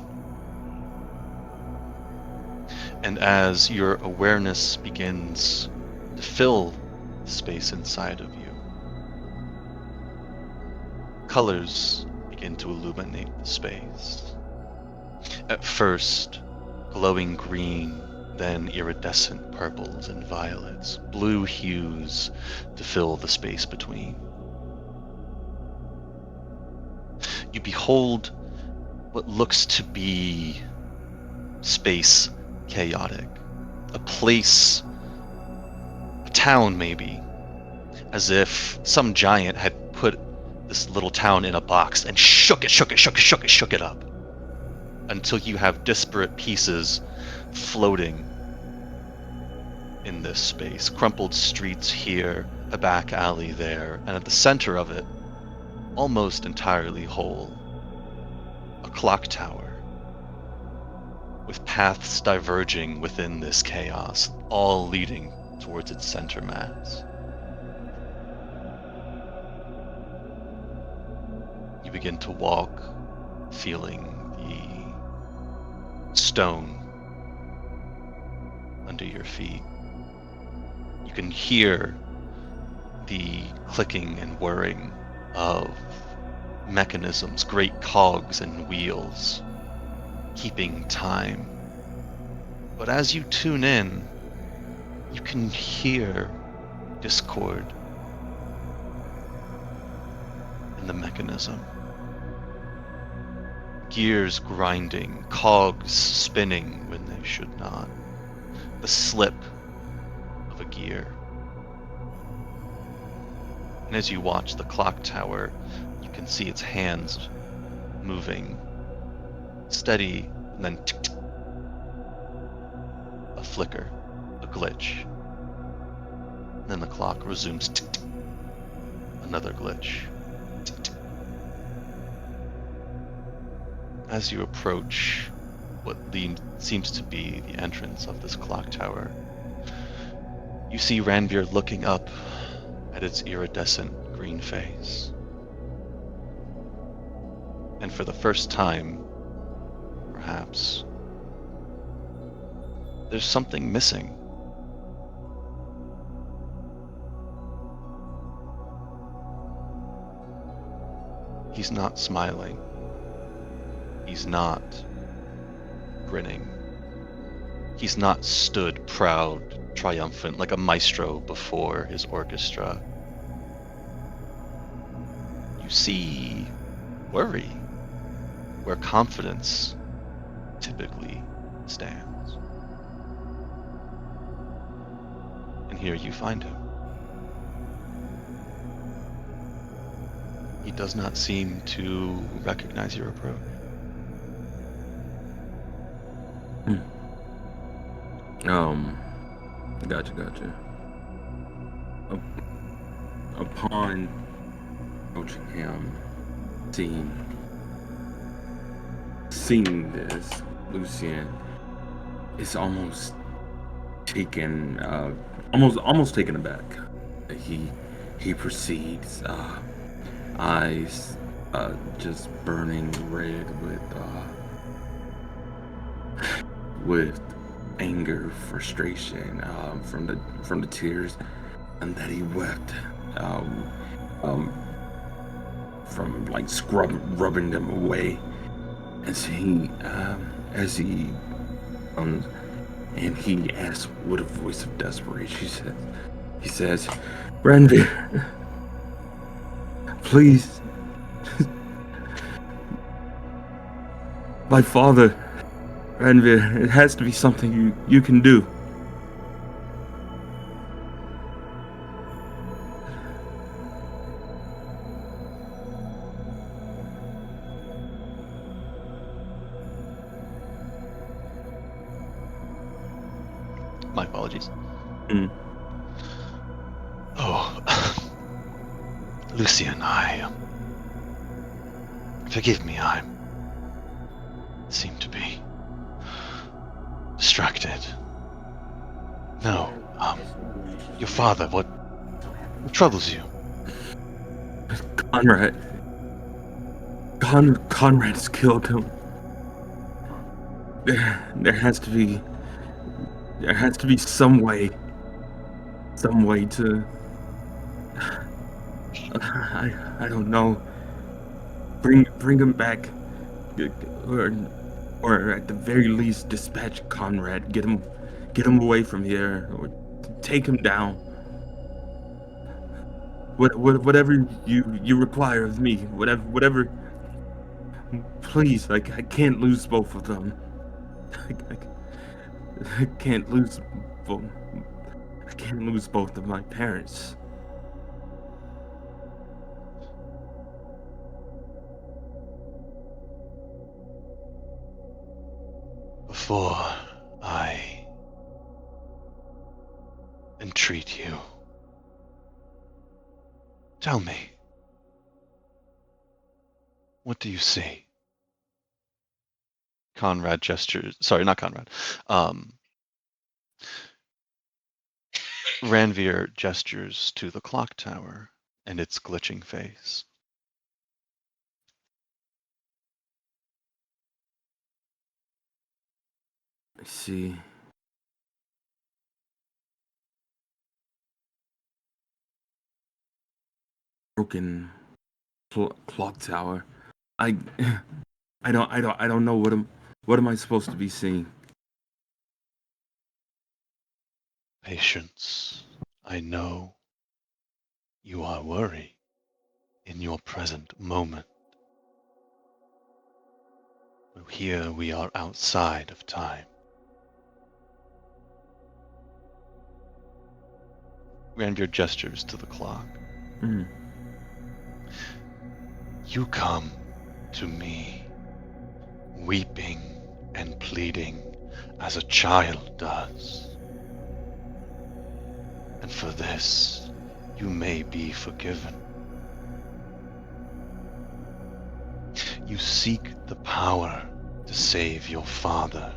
[SPEAKER 4] And as your awareness begins to fill the space inside of you, colors begin to illuminate the space. At first, glowing green, then iridescent purples and violets, blue hues to fill the space between. You behold what looks to be space chaotic, a place, a town maybe, as if some giant had put this little town in a box and shook it up until you have disparate pieces floating in this space. Crumpled streets here, a back alley there, and at the center of it, almost entirely whole, a clock tower with paths diverging within this chaos, all leading towards its center mass. You begin to walk, feeling the stone under your feet. You can hear the clicking and whirring of mechanisms, great cogs and wheels, keeping time. But as you tune in, you can hear discord in the mechanism. Gears grinding, cogs spinning when they should not. The slip of a gear. And as you watch the clock tower, you can see its hands moving. Steady, and then tick, tick. A flicker, a glitch. Then the clock resumes tick, tick. Another glitch. Tick, tick. As you approach what seems to be the entrance of this clock tower, you see Ranveer looking up at its iridescent green face. And for the first time, perhaps, there's something missing. He's not smiling. He's not grinning. He's not stood proud, triumphant, like a maestro before his orchestra. You see worry, where confidence typically stands. And here you find him. He does not seem to recognize your approach.
[SPEAKER 2] Gotcha. Upon approaching him, seeing seeing this, Lucian is almost taken, almost taken aback. He proceeds, eyes just burning red with anger, frustration from the tears, and that he wept from like rubbing them away as he and he asks with a voice of desperation. He says, Ranveer, please, my father, Ranveer, it has to be something you can do.
[SPEAKER 4] My apologies.
[SPEAKER 2] Mm.
[SPEAKER 4] Oh, Lucian, forgive me, I seem to be distracted. No, your father, what troubles you?
[SPEAKER 2] Conrad's killed him. There has to be some way to I don't know. Bring him back, or at the very least dispatch Conrad. Get him away from here, or take him down. Whatever you require of me, whatever. Please, I can't lose both of them. I can't lose both. I can't lose both of my parents.
[SPEAKER 4] Before I entreat you, tell me, what do you see? Conrad gestures. Sorry, not Conrad. Ranveer gestures to the clock tower and its glitching face.
[SPEAKER 2] I see. Broken clock tower. I don't know what am I supposed to be seeing?
[SPEAKER 4] Patience. I know you are worried in your present moment. But here we are outside of time. Ranveer gestures to the clock.
[SPEAKER 2] Mm.
[SPEAKER 4] You come to me, weeping and pleading as a child does. And for this, you may be forgiven. You seek the power to save your father.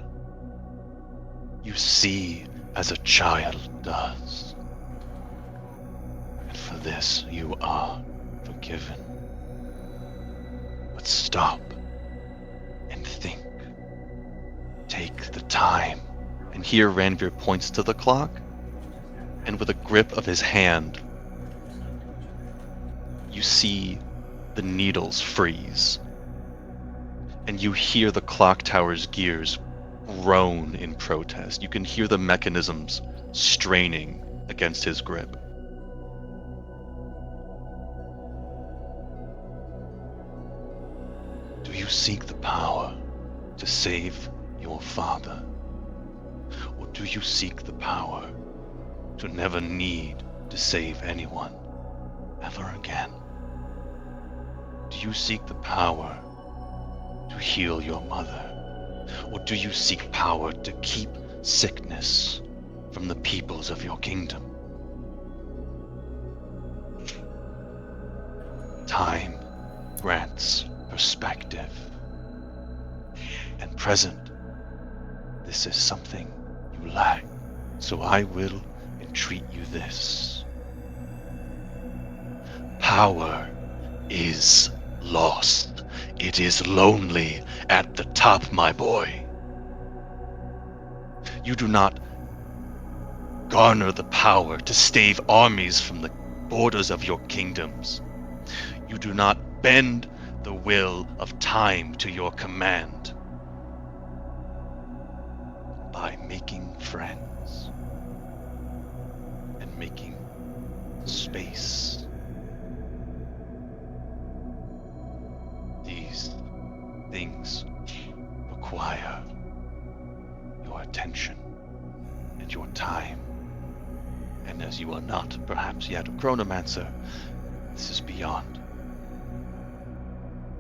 [SPEAKER 4] You see as a child does. And for this, you are forgiven. But stop and think. Take the time. And here Ranveer points to the clock, and with a grip of his hand, you see the needles freeze. And you hear the clock tower's gears groan in protest. You can hear the mechanisms straining against his grip. Do you seek the power to save your father? Or do you seek the power to never need to save anyone ever again? Do you seek the power to heal your mother? Or do you seek power to keep sickness from the peoples of your kingdom? Time grants perspective. and present. This is something you lack, so I will entreat you this. Power is lost. It is lonely at the top, my boy. You do not garner the power to stave armies from the borders of your kingdoms. You do not bend the will of time to your command. By making friends and making space. These things require your attention and your time. And as you are not perhaps yet a chronomancer, this is beyond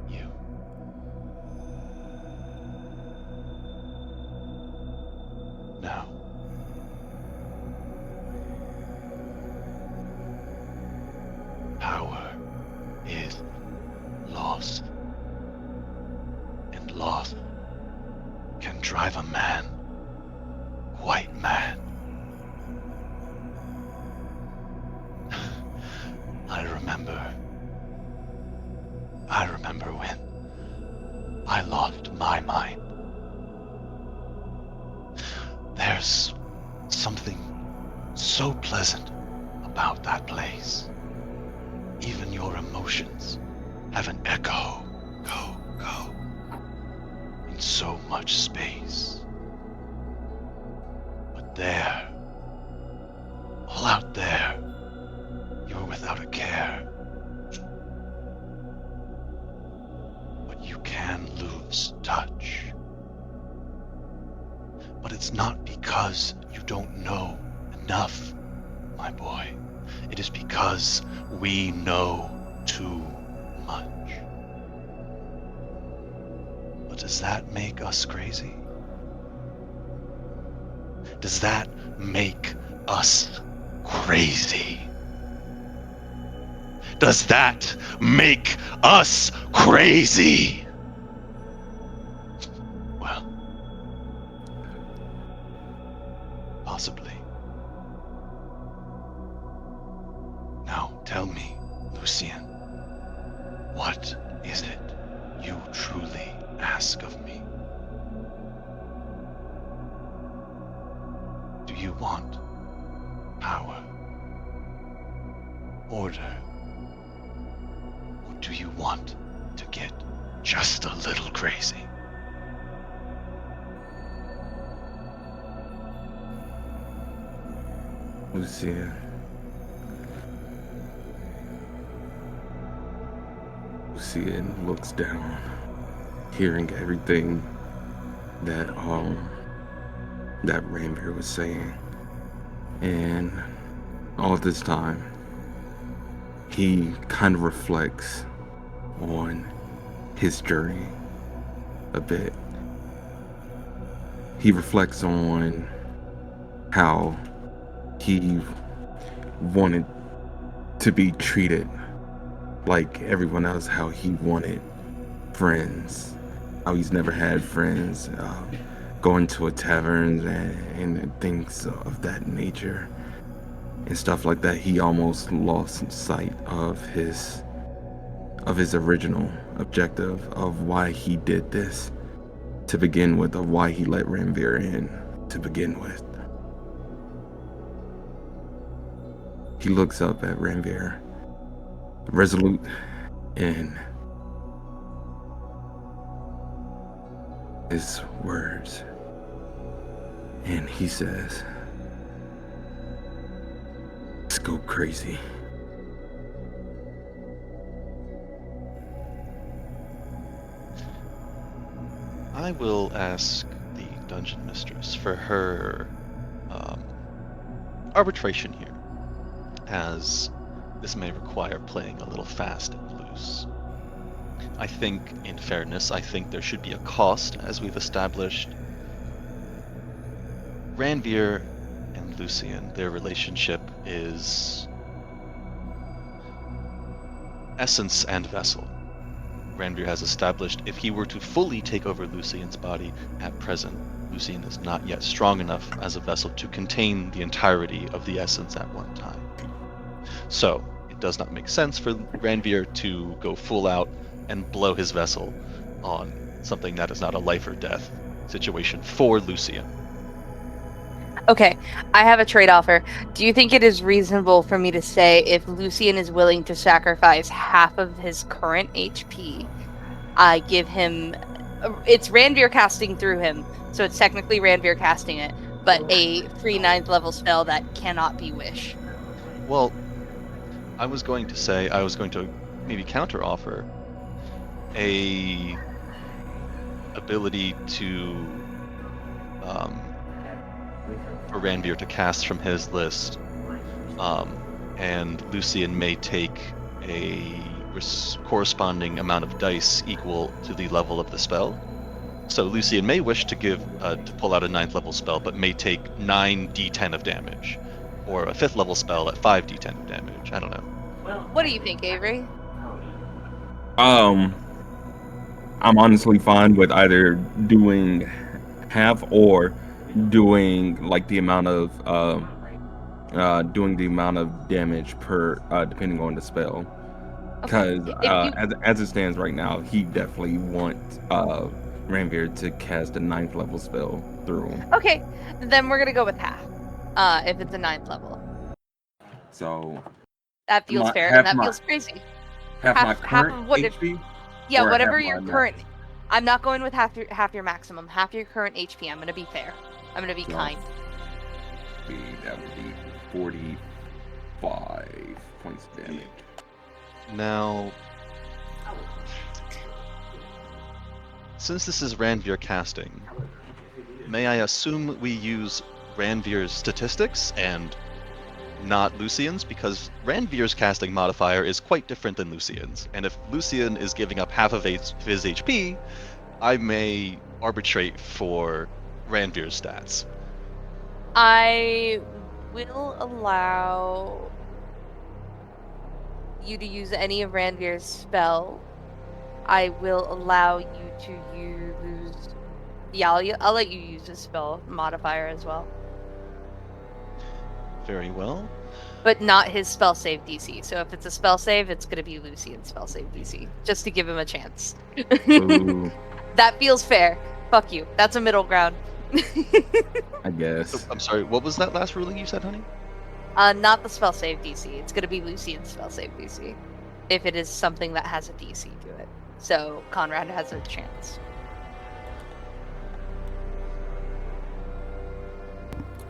[SPEAKER 4] you. Now, power is lost, and loss can drive a man quite mad. I remember when I lost my mind. There's something so pleasant about that place. Even your emotions have an echo, go, in so much space. But there, all out there, you're without a care. But you can lose touch. But it's not because you don't know enough, my boy. It is because we know too much. But does that make us crazy? Does that make us crazy? Does that make us crazy? Well, possibly. Now tell me, Lucien, what is it you truly ask of me? Do you want power, order, or do you want to get just a little crazy?
[SPEAKER 2] Lucien. Lucien looks down, hearing everything that Ranveer was saying, and all this time he kind of reflects on his journey a bit. He reflects on how he wanted to be treated like everyone else, how he wanted friends, how he's never had friends, going to a tavern and things of that nature and stuff like that. He almost lost sight of his original objective of why he did this to begin with, of why he let Ranveer in to begin with. He looks up at Ranveer, resolute in his words, and he says, "Let's go crazy."
[SPEAKER 4] I will ask the dungeon mistress for her arbitration here, as this may require playing a little fast and loose. I think, in fairness, there should be a cost, as we've established. Ranveer and Lucien, their relationship is essence and vessel. Ranveer has established, if he were to fully take over Lucien's body at present, Lucien is not yet strong enough as a vessel to contain the entirety of the essence at one time. So, it does not make sense for Ranveer to go full out and blow his vessel on something that is not a life or death situation for Lucien.
[SPEAKER 1] Okay, I have a trade offer. Do you think it is reasonable for me to say if Lucien is willing to sacrifice half of his current HP, I give him... It's Ranveer casting through him, so it's technically Ranveer casting it, but a free 9th level spell that cannot be Wish.
[SPEAKER 4] Well, I was going to maybe counter-offer a ability to for Ranveer to cast from his list, and Lucien may take a corresponding amount of dice equal to the level of the spell. So Lucien may wish to to pull out a 9th level spell, but may take 9d10 of damage, or a 5th level spell at 5d10 of damage. I don't know.
[SPEAKER 1] What do you think, Avery?
[SPEAKER 2] I'm honestly fine with either doing half or doing like the amount of damage per depending on the spell. Because as it stands right now, he definitely wants Ranveer to cast a 9th level spell through him.
[SPEAKER 1] Okay, then we're gonna go with half. If it's a 9th level.
[SPEAKER 2] So
[SPEAKER 1] That feels fair, and that feels crazy.
[SPEAKER 2] half my
[SPEAKER 1] half
[SPEAKER 2] current
[SPEAKER 1] of what
[SPEAKER 2] HP.
[SPEAKER 1] Yeah,
[SPEAKER 2] or
[SPEAKER 1] whatever
[SPEAKER 2] half
[SPEAKER 1] your
[SPEAKER 2] my
[SPEAKER 1] current... I'm not going with half your maximum. Half your current HP. I'm gonna be fair. I'm gonna be
[SPEAKER 2] So-
[SPEAKER 1] kind.
[SPEAKER 2] That would be 45 points of damage.
[SPEAKER 4] Now, since this is Ranveer casting, may I assume we use Ranveer's statistics and not Lucien's? Because Ranveer's casting modifier is quite different than Lucien's, and if Lucien is giving up half of his HP, I may arbitrate for Ranveer's stats.
[SPEAKER 1] I will allow you to use any of Ranveer's spell. I will allow you to use... Yeah, I'll let you use his spell modifier as well.
[SPEAKER 4] Very well.
[SPEAKER 1] But not his spell save DC. So if it's a spell save, it's going to be Lucien's spell save DC. Just to give him a chance.
[SPEAKER 2] Ooh,
[SPEAKER 1] That feels fair. Fuck you. That's a middle ground.
[SPEAKER 2] I guess.
[SPEAKER 4] So, I'm sorry, what was that last ruling you said, honey?
[SPEAKER 1] Not the spell save DC. It's going to be Lucien's spell save DC. If it is something that has a DC to it. So Conrad has a chance.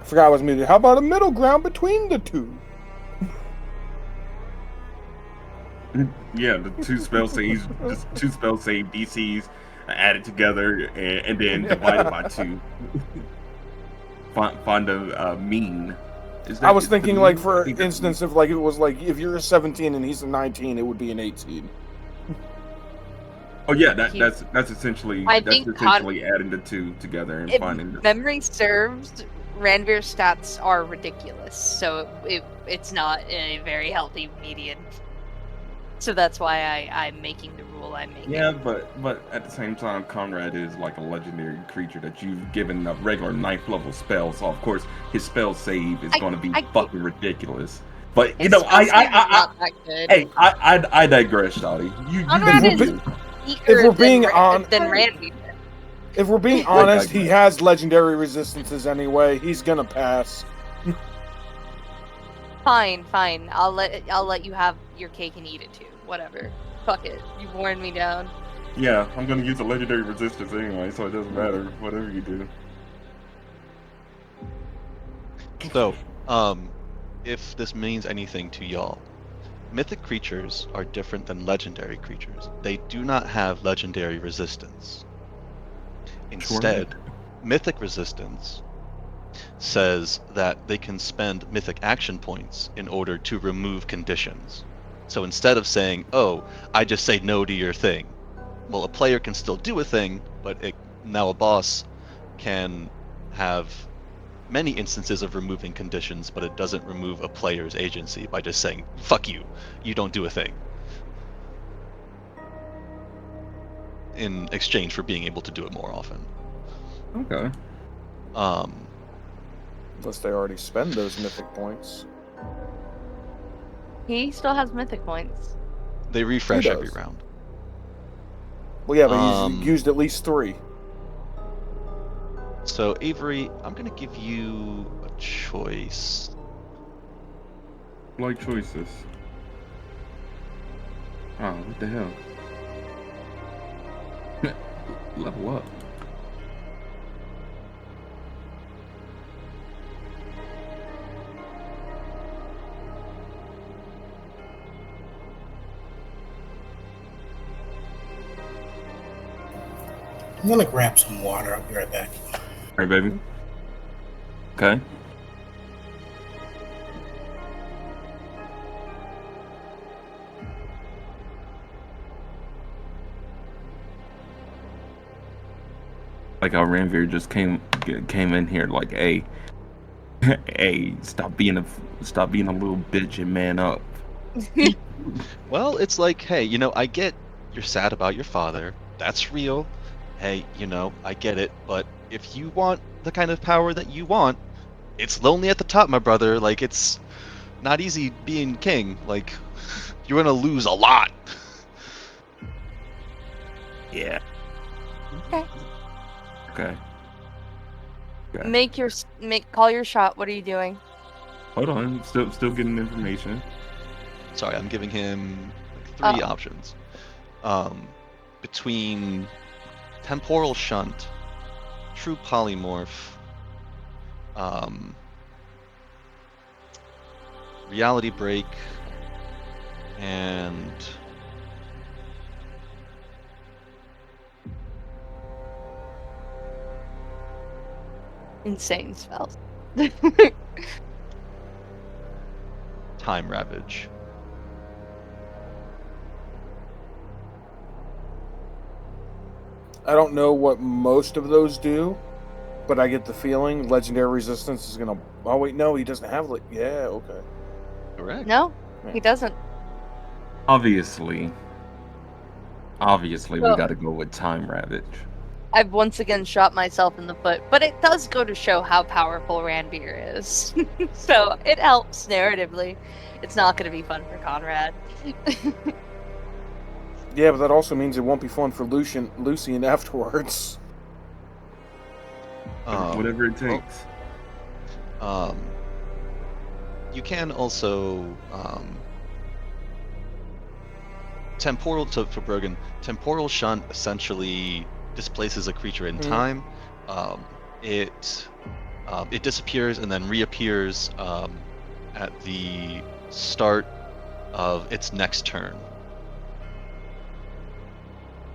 [SPEAKER 3] I forgot I was muted. How about a middle ground between the two?
[SPEAKER 2] Yeah, the two spell saves, just two spell save DCs added together and then divided by 2. Find a mean.
[SPEAKER 3] I was thinking, like, for instance, if like it was like if you're a 17 and he's a 19, it would be an 18.
[SPEAKER 2] Oh yeah, that's essentially
[SPEAKER 1] I
[SPEAKER 2] that's
[SPEAKER 1] think
[SPEAKER 2] essentially adding the 2 together and finding the...
[SPEAKER 1] If memory serves, Ranveer's stats are ridiculous, so it's not a very healthy median. So that's why I'm making the rule I'm making.
[SPEAKER 2] Yeah, but at the same time, Conrad is like a legendary creature that you've given a regular 9th level spell, so of course his spell save is going to be fucking ridiculous. But you know, I digress, Shawty.
[SPEAKER 3] If we're being honest,
[SPEAKER 1] then Ranveer.
[SPEAKER 3] If we're being honest, he has legendary resistances anyway. He's gonna pass.
[SPEAKER 1] Fine. I'll let you have your cake and eat it too. Whatever. Fuck it. You worn me down.
[SPEAKER 2] Yeah, I'm gonna use a legendary resistance anyway, so it doesn't matter. Whatever you do.
[SPEAKER 4] So, if this means anything to y'all, mythic creatures are different than legendary creatures. They do not have legendary resistance. Instead, mythic resistance says that they can spend mythic action points in order to remove conditions. So instead of saying, oh, I just say no to your thing, well, a player can still do a thing, but now a boss can have many instances of removing conditions, but it doesn't remove a player's agency by just saying, fuck you, you don't do a thing. in exchange for being able to do it more often.
[SPEAKER 2] Okay.
[SPEAKER 3] Unless they already spend those mythic points.
[SPEAKER 1] He still has mythic points.
[SPEAKER 4] They refresh
[SPEAKER 3] He
[SPEAKER 4] every
[SPEAKER 3] does.
[SPEAKER 4] round.
[SPEAKER 3] Well, yeah, but he's used at least 3.
[SPEAKER 4] So Avery, I'm gonna give you a choice.
[SPEAKER 2] Like choices. Oh, what the hell? Level up.
[SPEAKER 5] I'm gonna grab some water. I'll be right back.
[SPEAKER 2] All right, baby. Okay. Like how Ranveer just came in here like, hey, hey, stop being a little bitch and man up.
[SPEAKER 4] Well, it's like, hey, you know, I get you're sad about your father. That's real. Hey, you know, I get it. But if you want the kind of power that you want, it's lonely at the top, my brother. Like, it's not easy being king. Like, you're gonna lose a lot.
[SPEAKER 2] Yeah.
[SPEAKER 1] Okay.
[SPEAKER 2] Okay.
[SPEAKER 1] Call your shot. What are you doing?
[SPEAKER 2] Hold on. Still getting information.
[SPEAKER 4] Sorry, I'm giving him like 3
[SPEAKER 1] Oh.
[SPEAKER 4] options. Between temporal shunt, true polymorph, reality break, and
[SPEAKER 1] Insane spells.
[SPEAKER 4] time ravage.
[SPEAKER 3] I don't know what most of those do, but I get the feeling legendary resistance is gonna. Oh wait, no, he doesn't have like. Yeah, okay.
[SPEAKER 4] Correct.
[SPEAKER 1] No, he doesn't.
[SPEAKER 2] Obviously, we
[SPEAKER 1] So-
[SPEAKER 2] got to go with time ravage.
[SPEAKER 1] I've once again shot myself in the foot, but it does go to show how powerful Ranveer is. So it helps narratively. It's not going to be fun for Conrad.
[SPEAKER 3] Yeah, but that also means it won't be fun for Lucian afterwards.
[SPEAKER 2] Whatever it takes.
[SPEAKER 4] You can also temporal for Brogan. Temporal shunt essentially displaces a creature in time. It disappears and then reappears at the start of its next turn.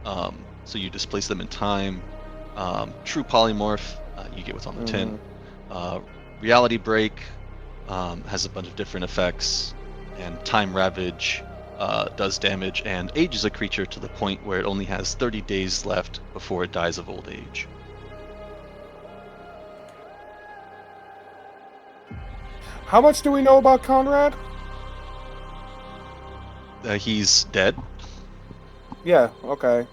[SPEAKER 4] So you displace them in time. True polymorph, you get what's on the tin. Reality break has a bunch of different effects, and time ravage does damage and ages a creature to the point where it only has 30 days left before it dies of old age.
[SPEAKER 3] How much do we know about Conrad?
[SPEAKER 4] He's dead.
[SPEAKER 3] Yeah, okay.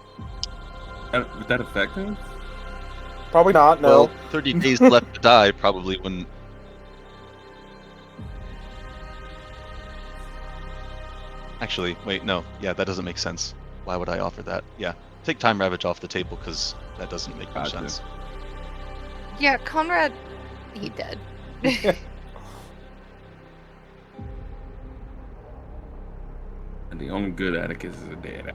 [SPEAKER 2] Would that affect him?
[SPEAKER 3] Probably not, no.
[SPEAKER 4] Well, 30 days left to die probably wouldn't. Actually, wait, no. Yeah, that doesn't make sense. Why would I offer that? Yeah, take time ravage off the table because that doesn't make much
[SPEAKER 2] Gotcha.
[SPEAKER 4] sense.
[SPEAKER 1] Yeah, Conrad, he dead.
[SPEAKER 2] And the only good Atticus is a dead.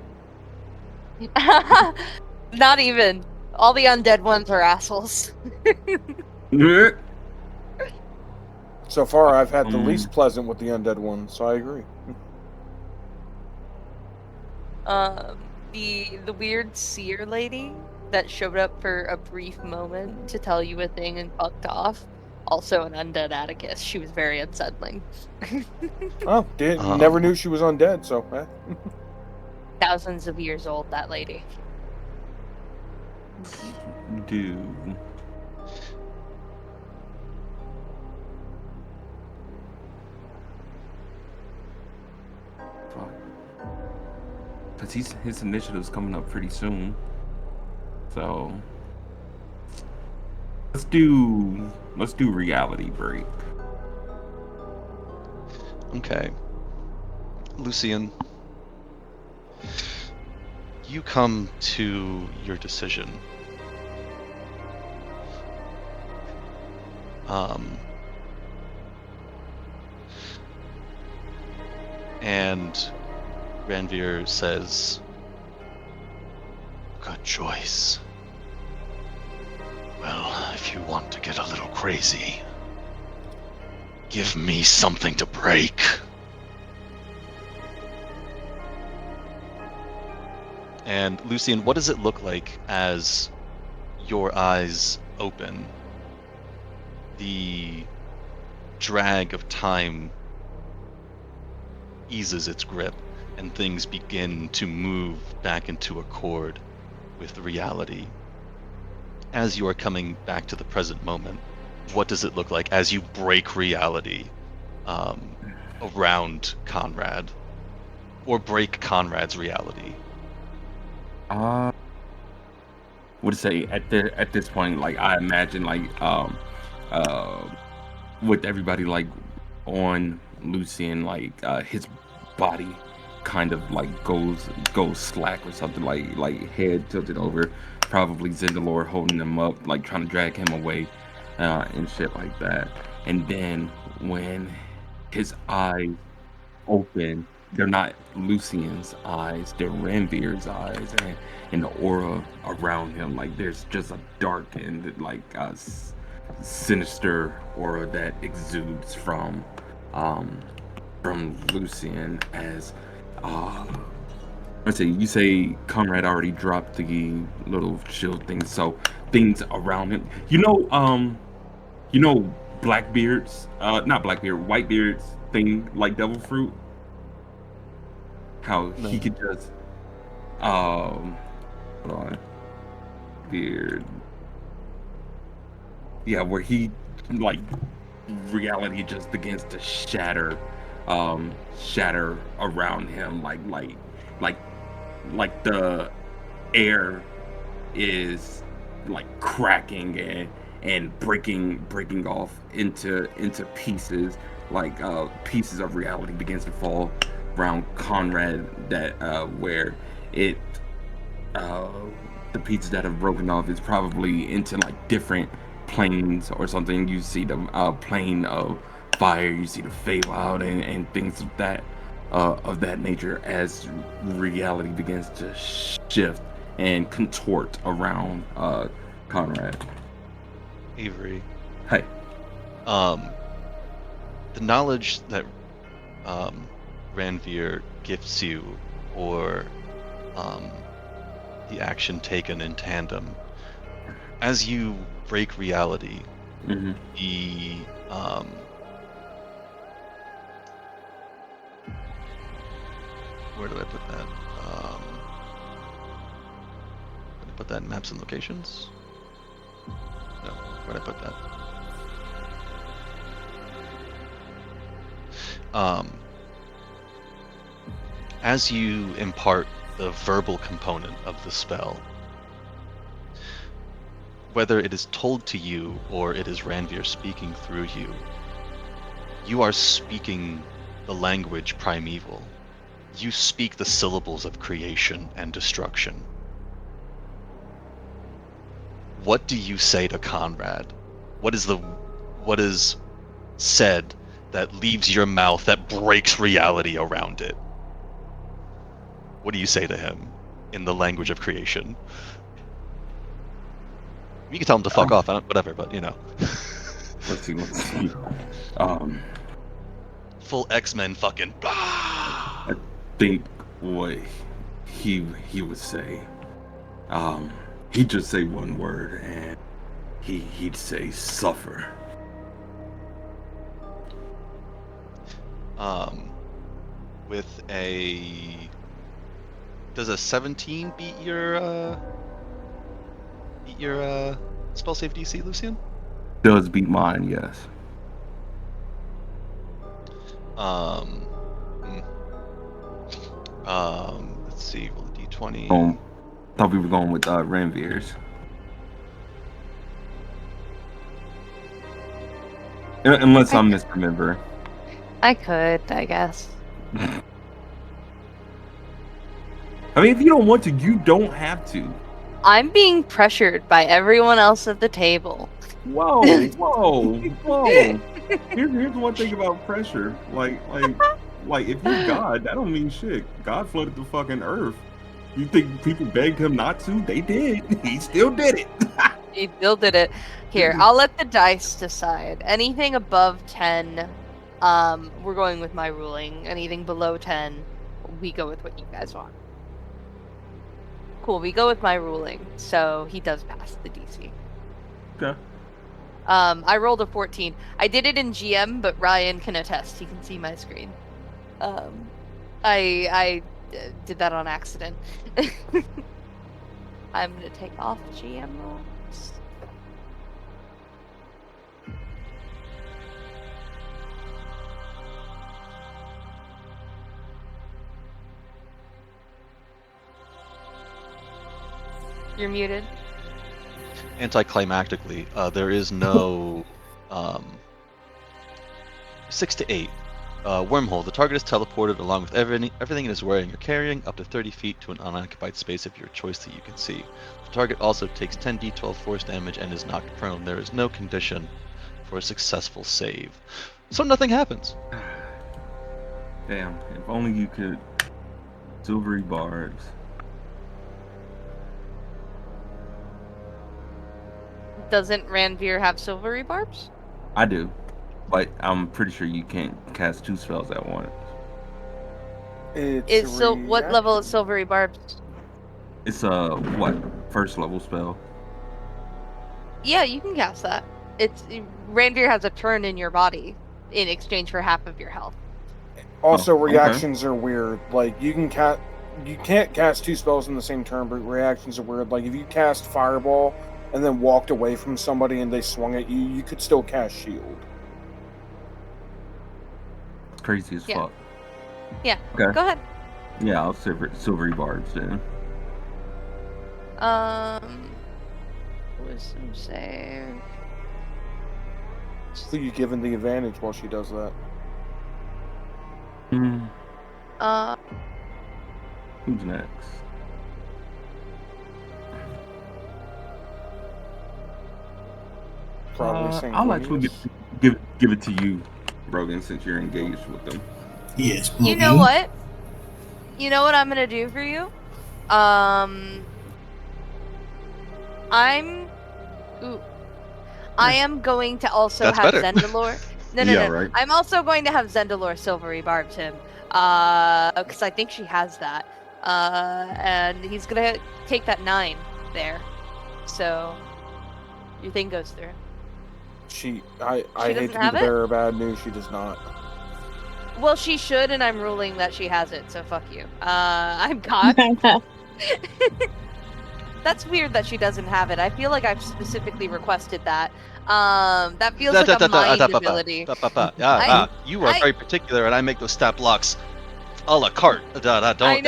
[SPEAKER 1] Not even. All the undead ones are assholes.
[SPEAKER 3] So far, I've had the least pleasant with the undead one, so I agree.
[SPEAKER 1] The weird seer lady that showed up for a brief moment to tell you a thing and fucked off. Also an undead Atticus. She was very unsettling.
[SPEAKER 3] Oh, never knew she was undead, so.
[SPEAKER 1] Thousands of years old, that lady.
[SPEAKER 2] Dude. Fuck. Cause his initiative's coming up pretty soon. So let's do reality break.
[SPEAKER 4] Okay. Lucian, you come to your decision. And Ranveer says, "Good choice. Well, if you want to get a little crazy, give me something to break." And Lucian, what does it look like as your eyes open? The drag of time eases its grip, and things begin to move back into accord with reality. As you are coming back to the present moment, what does it look like as you break reality around Conrad, or break Conrad's reality?
[SPEAKER 2] Would say at this point, like I imagine, like with everybody like on Lucian, like his body kind of like goes slack or something, like head tilted over, probably Zendalore holding him up, like trying to drag him away, and shit like that. And then when his eyes open, they're not Lucian's eyes, they're Ranveer's eyes, and the aura around him, like there's just a dark and like sinister aura that exudes from Lucian. As let's see, you say Conrad already dropped the little shield thing, so things around him, Blackbeard's not Blackbeard, Whitebeard's thing, like devil fruit, how he could just hold on, Beard, yeah, where he like reality just begins to shatter around him, like the air is like cracking and breaking off into pieces, like pieces of reality begins to fall around Conrad, that where it the pieces that have broken off is probably into like different planes or something. You see the plane of fire, you see the Feywild and things of that nature, as reality begins to shift and contort around Conrad.
[SPEAKER 4] Avery.
[SPEAKER 2] Hey.
[SPEAKER 4] The knowledge that Ranveer gifts you, or the action taken in tandem, as you break reality,
[SPEAKER 2] Mm-hmm.
[SPEAKER 4] the where do I put that? Did I put that in maps and locations? No, where did I put that? As you impart the verbal component of the spell, whether it is told to you or it is Ranveer speaking through you, you are speaking the language primeval. You speak the syllables of creation and destruction. What do you say to Conrad? What is said that leaves your mouth, that breaks reality around it? What do you say to him in the language of creation? You can tell him to fuck off, whatever, but you know.
[SPEAKER 2] Let's see.
[SPEAKER 4] Full X-Men fucking.
[SPEAKER 2] I think what he would say, he'd just say one word, and he'd say suffer.
[SPEAKER 4] With a, does a 17 beat your spell save DC, Lucian?
[SPEAKER 2] Does beat mine, yes.
[SPEAKER 4] Let's see, roll the D20.
[SPEAKER 2] Thought we were going with Ranveer's. Unless I'm misremembering.
[SPEAKER 1] I could, I guess.
[SPEAKER 2] I mean, if you don't want to, you don't have to.
[SPEAKER 1] I'm being pressured by everyone else at the table.
[SPEAKER 2] Whoa, whoa, whoa. Here's one thing about pressure. Like if you're God, that don't mean shit. God flooded the fucking earth. You think people begged him not to? They did. He still did it.
[SPEAKER 1] He still did it. Here, I'll let the dice decide. Anything above 10, we're going with my ruling. Anything below 10, we go with what you guys want. Cool, we go with my ruling, so he does pass the DC.
[SPEAKER 2] Okay.
[SPEAKER 1] I rolled a 14. I did it in GM, but Ryan can attest. He can see my screen. I did that on accident. I'm gonna take off GM rolls. You're muted.
[SPEAKER 4] Anticlimactically, there is no 6 to 8 wormhole. The target is teleported along with everything it is wearing or carrying up to 30 feet to an unoccupied space of your choice that you can see. The target also takes 10d12 force damage and is knocked prone. There is no condition for a successful save, so nothing happens.
[SPEAKER 2] Damn, if only you could. Silvery barbs.
[SPEAKER 1] Doesn't Ranveer have silvery barbs?
[SPEAKER 2] I do, but I'm pretty sure you can't cast 2 spells at once.
[SPEAKER 1] What level is silvery barbs?
[SPEAKER 2] It's a what? First level spell.
[SPEAKER 1] Yeah, you can cast that. Ranveer has a turn in your body in exchange for half of your health.
[SPEAKER 3] Also,
[SPEAKER 2] okay.
[SPEAKER 3] reactions are weird. Like you can't cast 2 spells in the same turn, but reactions are weird. Like if you cast Fireball and then walked away from somebody and they swung at you, you could still cast Shield.
[SPEAKER 2] It's crazy as fuck.
[SPEAKER 1] Yeah.
[SPEAKER 2] Okay.
[SPEAKER 1] Go ahead.
[SPEAKER 2] Yeah, I'll silvery barbs then.
[SPEAKER 1] Wisdom save.
[SPEAKER 3] So you given the advantage while she does that.
[SPEAKER 2] Who's next?
[SPEAKER 3] Probably
[SPEAKER 2] I'll actually give it to you, Brogan, since you're engaged with them.
[SPEAKER 5] Yes.
[SPEAKER 1] You know what? You know what I'm gonna do for you? I am going to also
[SPEAKER 4] That's
[SPEAKER 1] have
[SPEAKER 4] better.
[SPEAKER 1] Zendalor. No.
[SPEAKER 2] Right.
[SPEAKER 1] I'm also going to have Zendalor silvery barbs him. Because I think she has that. And he's gonna take that 9 there. So your thing goes through.
[SPEAKER 3] I hate to be the bearer of bad news, she does not.
[SPEAKER 1] Well, she should, and I'm ruling that she has it, so fuck you. I'm God. That's weird that she doesn't have it. I feel like I've specifically requested that. That feels like a mind ability.
[SPEAKER 4] You are very particular, and I make those stat blocks a la carte. Don't.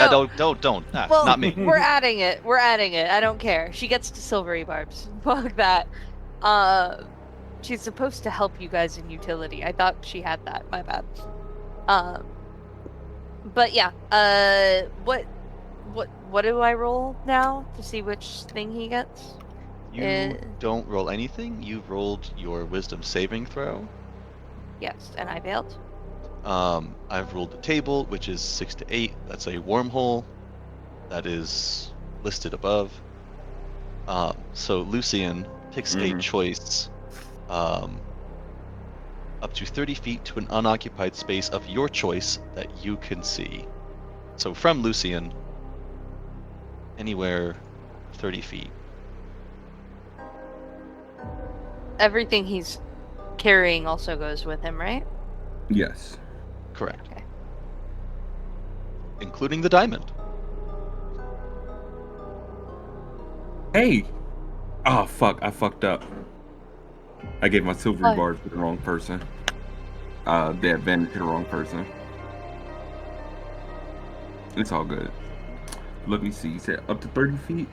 [SPEAKER 1] Well,
[SPEAKER 4] not me.
[SPEAKER 1] We're adding it. I don't care. She gets to silvery barbs. Fuck that. She's supposed to help you guys in utility. I thought she had that. My bad. But yeah. What do I roll now to see which thing he gets?
[SPEAKER 4] You don't roll anything. You rolled your wisdom saving throw.
[SPEAKER 1] Yes, and I failed.
[SPEAKER 4] I've rolled a table, which is 6 to 8. That's a wormhole. That is listed above. So Lucian picks a choice up to 30 feet to an unoccupied space of your choice that you can see. So from Lucian, anywhere 30 feet.
[SPEAKER 1] Everything he's carrying also goes with him, right?
[SPEAKER 2] Yes.
[SPEAKER 4] Correct.
[SPEAKER 1] Okay.
[SPEAKER 4] Including the diamond.
[SPEAKER 2] Hey! Oh, fuck. I fucked up. I gave my silvery barbs to the wrong person. The advantage to the wrong person. It's all good. Let me see. You said up to 30 feet?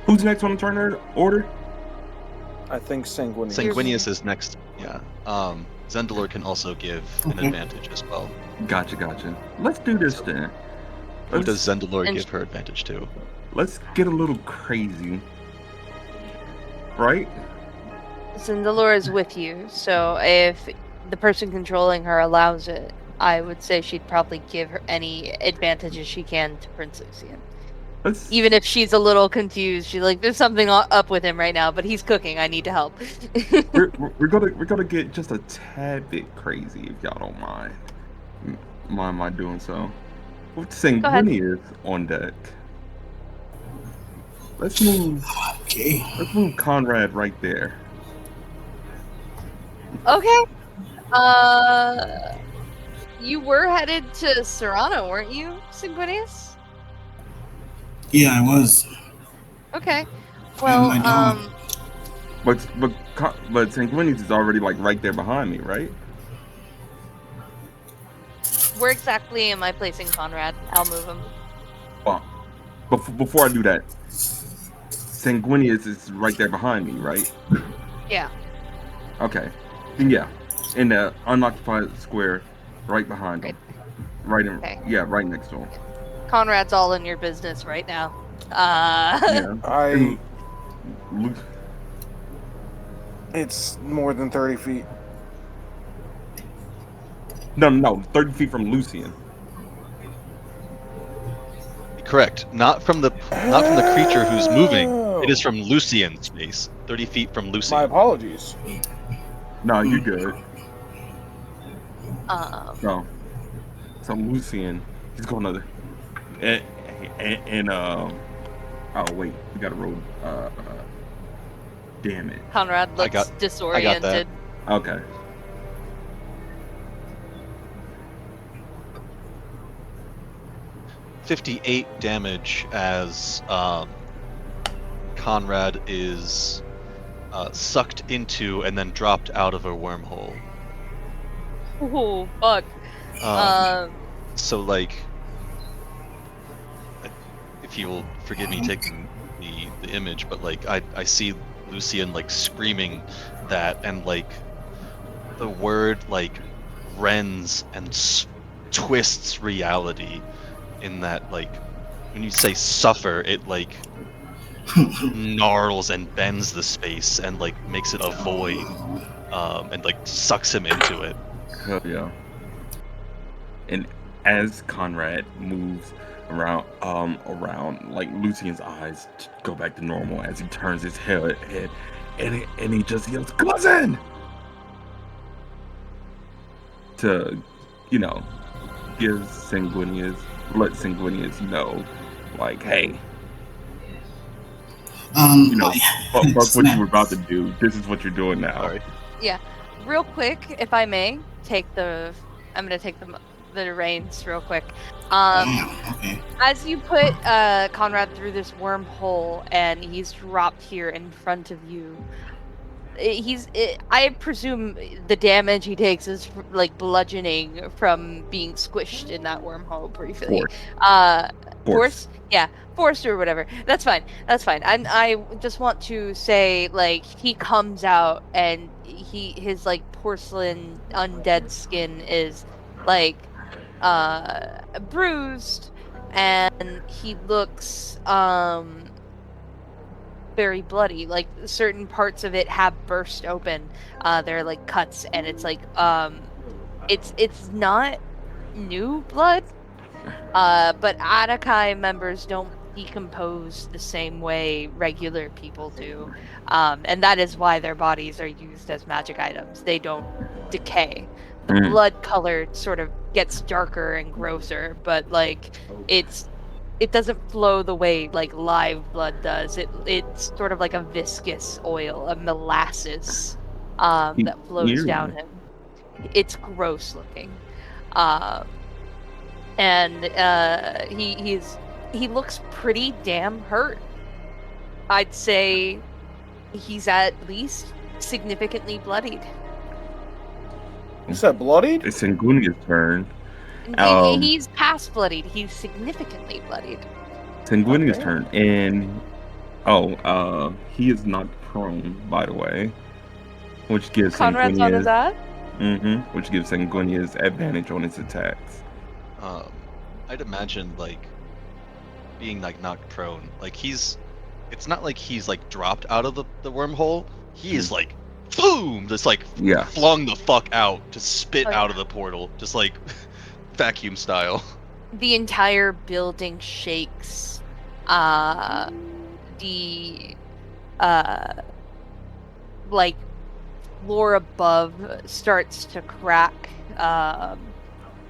[SPEAKER 2] Who's next on the turn order?
[SPEAKER 3] I think Sanguinius.
[SPEAKER 4] Sanguinius is next. Yeah. Zendalor can also give an
[SPEAKER 5] Okay.
[SPEAKER 4] advantage as well.
[SPEAKER 2] Gotcha. Let's do this then.
[SPEAKER 4] Who does Zendalor
[SPEAKER 1] And-
[SPEAKER 4] give her advantage to?
[SPEAKER 2] Let's get a little crazy. Right?
[SPEAKER 1] Zendalor is with you, so if the person controlling her allows it, I would say she'd probably give her any advantages she can to Prince Lucian.
[SPEAKER 2] Let's
[SPEAKER 1] Even if she's a little confused, she's like, "There's something up with him right now, but he's cooking. I need to help."
[SPEAKER 2] we're gonna get just a tad bit crazy if y'all don't mind. Mind my doing so? With
[SPEAKER 1] ahead.
[SPEAKER 2] Sanguinius on deck. Let's move
[SPEAKER 5] Okay.
[SPEAKER 2] Conrad right there.
[SPEAKER 1] Okay. You were headed to Serrano, weren't you, Sanguinius?
[SPEAKER 5] Yeah, I was.
[SPEAKER 1] Okay. Well,
[SPEAKER 5] my dog.
[SPEAKER 2] But Sanguinius is already like right there behind me, right?
[SPEAKER 1] where exactly am I placing Conrad? I'll move him.
[SPEAKER 2] Well, before I do that, Sanguinius is right there behind me, right?
[SPEAKER 1] Yeah.
[SPEAKER 2] Okay. Then yeah, in the unoccupied square, right behind him. Right in.
[SPEAKER 1] Okay.
[SPEAKER 2] Yeah, right next to him.
[SPEAKER 1] Conrad's all in your business right now.
[SPEAKER 2] Yeah.
[SPEAKER 3] I.
[SPEAKER 2] Lu-
[SPEAKER 3] It's more than 30 feet.
[SPEAKER 2] No, 30 feet from Lucian.
[SPEAKER 4] Correct. Not from the creature who's moving. It is from Lucian's space. 30 feet from
[SPEAKER 3] My
[SPEAKER 4] Lucian.
[SPEAKER 3] apologies.
[SPEAKER 2] No, you good.
[SPEAKER 1] Um,
[SPEAKER 2] So Lucian, he's gonna and oh wait, we gotta roll. Damn it.
[SPEAKER 1] Conrad looks
[SPEAKER 4] I got that.
[SPEAKER 1] disoriented.
[SPEAKER 2] Okay.
[SPEAKER 4] $58 damage as Conrad is sucked into and then dropped out of a wormhole.
[SPEAKER 1] Oh, fuck.
[SPEAKER 4] So, like, if you will forgive me taking the image, but like I see Lucian like screaming that, and like the word like rends and twists reality in that, like, when you say suffer, it like gnarls and bends the space and like makes it a void, and like sucks him into it.
[SPEAKER 2] Hell yeah. And as Conrad moves around, like Lucian's eyes go back to normal as he turns his head, and he just yells, "Cousin!" To, give let Sanguinius know, like, hey, fuck what you were about to do. This is what you're doing now.
[SPEAKER 4] Sorry.
[SPEAKER 1] Real quick, if I may, I'm gonna take the reins real quick.
[SPEAKER 5] Okay.
[SPEAKER 1] As you put Conrad through this wormhole and he's dropped here in front of you, I presume the damage he takes is like bludgeoning from being squished in that wormhole briefly. Force? Yeah, forced or whatever. That's fine. And I just want to say, like, he comes out and his like porcelain undead skin is like bruised, and he looks very bloody. Like, certain parts of it have burst open. They're like cuts, and it's like it's not new blood. But Adakai members don't decompose the same way regular people do. And that is why their bodies are used as magic items. They don't decay. The blood color sort of gets darker and grosser, but like it doesn't flow the way like live blood does. It's sort of like a viscous oil, a molasses that flows down him. It's gross looking. And he looks pretty damn hurt. I'd say he's at least significantly bloodied.
[SPEAKER 3] You said bloodied?
[SPEAKER 2] It's Sanguinius' turn.
[SPEAKER 1] He's past bloodied. He's significantly bloodied.
[SPEAKER 2] Sanguinius' turn, and he is knocked prone, by the way, which gives
[SPEAKER 1] Conrad's on his ass?
[SPEAKER 2] Which gives Sanguinius advantage on its attacks.
[SPEAKER 4] I'd imagine like being like knocked prone. Like it's not like he's like dropped out of the wormhole. He is like boom, just like flung the fuck out, just spit out of the portal, just like vacuum style.
[SPEAKER 1] The entire building shakes. The like floor above starts to crack,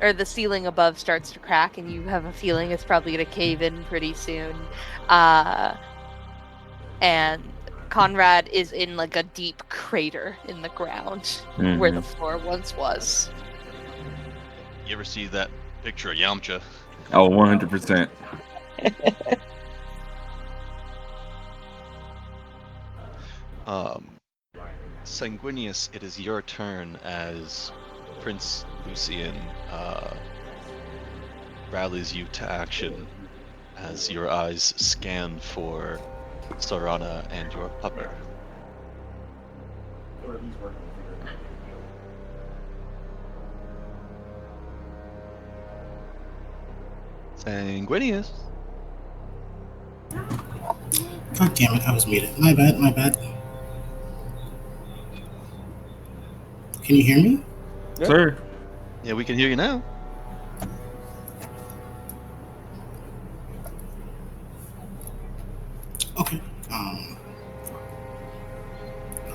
[SPEAKER 1] or the ceiling above starts to crack, and you have a feeling it's probably gonna cave in pretty soon. And Conrad is in like a deep crater in the ground where the floor once was.
[SPEAKER 4] You ever see that picture of Yamcha?
[SPEAKER 2] Oh, 100%.
[SPEAKER 4] Sanguinius, it is your turn as Prince Lucian rallies you to action as your eyes scan for Sarana and your pupper. Sanguinius.
[SPEAKER 5] God damn it, I was muted. My bad. Can you hear me?
[SPEAKER 2] Yeah. Sir.
[SPEAKER 4] Yeah, we can hear you now.
[SPEAKER 5] Okay. Can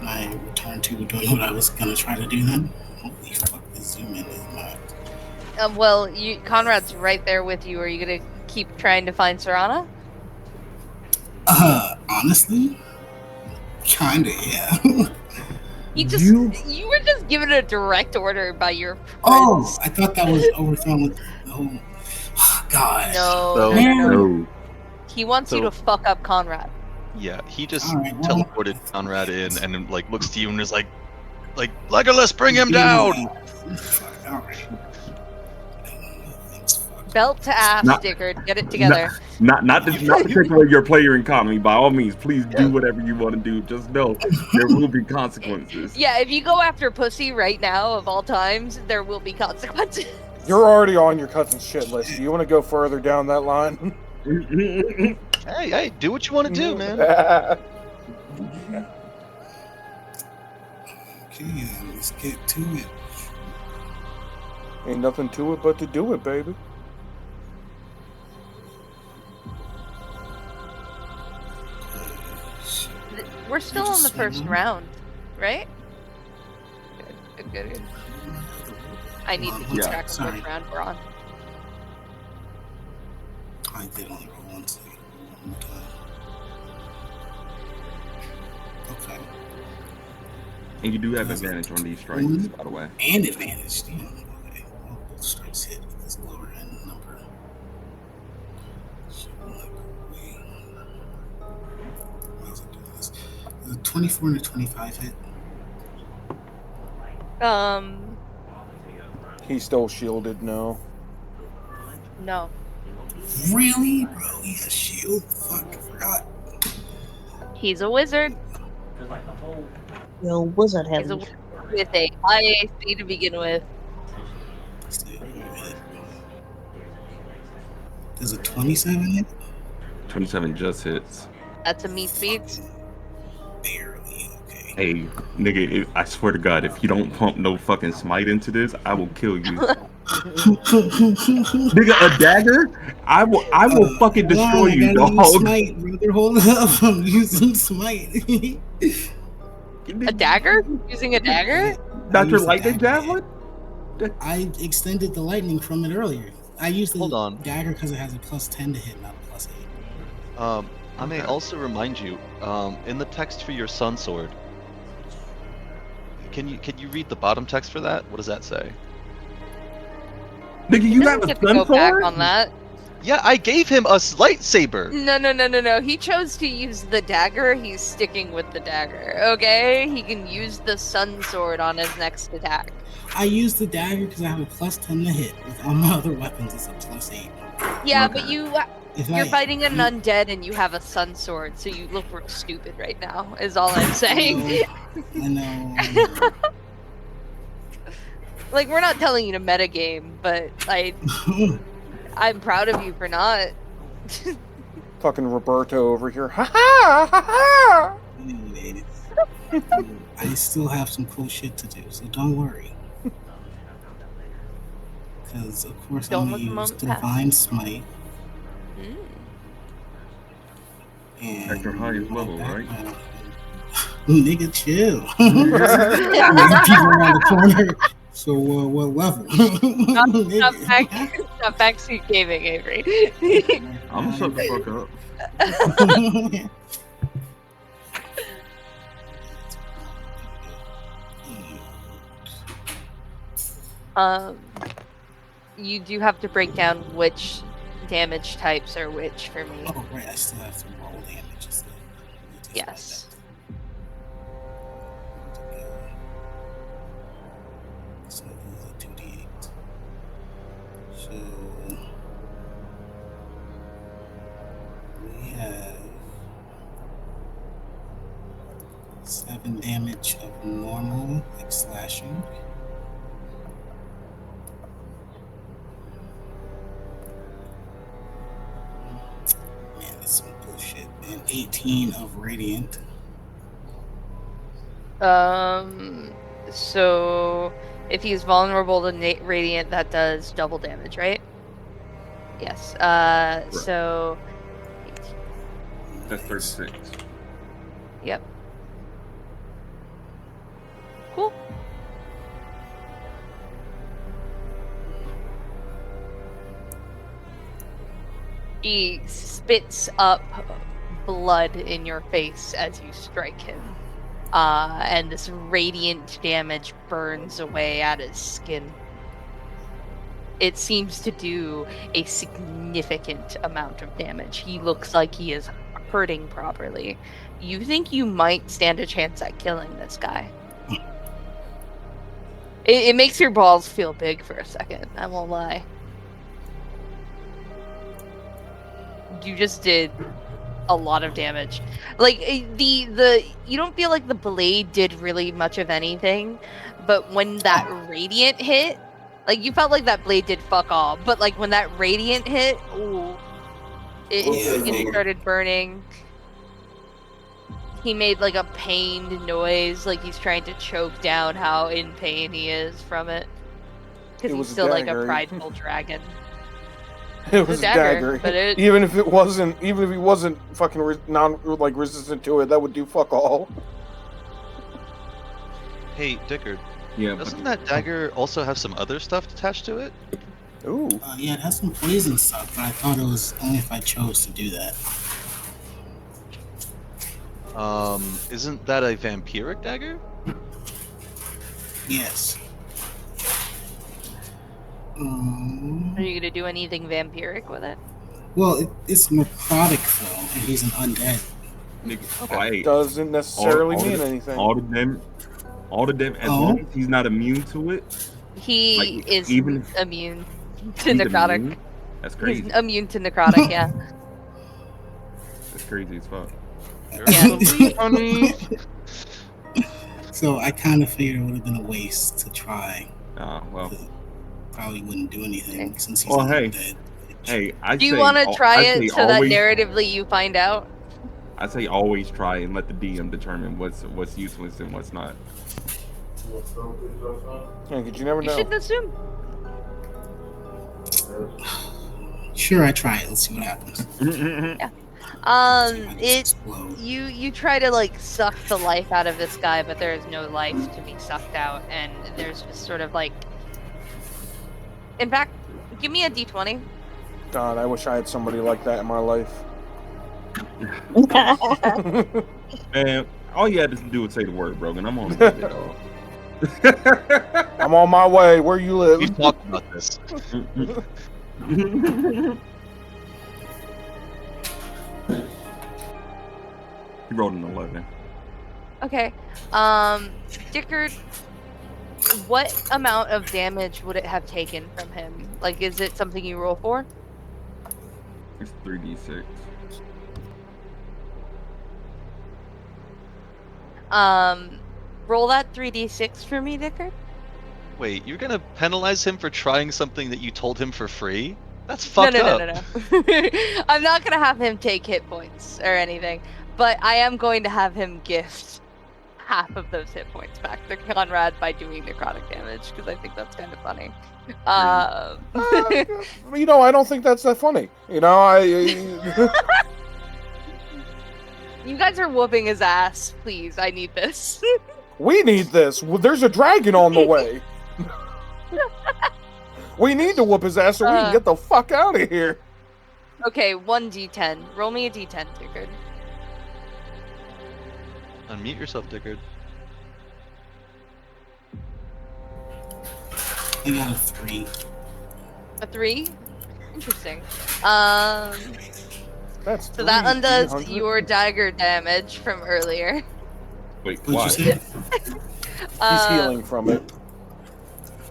[SPEAKER 5] I return to doing what I was gonna try to do then? Holy fuck, the zoom in is not.
[SPEAKER 1] Well, Conrad's right there with you. Are you gonna keep trying to find Sarana?
[SPEAKER 5] Honestly, kinda, yeah.
[SPEAKER 1] You were just given a direct order by your prince.
[SPEAKER 5] Oh, I thought that was overthrown with. Oh, God.
[SPEAKER 1] No. He wants you to fuck up Conrad.
[SPEAKER 4] Yeah, he just teleported Conrad in and like looks to you and is like Legolas, bring him down.
[SPEAKER 5] All right.
[SPEAKER 1] Belt to ass, Dickard. Get it together.
[SPEAKER 2] Not to take away your player economy. By all means, please do whatever you want to do. Just know there will be consequences.
[SPEAKER 1] Yeah, if you go after pussy right now, of all times, there will be consequences.
[SPEAKER 3] You're already on your cousin's shit list. Do you want to go further down that line?
[SPEAKER 4] Hey, do what you want to do, man.
[SPEAKER 5] Okay, let's get to it.
[SPEAKER 3] Ain't nothing to it but to do it, baby.
[SPEAKER 1] We're still on the first round, right? Good. I need to keep track of which round we're on.
[SPEAKER 5] I did only roll one second. One time. Okay.
[SPEAKER 2] And you do have advantage on these strikes, by the way.
[SPEAKER 5] And advantage, damn. Okay. Well, both strikes hit with this lower end number. So, why is it doing this? Is it 24 and a 25 hit?
[SPEAKER 3] He's still shielded, no.
[SPEAKER 1] No.
[SPEAKER 5] Really? Bro, he has shield? Fuck, I forgot.
[SPEAKER 1] He's a wizard.
[SPEAKER 6] Your wizard
[SPEAKER 1] He's a wizard with a high AC to begin with.
[SPEAKER 5] Does a 27 hit?
[SPEAKER 2] 27 just hits.
[SPEAKER 1] That's a meat beats.
[SPEAKER 5] Barely, okay.
[SPEAKER 2] Hey, nigga, I swear to God, if you don't pump no fucking smite into this, I will kill you. Nigga, a dagger? I will fucking destroy you, dog.
[SPEAKER 5] Smite, brother. Hold up, I'm using smite.
[SPEAKER 1] A dagger? Using a dagger?
[SPEAKER 2] Not your lightning javelin?
[SPEAKER 5] I extended the lightning from it earlier. I used the dagger because it has a +10 to hit, not a +8.
[SPEAKER 4] I may also remind you, in the text for your sun sword, can you read the bottom text for that? What does that say?
[SPEAKER 2] Nigga, you have a
[SPEAKER 1] get to
[SPEAKER 2] sun
[SPEAKER 1] go
[SPEAKER 2] sword?
[SPEAKER 1] back on that.
[SPEAKER 4] Yeah, I gave him a lightsaber.
[SPEAKER 1] No. He chose to use the dagger. He's sticking with the dagger. Okay, he can use the sun sword on his next attack.
[SPEAKER 5] I used the dagger because I have a +10 to hit. With all my other weapons, it's a +8.
[SPEAKER 1] Yeah,
[SPEAKER 2] Okay.
[SPEAKER 1] but You're fighting an undead and you have a sun sword, so you look real stupid right now, is all I'm saying.
[SPEAKER 5] I know.
[SPEAKER 1] Like, we're not telling you to metagame, but I'm proud of you for not.
[SPEAKER 3] Fucking Roberto over here. Ha ha ha ha!
[SPEAKER 5] Anyways, I still have some cool shit to do, so don't worry. Because, of course, I'm going to use Divine Smite.
[SPEAKER 2] At your highest level, right?
[SPEAKER 5] Nigga, chill. People around the corner. So, what level?
[SPEAKER 1] Stop backseat gaming, Avery.
[SPEAKER 2] I'm gonna shut the fuck
[SPEAKER 1] up. You do have to break down which damage types are which for me.
[SPEAKER 5] Oh, right, I still have to roll damage. So
[SPEAKER 1] yes.
[SPEAKER 5] So, 2d8. So, we have 7 damage of normal, like slashing. Man, that's some bullshit. And 18 of radiant.
[SPEAKER 1] So if he's vulnerable to radiant, that does double damage, right? Yes. So
[SPEAKER 2] that's 36.
[SPEAKER 1] Yep. Cool. He spits up blood in your face as you strike him. And this radiant damage burns away at his skin. It seems to do a significant amount of damage. He looks like he is hurting properly. You think you might stand a chance at killing this guy. It makes your balls feel big for a second, I won't lie. You just did a lot of damage. Like the you don't feel like the blade did really much of anything, but when that radiant hit, like you felt like that blade did fuck all, but like when that radiant hit, ooh, it started burning. He made like a pained noise, like he's trying to choke down how in pain he is from it. Because he's still like a prideful dragon.
[SPEAKER 3] It was a dagger,
[SPEAKER 1] but
[SPEAKER 3] even if he wasn't fucking resistant to it, that would do fuck all.
[SPEAKER 4] Hey, Dickard.
[SPEAKER 2] Yeah.
[SPEAKER 4] Doesn't that dagger also have some other stuff attached to it?
[SPEAKER 3] Ooh.
[SPEAKER 5] Yeah, it has some poison stuff, but I thought it was only if I chose to do that.
[SPEAKER 4] Isn't that a vampiric dagger?
[SPEAKER 5] Yes.
[SPEAKER 1] Are you gonna do anything vampiric with it?
[SPEAKER 5] Well, it's necrotic though, and he's an undead.
[SPEAKER 2] Okay.
[SPEAKER 3] Doesn't necessarily mean anything.
[SPEAKER 2] All the damage, as long as he's not immune to it.
[SPEAKER 1] He is immune to necrotic.
[SPEAKER 2] Immune? That's crazy.
[SPEAKER 1] He's immune to necrotic, yeah.
[SPEAKER 2] That's crazy as fuck.
[SPEAKER 5] So I kind of figured it would have been a waste to try.
[SPEAKER 2] Well.
[SPEAKER 5] Probably wouldn't do anything since he's
[SPEAKER 2] dead. Hey,
[SPEAKER 1] do you want to try it so that narratively you find out?
[SPEAKER 2] I say always try and let the DM determine what's useless and what's not.
[SPEAKER 3] Yeah, 'cause you never know.
[SPEAKER 1] You shouldn't assume.
[SPEAKER 5] Sure, I try it. Let's see what happens.
[SPEAKER 1] Yeah. You try to like suck the life out of this guy, but there is no life to be sucked out, and there's just sort of like. In fact, give me a d20.
[SPEAKER 3] God, I wish I had somebody like that in my life.
[SPEAKER 2] Man, all you had to do was say the word, Brogan. I'm on it.
[SPEAKER 3] I'm on my way. Where you live?
[SPEAKER 4] We've talked about this.
[SPEAKER 2] He rolled an 11.
[SPEAKER 1] Okay. Dickard, what amount of damage would it have taken from him? Like, is it something you roll for?
[SPEAKER 2] It's 3d6.
[SPEAKER 1] Roll that 3d6 for me, Dickard.
[SPEAKER 4] Wait, you're gonna penalize him for trying something that you told him for free? That's fucked up.
[SPEAKER 1] No. I'm not gonna have him take hit points or anything, but I am going to have him gift half of those hit points back to Conrad by doing necrotic damage, because I think that's kind of funny.
[SPEAKER 3] You know, I don't think that's that funny. You know,
[SPEAKER 1] You guys are whooping his ass. Please, I need this.
[SPEAKER 3] We need this. Well, there's a dragon on the way. We need to whoop his ass so we can get the fuck out of here.
[SPEAKER 1] Okay, 1d10. Roll me a d10, Dickard.
[SPEAKER 4] Unmute yourself, Dickard.
[SPEAKER 5] I got a 3.
[SPEAKER 1] A 3? Interesting.
[SPEAKER 3] That's
[SPEAKER 1] So that undoes
[SPEAKER 3] 300.
[SPEAKER 1] your dagger damage from earlier.
[SPEAKER 2] Wait,
[SPEAKER 5] What'd
[SPEAKER 2] why?
[SPEAKER 5] you say?
[SPEAKER 3] He's healing from it.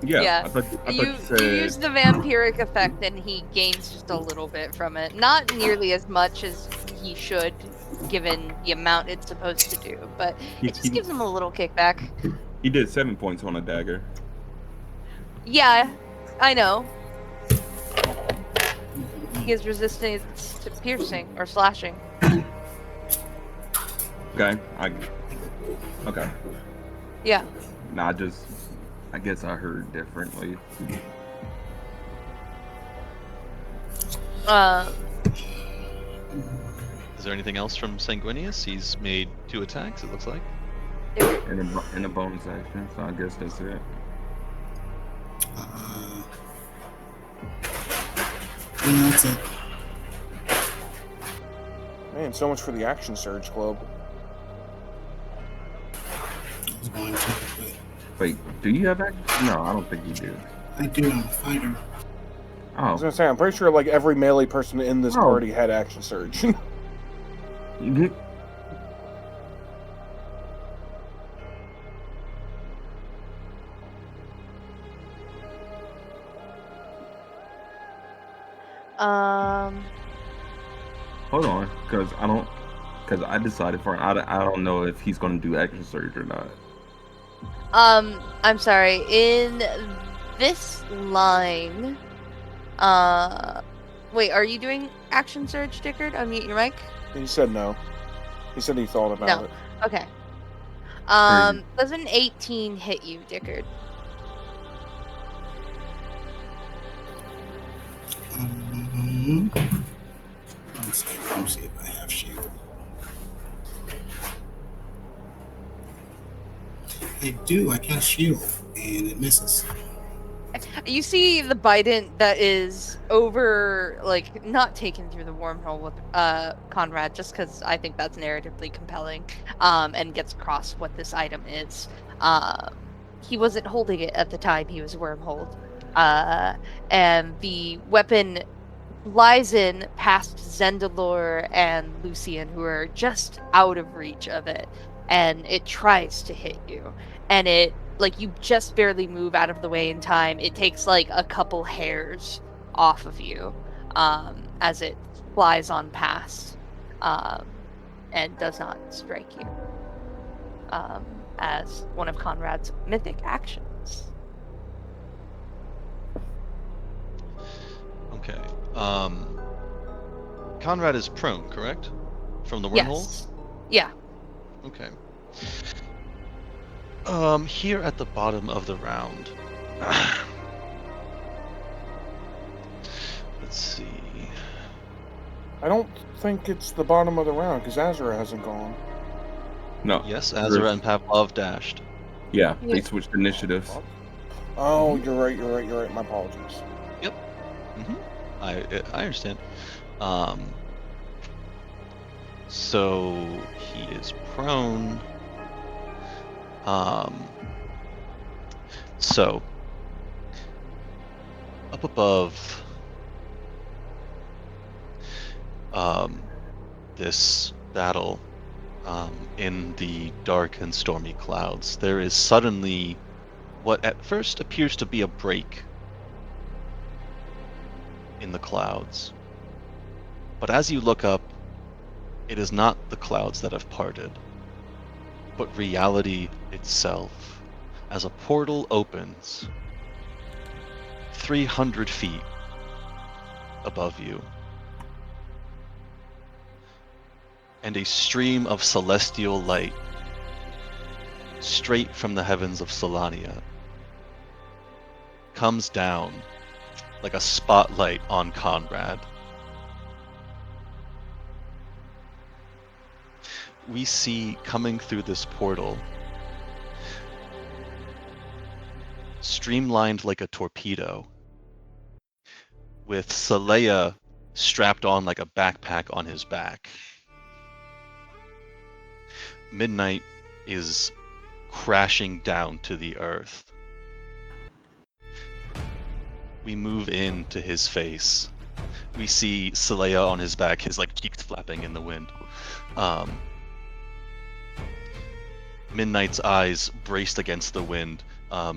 [SPEAKER 2] Yeah, I thought
[SPEAKER 1] You
[SPEAKER 2] you said...
[SPEAKER 1] use the vampiric effect and he gains just a little bit from it. Not nearly as much as he should, given the amount it's supposed to do, but it just gives him a little kickback.
[SPEAKER 2] He did 7 points on a dagger.
[SPEAKER 1] Yeah, I know. He has resistance to piercing or slashing.
[SPEAKER 2] Okay, okay.
[SPEAKER 1] Yeah.
[SPEAKER 2] Nah, I guess I heard differently.
[SPEAKER 4] Is there anything else from Sanguinius? He's made 2 attacks, it looks like.
[SPEAKER 2] In a bonus action, so I guess that's it.
[SPEAKER 5] Yeah, that's it.
[SPEAKER 3] Man, so much for the Action Surge Club.
[SPEAKER 5] I was going to, but
[SPEAKER 2] Wait, do you have action? No, I don't think you do.
[SPEAKER 5] I do. I'm a fighter.
[SPEAKER 3] I was
[SPEAKER 2] Oh,
[SPEAKER 3] gonna say, I'm pretty sure like every melee person in this
[SPEAKER 2] Oh.
[SPEAKER 3] party had Action Surge.
[SPEAKER 2] you get... Hold on, because I decided for I don't know if he's gonna do action surge or not.
[SPEAKER 1] I'm sorry. In this line, wait, are you doing action surge, Dickard? Unmute your mic.
[SPEAKER 3] He said no. He said he thought about
[SPEAKER 1] No.
[SPEAKER 3] it.
[SPEAKER 1] Okay. Does an 18 hit you, Dickard?
[SPEAKER 5] Let me see if I have shield. I do. I cast shield, and it misses.
[SPEAKER 1] You see the Bident that is over, like, not taken through the wormhole with Conrad, just because I think that's narratively compelling, and gets across what this item is. He wasn't holding it at the time he was wormholed, and the weapon lies in past Zendalor and Lucian, who are just out of reach of it, and it tries to hit you, and it, like, you just barely move out of the way in time. It takes like a couple hairs off of you as it flies on past, and does not strike you as one of Conrad's mythic actions.
[SPEAKER 4] Okay. Conrad is prone, correct? From the wormhole?
[SPEAKER 1] Yes. Yeah.
[SPEAKER 4] Okay. Here at the bottom of the round. Let's see.
[SPEAKER 3] I don't think it's the bottom of the round because Azura hasn't gone.
[SPEAKER 2] No.
[SPEAKER 4] Yes, Azura and Pavlov dashed.
[SPEAKER 2] Yeah, they switched initiatives.
[SPEAKER 3] Oh, you're right. My apologies.
[SPEAKER 4] I understand. So he is prone. So up above this battle, in the dark and stormy clouds, there is suddenly what at first appears to be a break in the clouds. But as you look up, it is not the clouds that have parted, but reality itself, as a portal opens 300 feet above you, and a stream of celestial light straight from the heavens of Solania comes down like a spotlight on Conrad. We see coming through this portal, streamlined like a torpedo, with Saleya strapped on like a backpack on his back. Midnight is crashing down to the earth. We move into his face. We see Saleya on his back, his like cheeks flapping in the wind. Midnight's eyes braced against the wind,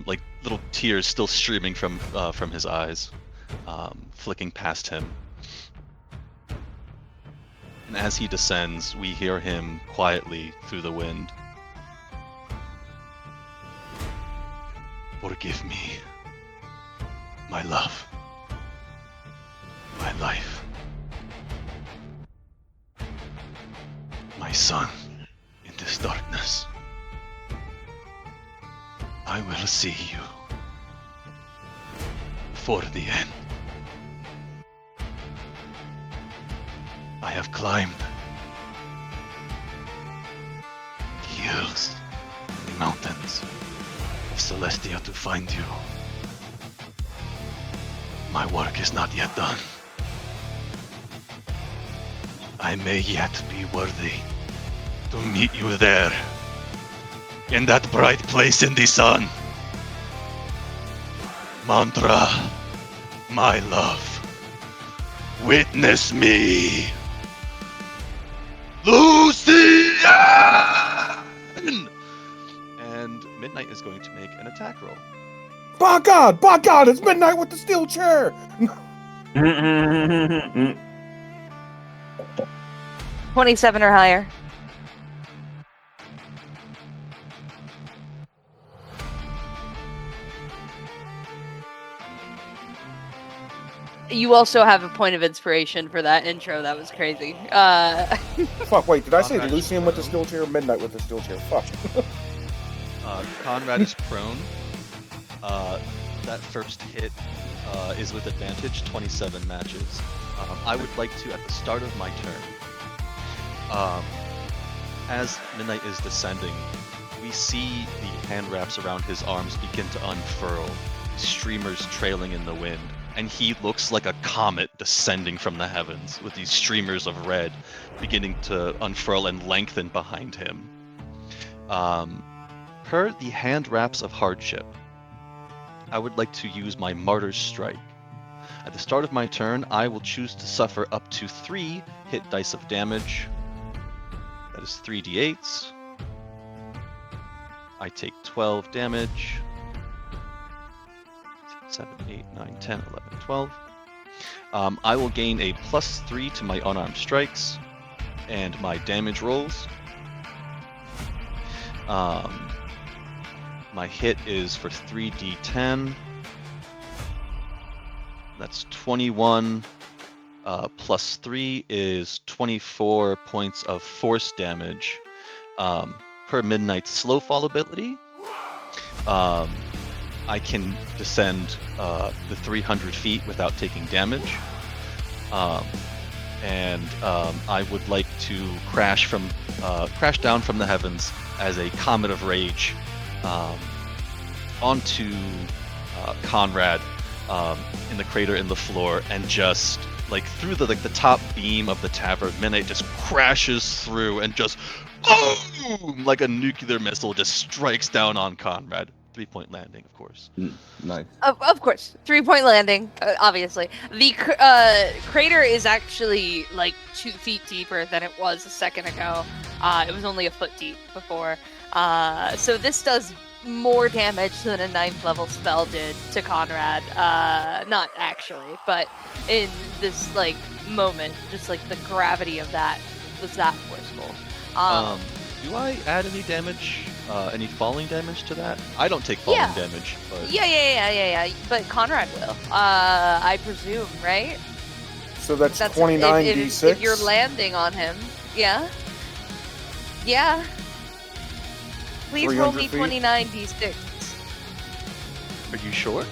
[SPEAKER 4] like little tears still streaming from his eyes, flicking past him. And as he descends, we hear him quietly through the wind. Forgive me, my love, my life, my son in this darkness. I will see you for the end. I have climbed the hills, the mountains of Celestia to find you. My work is not yet done. I may yet be worthy to meet you there, in that bright place in the sun. Mantra, my love, witness me. Lucian! And Midnight is going to make an attack roll.
[SPEAKER 3] By God, it's Midnight with the steel chair!
[SPEAKER 1] 27 or higher. You also have a point of inspiration for that intro. That was crazy.
[SPEAKER 3] Fuck, wait, did I say Lucian with the steel chair or Midnight with the steel chair? Fuck.
[SPEAKER 4] Conrad is prone. That first hit is with advantage, 27 matches. I would like to, at the start of my turn, as Midnight is descending, we see the hand wraps around his arms begin to unfurl, streamers trailing in the wind. And he looks like a comet descending from the heavens, with these streamers of red beginning to unfurl and lengthen behind him. Per the hand wraps of hardship, I would like to use my Martyr's Strike. At the start of my turn, I will choose to suffer up to 3 hit dice of damage. That is 3d8s. I take 12 damage. 7, 8, 9, 10, 11, 12. I will gain a +3 to my unarmed strikes and my damage rolls. My hit is for 3d10. That's 21. +3 is 24 points of force damage. Per Midnight's slow fall ability, I can descend the 300 feet without taking damage. I would like to crash down from the heavens as a comet of rage onto Conrad in the crater in the floor, and just like through the top beam of the tavern, Midnight just crashes through and just boom, like a nuclear missile, just strikes down on Conrad. 3-point landing, of course.
[SPEAKER 2] Nice.
[SPEAKER 1] Of course, 3-point landing. Obviously, the crater is actually like 2 feet deeper than it was a second ago. It was only a foot deep before. So this does more damage than a 9th level spell did to Conrad. Not actually, but in this like moment, just like the gravity of that was that forceful.
[SPEAKER 4] Do I add any damage, any falling damage to that? I don't take falling damage, but...
[SPEAKER 1] Yeah. But Conrad will. I presume, right?
[SPEAKER 3] So that's 29 d6.
[SPEAKER 1] If you're landing on him, yeah. Please roll me 29 d6.
[SPEAKER 4] Are you sure?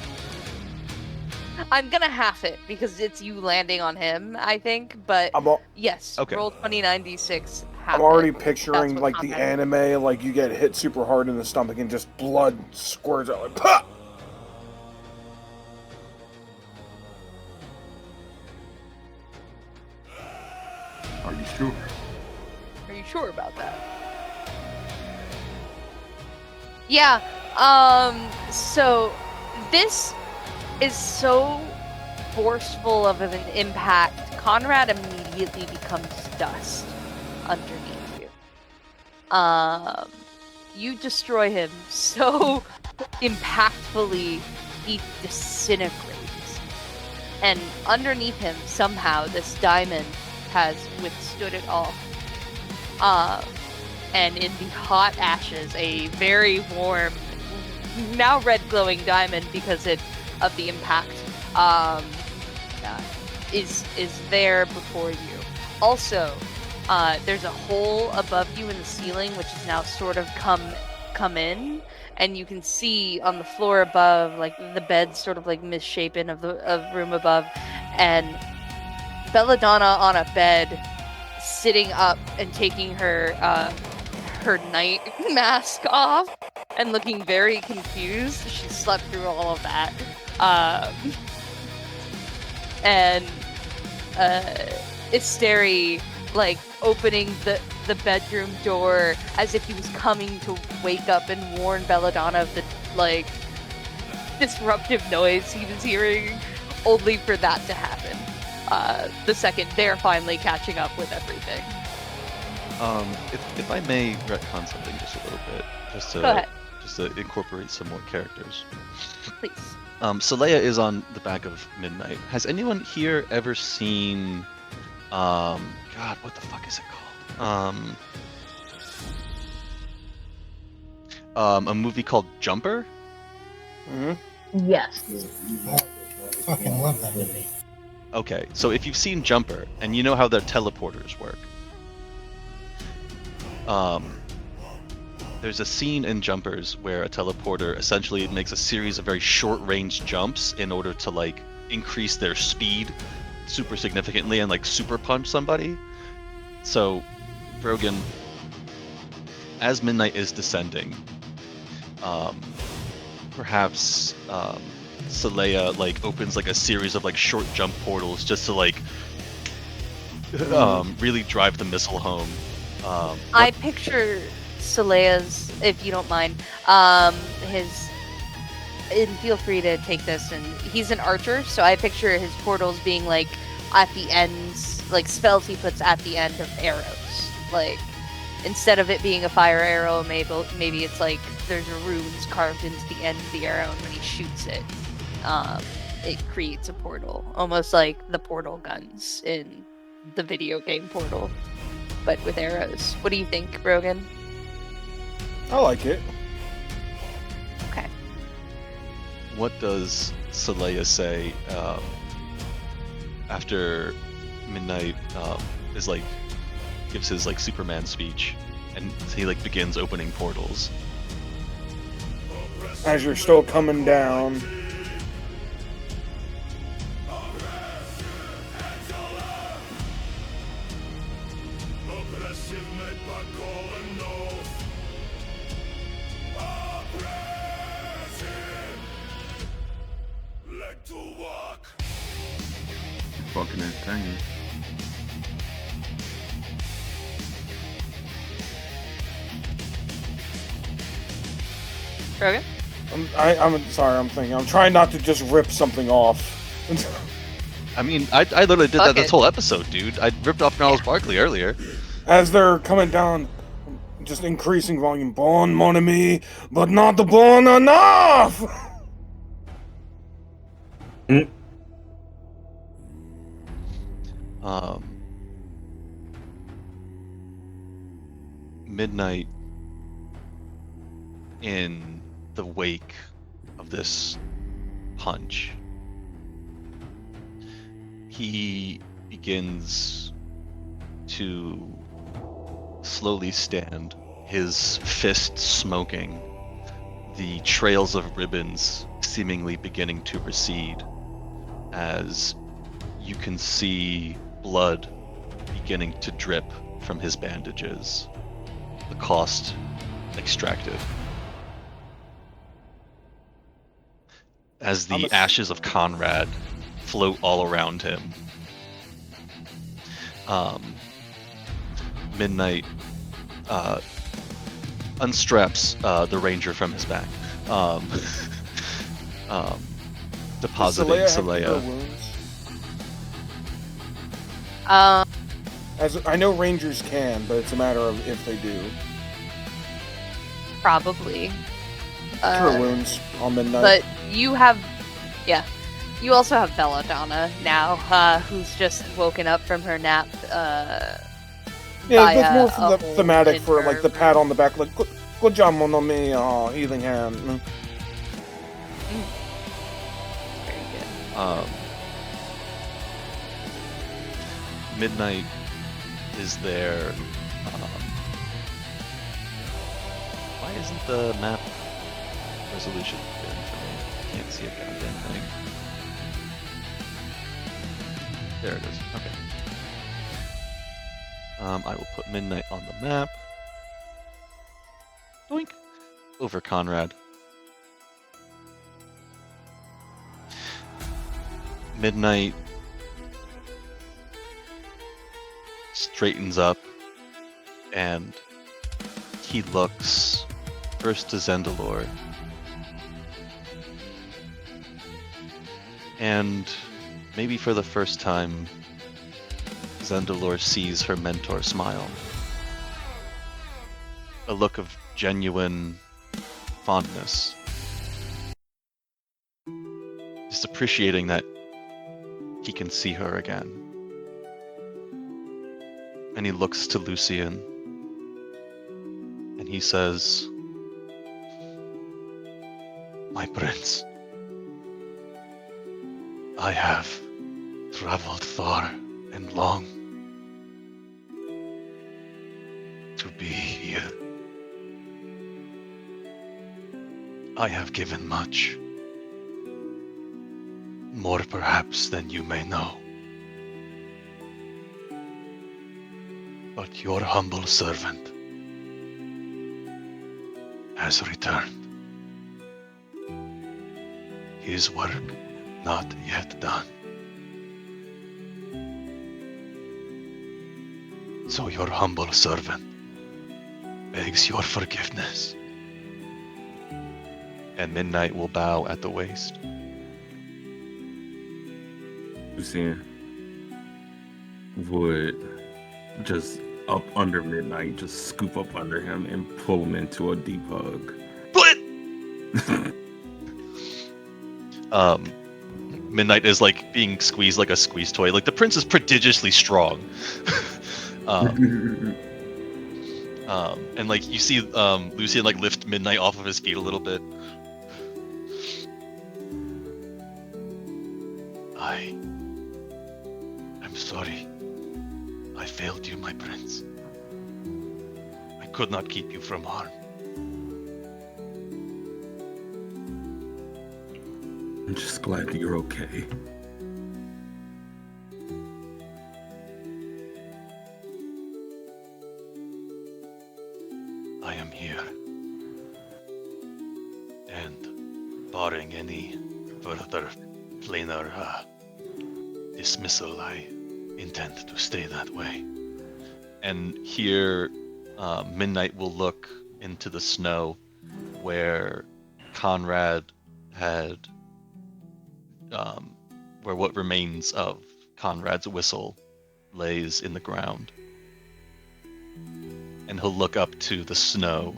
[SPEAKER 1] I'm gonna half it because it's you landing on him, I think. But yes,
[SPEAKER 4] okay.
[SPEAKER 1] Roll 29 d6.
[SPEAKER 3] I'm already picturing like the anime, like you get hit super hard in the stomach and just blood squirts out like Pah!
[SPEAKER 2] Are you sure?
[SPEAKER 1] Are you sure about that? Yeah. So this is so forceful of an impact. Conrad immediately becomes dust underneath you. You destroy him so impactfully, he disintegrates. And underneath him, somehow, this diamond has withstood it all. And in the hot ashes, a very warm, now red glowing diamond because of the impact, is there before you. Also, there's a hole above you in the ceiling, which is now sort of come in, and you can see on the floor above, like the bed sort of like misshapen of room above, and Belladonna on a bed, sitting up and taking her night mask off and looking very confused. She slept through all of that. And Isteri, like, opening the bedroom door as if he was coming to wake up and warn Belladonna of the, like, disruptive noise he was hearing, only for that to happen. The second they're finally catching up with everything.
[SPEAKER 4] If I may retcon something just a little bit, just to incorporate some more characters.
[SPEAKER 1] Please.
[SPEAKER 4] Saleya is on the back of Midnight. Has anyone here ever seen, God, what the fuck is it called? A movie called Jumper?
[SPEAKER 6] Mm-hmm. Yes.
[SPEAKER 5] I fucking love that movie.
[SPEAKER 4] Okay, so if you've seen Jumper, and you know how their teleporters work, there's a scene in Jumpers where a teleporter essentially makes a series of very short-range jumps in order to, like, increase their speed super significantly and, like, super punch somebody. So, Brogan, as Midnight is descending, perhaps Saleya, like, opens, like, a series of, like, short jump portals just to, like, really drive the missile home.
[SPEAKER 1] I picture Saleya's, if you don't mind, and feel free to take this, and he's an archer, so I picture his portals being, like, at the ends, like, spells he puts at the end of arrows. Like, instead of it being a fire arrow, maybe it's like there's runes carved into the end of the arrow, and when he shoots it, it creates a portal. Almost like the portal guns in the video game Portal, but with arrows. What do you think, Brogan?
[SPEAKER 3] I like it.
[SPEAKER 1] Okay.
[SPEAKER 4] What does Saleya say after Midnight is like gives his like Superman speech, and he like begins opening portals?
[SPEAKER 3] As you're still coming down.
[SPEAKER 2] Fucking entertaining.
[SPEAKER 1] Brogan?
[SPEAKER 3] I'm sorry, I'm thinking. I'm trying not to just rip something off.
[SPEAKER 4] I mean, I literally did that this whole episode, dude. I ripped off Gnarls Barkley earlier.
[SPEAKER 3] As they're coming down, just increasing volume. Bon, mon ami, but not bon enough!
[SPEAKER 4] Midnight, in the wake of this punch, he begins to slowly stand, his fist smoking, the trails of ribbons seemingly beginning to recede as you can see blood beginning to drip from his bandages, the cost extracted. As the ashes of Conrad float all around him, Midnight unstraps the ranger from his back, depositing Saleya.
[SPEAKER 3] As I know Rangers can, but it's a matter of if they do.
[SPEAKER 1] Probably.
[SPEAKER 3] Cure wounds on Midnight.
[SPEAKER 1] But you have, you also have Belladonna now, who's just woken up from her nap.
[SPEAKER 3] Yeah, that's more for the thematic for like the pat on the back, like good job, mon ami, healing hand.
[SPEAKER 1] Very good.
[SPEAKER 4] Midnight is there. Why isn't the map resolution good for me? I can't see a goddamn thing. There it is. Okay. I will put Midnight on the map. Doink! Over Conrad. Midnight straightens up and he looks first to Zendalor and maybe for the first time Zendalor sees her mentor smile. A look of genuine fondness. Just appreciating that he can see her again. And he looks to Lucian and he says, "My prince, I have traveled far and long to be here. I have given much, more perhaps than you may know. But your humble servant has returned. His work not yet done. So your humble servant begs your forgiveness." And Midnight will bow at the waist.
[SPEAKER 2] Lucian would just up under Midnight, just scoop up under him and pull him into a deep hug.
[SPEAKER 4] What? Midnight is like being squeezed like a squeeze toy. Like the prince is prodigiously strong. And like you see Lucian like lift Midnight off of his feet a little bit. I'm sorry. I failed you, my prince. I could not keep you from harm.
[SPEAKER 2] I'm just glad that you're okay.
[SPEAKER 4] I am here. And barring any further planar dismissal, I intend to stay that way. And here, Midnight will look into the snow where Conrad had, where what remains of Conrad's whistle lays in the ground. and he'll look up to the snow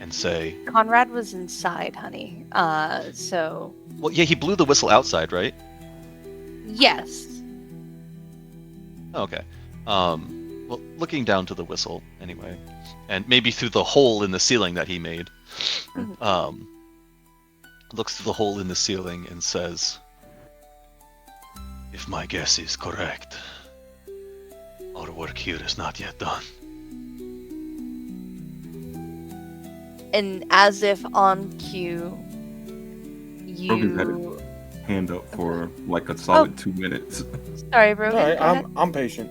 [SPEAKER 4] and say,
[SPEAKER 1] Conrad was inside, honey. So.
[SPEAKER 4] Well, yeah, he blew the whistle outside, right?
[SPEAKER 1] Yes.
[SPEAKER 4] Okay. Well, looking down to the whistle anyway, and maybe through the hole in the ceiling that he made, looks through the hole in the ceiling and says, "If my guess is correct, our work here is not yet done."
[SPEAKER 1] And as if on cue,
[SPEAKER 2] Brogan's had
[SPEAKER 1] you.
[SPEAKER 2] his hand up for like a solid 2 minutes.
[SPEAKER 1] Sorry, Brogan.
[SPEAKER 3] All right,
[SPEAKER 1] go ahead.
[SPEAKER 3] I'm patient.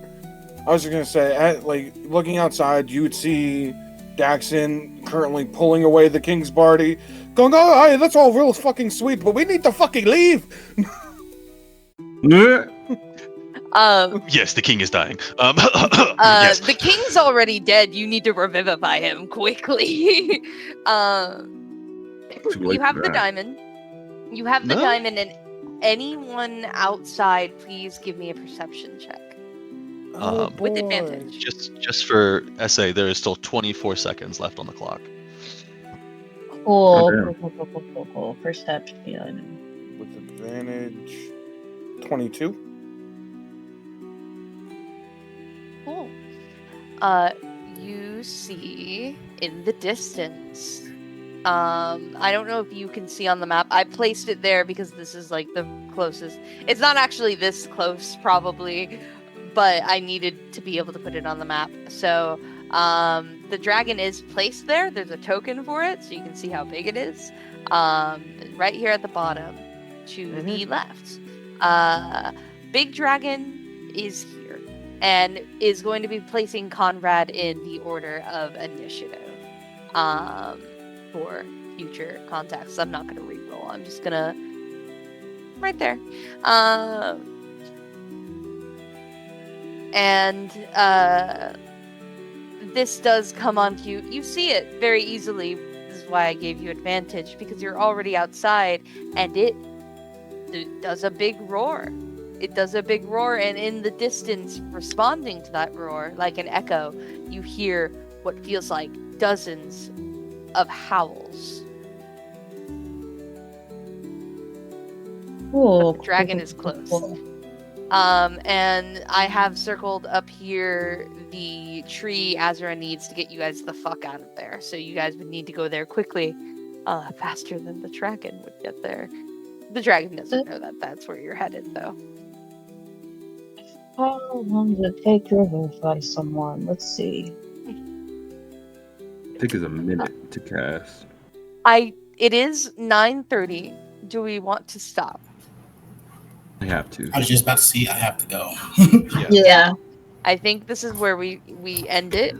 [SPEAKER 3] I was just gonna say, like looking outside, you would see Daxon currently pulling away the King's party, going, "Oh, hey, that's all real fucking sweet, but we need to fucking leave."
[SPEAKER 4] Yes, the king is dying.
[SPEAKER 1] Yes. The king's already dead. You need to revivify him quickly. You have the diamond. You have the diamond, and anyone outside, please give me a perception check. With advantage.
[SPEAKER 4] Just for SA, there is still 24 seconds left on the clock.
[SPEAKER 6] Cool. Perception.
[SPEAKER 3] With advantage, 22.
[SPEAKER 1] Cool. You see in the distance. I don't know if you can see on the map. I placed it there because this is like the closest. It's not actually this close, probably, but I needed to be able to put it on the map. So, the dragon is placed there. There's a token for it, so you can see how big it is. Right here at the bottom, to the left. Big Dragon is here, and is going to be placing Conrad in the order of initiative. For future contacts. I'm not going to re-roll. I'm just going to... Right there. This does come on to you. You see it very easily. This is why I gave you advantage, because you're already outside, and it does a big roar. It does a big roar, and in the distance, responding to that roar, like an echo, you hear what feels like dozens of howls.
[SPEAKER 6] Cool.
[SPEAKER 1] The dragon is close. And I have circled up here the tree Azra needs to get you guys the fuck out of there. So you guys would need to go there quickly, faster than the dragon would get there. The dragon doesn't know that that's where you're headed, though.
[SPEAKER 6] How long does it take to revivify someone? Let's see.
[SPEAKER 2] I think it's a minute to cast.
[SPEAKER 1] It is 9:30. Do we want to stop?
[SPEAKER 2] I have to.
[SPEAKER 5] I was just about to see. I have to go.
[SPEAKER 6] Yeah.
[SPEAKER 1] I think this is where we end it.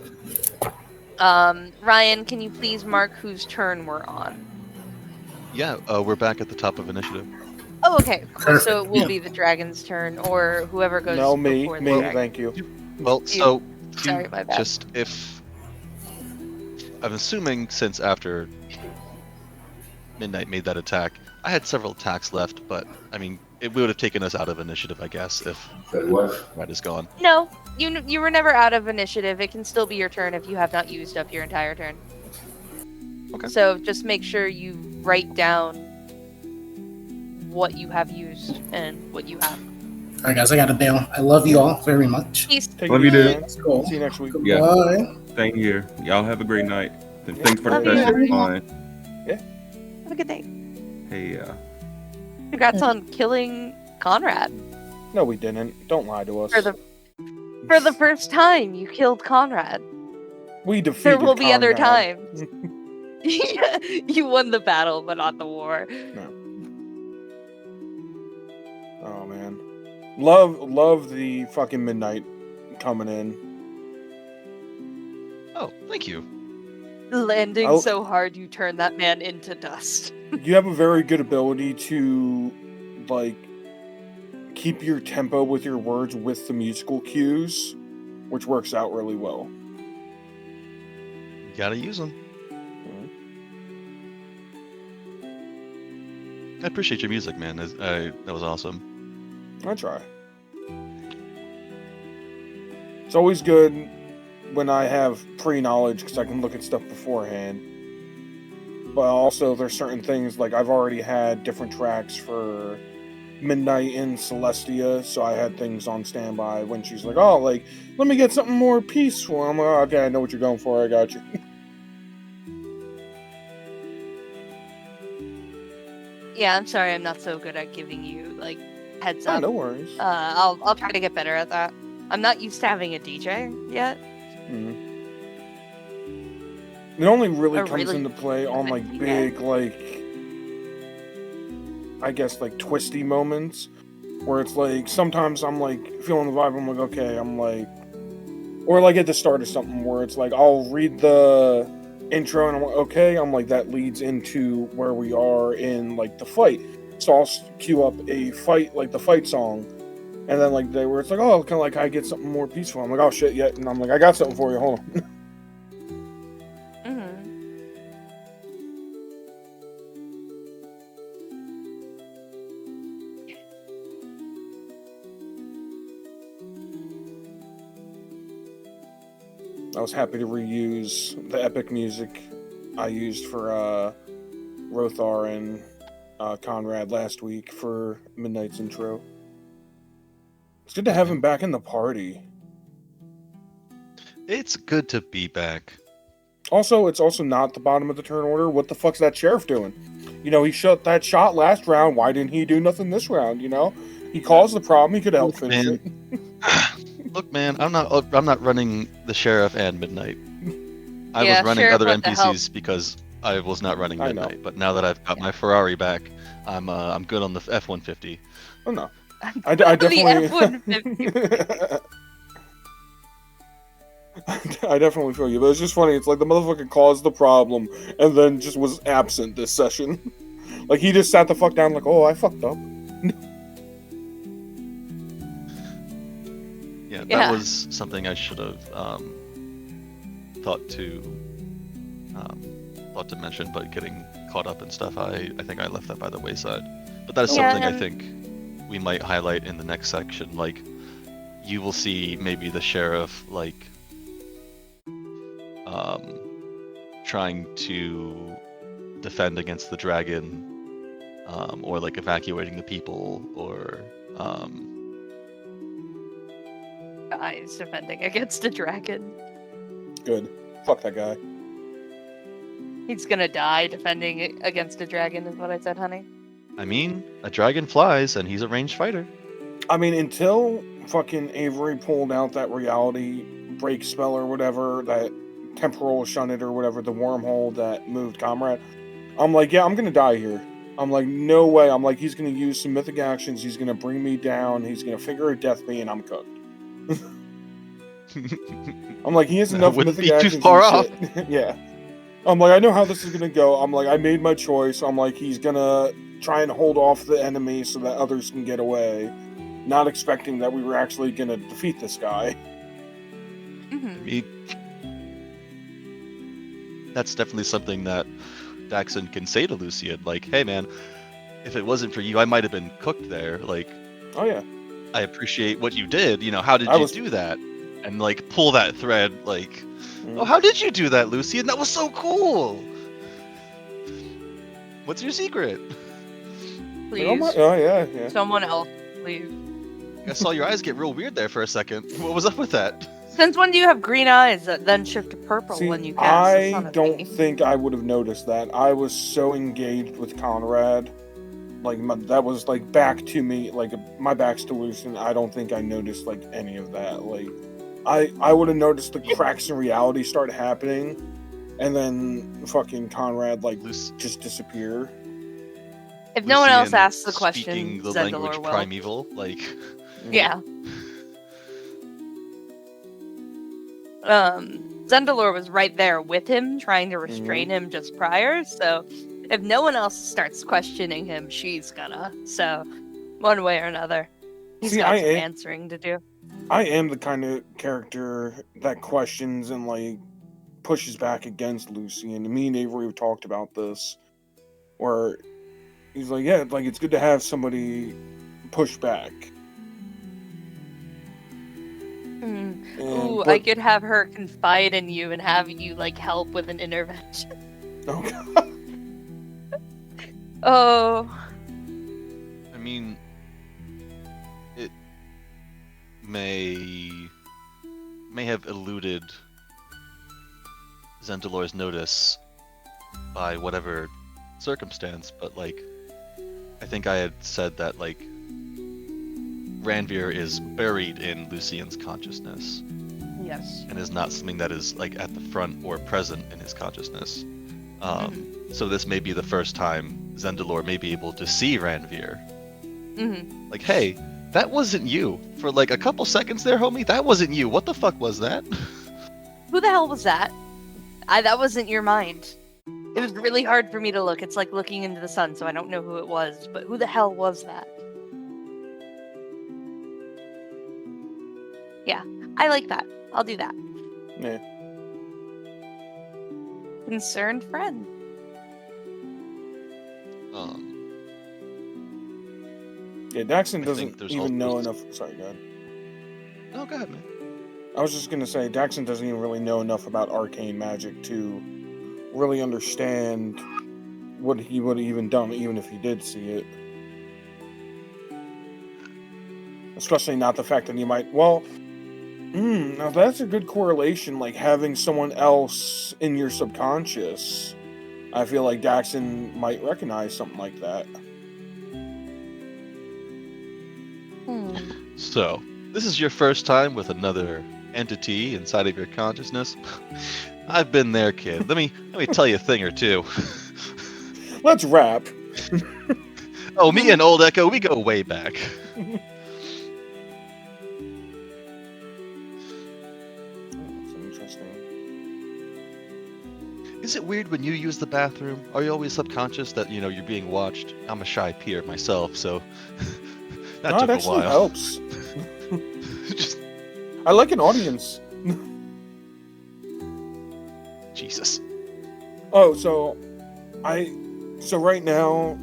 [SPEAKER 1] Ryan, can you please mark whose turn we're on?
[SPEAKER 4] Yeah, we're back at the top of initiative.
[SPEAKER 1] Oh, okay.
[SPEAKER 5] Perfect.
[SPEAKER 1] So it will be the dragon's turn, or whoever goes
[SPEAKER 3] No, me,
[SPEAKER 1] before the dragon.
[SPEAKER 3] thank you.
[SPEAKER 4] Well, so
[SPEAKER 1] Sorry, my bad.
[SPEAKER 4] just if I'm assuming since after Midnight made that attack, I had several attacks left, but I mean, it would have taken us out of initiative, I guess, if Red is gone.
[SPEAKER 1] No, you were never out of initiative. It can still be your turn if you have not used up your entire turn.
[SPEAKER 4] Okay.
[SPEAKER 1] So just make sure you write down what you have used and what you have.
[SPEAKER 5] All right, guys, I got to bail. I love you all very much.
[SPEAKER 1] Peace.
[SPEAKER 3] Take
[SPEAKER 2] Love
[SPEAKER 3] it
[SPEAKER 2] you,
[SPEAKER 3] easy,
[SPEAKER 2] dude.
[SPEAKER 3] man.
[SPEAKER 5] Cool.
[SPEAKER 3] See you next week.
[SPEAKER 2] Yeah.
[SPEAKER 5] Bye.
[SPEAKER 2] Same here. Y'all have a great night. And thanks for the
[SPEAKER 1] Love you.
[SPEAKER 2] session. Fine.
[SPEAKER 1] Have a good day.
[SPEAKER 2] Hey,
[SPEAKER 1] Congrats on killing Conrad.
[SPEAKER 3] No, we didn't. Don't lie to us.
[SPEAKER 1] For the first time, you killed Conrad.
[SPEAKER 3] We defeated
[SPEAKER 1] There will be other
[SPEAKER 3] Conrad.
[SPEAKER 1] times. You won the battle, but not the war.
[SPEAKER 3] Oh man, love the fucking Midnight coming in.
[SPEAKER 4] Oh, thank you.
[SPEAKER 1] Landing so hard, you turn that man into dust.
[SPEAKER 3] You have a very good ability to, like, keep your tempo with your words with the musical cues, which works out really well.
[SPEAKER 4] You gotta use them. I appreciate your music, man. That was awesome.
[SPEAKER 3] I try. It's always good when I have pre-knowledge because I can look at stuff beforehand. But also, there's certain things like I've already had different tracks for Midnight and Celestia, so I had things on standby when she's like, "Oh, like let me get something more peaceful." I'm like, oh, "Okay, I know what you're going for. I got you."
[SPEAKER 1] Yeah, I'm sorry, I'm not so good at giving you like heads up.
[SPEAKER 3] No worries.
[SPEAKER 1] I'll try to get better at that. I'm not used to having a DJ yet.
[SPEAKER 3] Mm-hmm. It only really comes into play on like big, like I guess like twisty moments where it's like sometimes I'm like feeling the vibe. I'm like, okay, I'm like, or like at the start of something where it's like I'll read the intro and I'm like, okay, I'm like that leads into where we are in like the fight. So I'll cue up a fight, like the fight song, and then like where it's like, oh, kind of like I get something more peaceful. I'm like, oh shit, yeah, and I'm like, I got something for you. Hold on. I was happy to reuse the epic music I used for Rothar and Conrad last week for Midnight's intro. It's good to have him back in the party.
[SPEAKER 4] It's good to be back.
[SPEAKER 3] Also, it's also not the bottom of the turn order. What the fuck's that sheriff doing? You know, he shot that shot last round. Why didn't he do nothing this round? You know, he caused the problem. He could help finish it.
[SPEAKER 4] Look, man, I'm not running the sheriff and Midnight. I was running
[SPEAKER 1] Sheriff
[SPEAKER 4] other NPCs because I was not running Midnight. But now that I've got my Ferrari back, I'm good on the F-150.
[SPEAKER 3] Oh no, I definitely.
[SPEAKER 1] The F-150.
[SPEAKER 3] I definitely feel you, but it's just funny. It's like the motherfucker caused the problem and then just was absent this session. Like he just sat the fuck down, like, oh, I fucked up.
[SPEAKER 4] Yeah, that was something I should have thought to mention, but getting caught up and stuff, I think I left that by the wayside. But that is something I think we might highlight in the next section. Like, you will see maybe the sheriff like trying to defend against the dragon, or like evacuating the people, or
[SPEAKER 1] Guys defending against a dragon.
[SPEAKER 3] Good. Fuck that guy.
[SPEAKER 1] He's gonna die defending against a dragon, is what I said, honey.
[SPEAKER 4] I mean, a dragon flies, and he's a ranged fighter.
[SPEAKER 3] I mean, until fucking Avery pulled out that reality break spell or whatever, that temporal shunted or whatever, the wormhole that moved Comrade, I'm like, yeah, I'm gonna die here. I'm like, no way. I'm like, he's gonna use some mythic actions, he's gonna bring me down, he's gonna figure a death me, and I'm cooked. I'm like, he has enough mythic actions.
[SPEAKER 4] Too far off.
[SPEAKER 3] Yeah. I'm like, I know how this is gonna go. I'm like, I made my choice. I'm like, he's gonna try and hold off the enemy so that others can get away, not expecting that we were actually gonna defeat this guy.
[SPEAKER 4] That's definitely something that Daxon can say to Lucian, like, hey man, if it wasn't for you, I might have been cooked there. Like,
[SPEAKER 3] oh yeah,
[SPEAKER 4] I appreciate what you did. You know, how did you do that? And like pull that thread, like, oh, how did you do that, Lucian? That was so cool. What's your secret?
[SPEAKER 1] Please.
[SPEAKER 3] Oh yeah.
[SPEAKER 1] Someone else, please.
[SPEAKER 4] I saw your eyes get real weird there for a second. What was up with that?
[SPEAKER 1] Since when do you have green eyes that then shift to purple when you cast
[SPEAKER 3] I don't think I would have noticed that. I was so engaged with Conrad. Like, that was, like, back to me. Like, my back's to Lucian. I don't think I noticed, like, any of that. Like, I would have noticed the cracks in reality start happening. And then fucking Conrad, like, just disappear.
[SPEAKER 1] If no one else asks the question,
[SPEAKER 4] speaking the
[SPEAKER 1] Zendalor
[SPEAKER 4] language
[SPEAKER 1] will.
[SPEAKER 4] primeval, like...
[SPEAKER 1] Yeah. Zendalor was right there with him, trying to restrain him just prior, so if no one else starts questioning him, she's gonna. So, one way or another, he's got some answering to do.
[SPEAKER 3] I am the kind of character that questions and, like, pushes back against Lucian. Me and Avery have talked about this, where he's like, yeah, like, it's good to have somebody push back.
[SPEAKER 1] Ooh, I could have her confide in you and have you like help with an intervention.
[SPEAKER 3] Oh god.
[SPEAKER 1] Oh.
[SPEAKER 4] I mean, it may have eluded Zendalor's notice by whatever circumstance, but like, I think I had said that like Ranveer is buried in Lucien's consciousness.
[SPEAKER 1] Yes.
[SPEAKER 4] And is not something that is like at the front or present in his consciousness. So this may be the first time Zendalor may be able to see Ranveer.
[SPEAKER 1] Mm-hmm.
[SPEAKER 4] Like, hey, that wasn't you. For like a couple seconds there, homie, that wasn't you. What the fuck was that?
[SPEAKER 1] Who the hell was that? That wasn't your mind. It was really hard for me to look. It's like looking into the sun, so I don't know who it was. But who the hell was that? Yeah, I like that. I'll do that.
[SPEAKER 3] Yeah.
[SPEAKER 1] Concerned friend.
[SPEAKER 3] Yeah, Daxon
[SPEAKER 4] I
[SPEAKER 3] doesn't
[SPEAKER 4] think there's
[SPEAKER 3] even
[SPEAKER 4] also-
[SPEAKER 3] know enough. Sorry, go ahead.
[SPEAKER 4] No, go ahead, man.
[SPEAKER 3] I was just gonna say, Daxon doesn't even really know enough about arcane magic to really understand what he would have even done, even if he did see it. Especially not the fact that he might. Well, now that's a good correlation. Like having someone else in your subconscious, I feel like Daxon might recognize something like that.
[SPEAKER 4] So, this is your first time with another entity inside of your consciousness. I've been there, kid. Let me tell you a thing or two.
[SPEAKER 3] Let's wrap.
[SPEAKER 4] Oh, me and Old Echo, we go way back. Is it weird when you use the bathroom? Are you always subconscious that, you know, you're being watched? I'm a shy peer myself, so that
[SPEAKER 3] No,
[SPEAKER 4] took
[SPEAKER 3] it
[SPEAKER 4] a
[SPEAKER 3] actually
[SPEAKER 4] while.
[SPEAKER 3] helps.
[SPEAKER 4] Just
[SPEAKER 3] I like an audience.
[SPEAKER 4] Jesus.
[SPEAKER 3] Oh, so right now,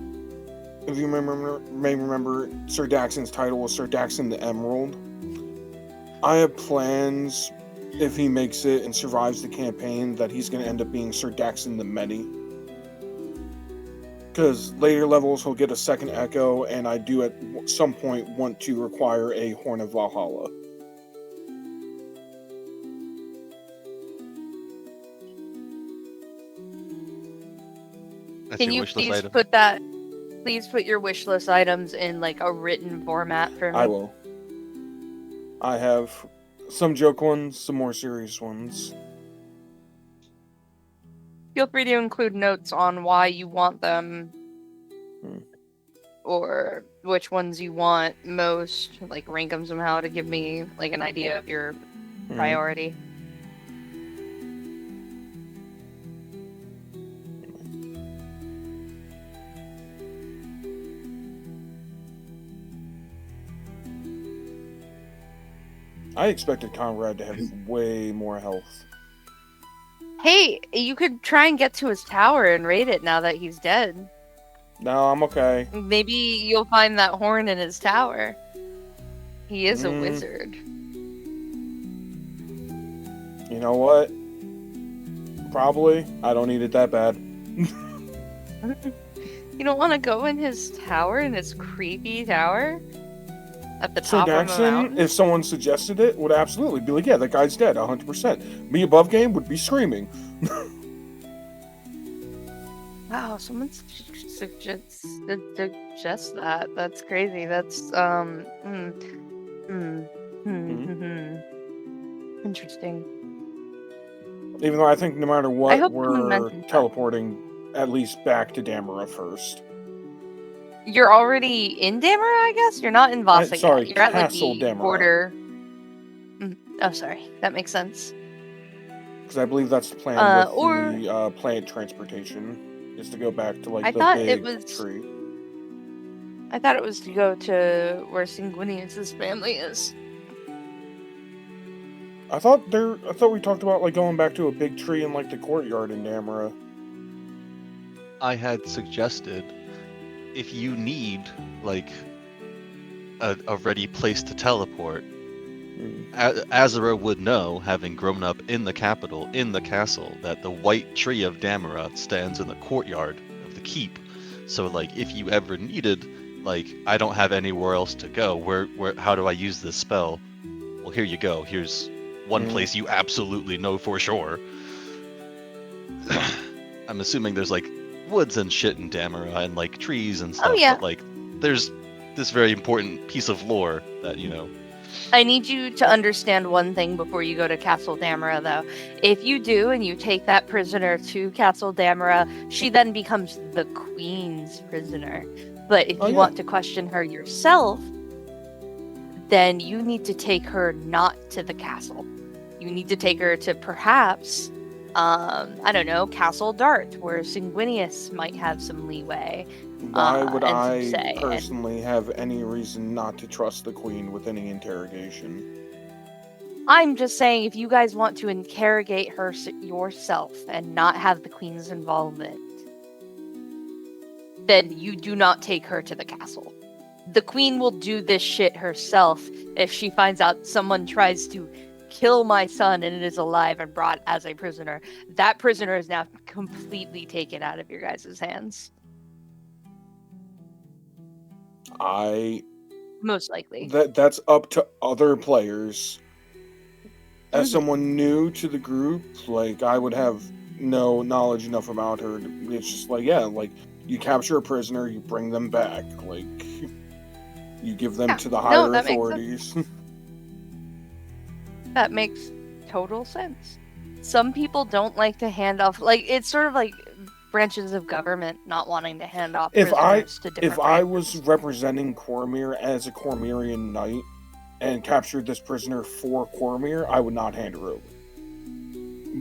[SPEAKER 3] if you may remember, Sir Daxon's title was Sir Daxon the Emerald. I have plans, if he makes it and survives the campaign, that he's going to end up being Sir Daxon the Many. Because later levels he'll get a second Echo, and I do at some point want to require a Horn of Valhalla.
[SPEAKER 4] That's
[SPEAKER 1] Can
[SPEAKER 4] your
[SPEAKER 1] you
[SPEAKER 4] wish list
[SPEAKER 1] please
[SPEAKER 4] item.
[SPEAKER 1] put that? Please put your wish list items in like a written format for me.
[SPEAKER 3] I will. I have some joke ones, some more serious ones.
[SPEAKER 1] Feel free to include notes on why you want them, or which ones you want most. Like rank them somehow to give me like an idea of your priority.
[SPEAKER 3] I expected Conrad to have way more health.
[SPEAKER 1] Hey, you could try and get to his tower and raid it now that he's dead.
[SPEAKER 3] No, I'm okay.
[SPEAKER 1] Maybe you'll find that horn in his tower. He is a wizard.
[SPEAKER 3] You know what? Probably. I don't need it that bad.
[SPEAKER 1] You don't want to go in his tower, in his creepy tower? At the
[SPEAKER 3] Sir
[SPEAKER 1] top of a
[SPEAKER 3] Daxon,
[SPEAKER 1] mountain?
[SPEAKER 3] if someone suggested it, would absolutely be like, yeah, that guy's dead, 100%. Me above game would be screaming.
[SPEAKER 1] Wow, someone suggests that. That's crazy. That's, interesting.
[SPEAKER 3] Even though I think no matter
[SPEAKER 1] I
[SPEAKER 3] what,
[SPEAKER 1] hope someone
[SPEAKER 3] we're
[SPEAKER 1] mentions that.
[SPEAKER 3] teleporting at least back to Damara first.
[SPEAKER 1] You're already in Damara, I guess? You're not in Vasa
[SPEAKER 3] sorry,
[SPEAKER 1] yet. You're at like
[SPEAKER 3] Castle
[SPEAKER 1] the
[SPEAKER 3] Damara.
[SPEAKER 1] border. Oh, sorry. That makes sense.
[SPEAKER 3] Because I believe that's the plan with the plant transportation, is to go back to like
[SPEAKER 1] I
[SPEAKER 3] the
[SPEAKER 1] thought
[SPEAKER 3] big
[SPEAKER 1] it was-
[SPEAKER 3] tree.
[SPEAKER 1] I thought it was to go to where Sanguinius' family is.
[SPEAKER 3] I thought we talked about like going back to a big tree in like the courtyard in Damara.
[SPEAKER 4] I had suggested if you need like a ready place to teleport, Azura would know, having grown up in the capital, in the castle, that the white tree of Damara stands in the courtyard of the keep. So, like, if you ever needed, like, I don't have anywhere else to go, how do I use this spell? Well, here you go. Here's one place you absolutely know for sure. I'm assuming there's, like, woods and shit in Damara, and, like, trees and stuff, but, like, there's this very important piece of lore that, you know...
[SPEAKER 1] I need you to understand one thing before you go to Castle Damara, though. If you do, and you take that prisoner to Castle Damara, she then becomes the Queen's prisoner. But if you want to question her yourself, then you need to take her not to the castle. You need to take her to perhaps, I don't know, Castle Darth, where Sanguinius might have some leeway.
[SPEAKER 3] Why would I personally have any reason not to trust the Queen with any interrogation?
[SPEAKER 1] I'm just saying, if you guys want to interrogate her yourself and not have the Queen's involvement, then you do not take her to the castle. The Queen will do this shit herself if she finds out someone tries to kill my son and it is alive and brought as a prisoner. That prisoner is now completely taken out of your guys' hands. Most likely.
[SPEAKER 3] That's up to other players. As someone new to the group, like, I would have no knowledge enough about her. It's just like, yeah, like, you capture a prisoner, you bring them back, like, you give them to the higher authorities.
[SPEAKER 1] That makes total sense. Some people don't like to hand off, like, it's sort of like branches of government not wanting to hand off prisoners to different
[SPEAKER 3] If I was representing Cormyr as a Cormyrian knight and captured this prisoner for Cormyr, I would not hand her over.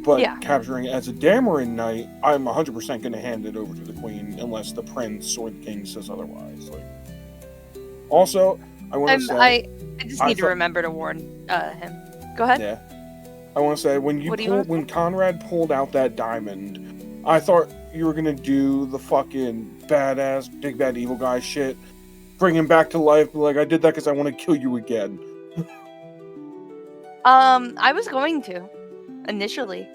[SPEAKER 3] But capturing as a Damaran knight, I'm 100% going to hand it over to the Queen unless the prince or the king says otherwise. Like, also, I want to say...
[SPEAKER 1] I just need to remember to warn him. Go ahead.
[SPEAKER 3] Yeah. I want to say, when Conrad pulled out that diamond, I thought you were going to do the fucking badass, big bad evil guy shit. Bring him back to life. Like, I did that because I want to kill you again.
[SPEAKER 1] I was going to. Initially.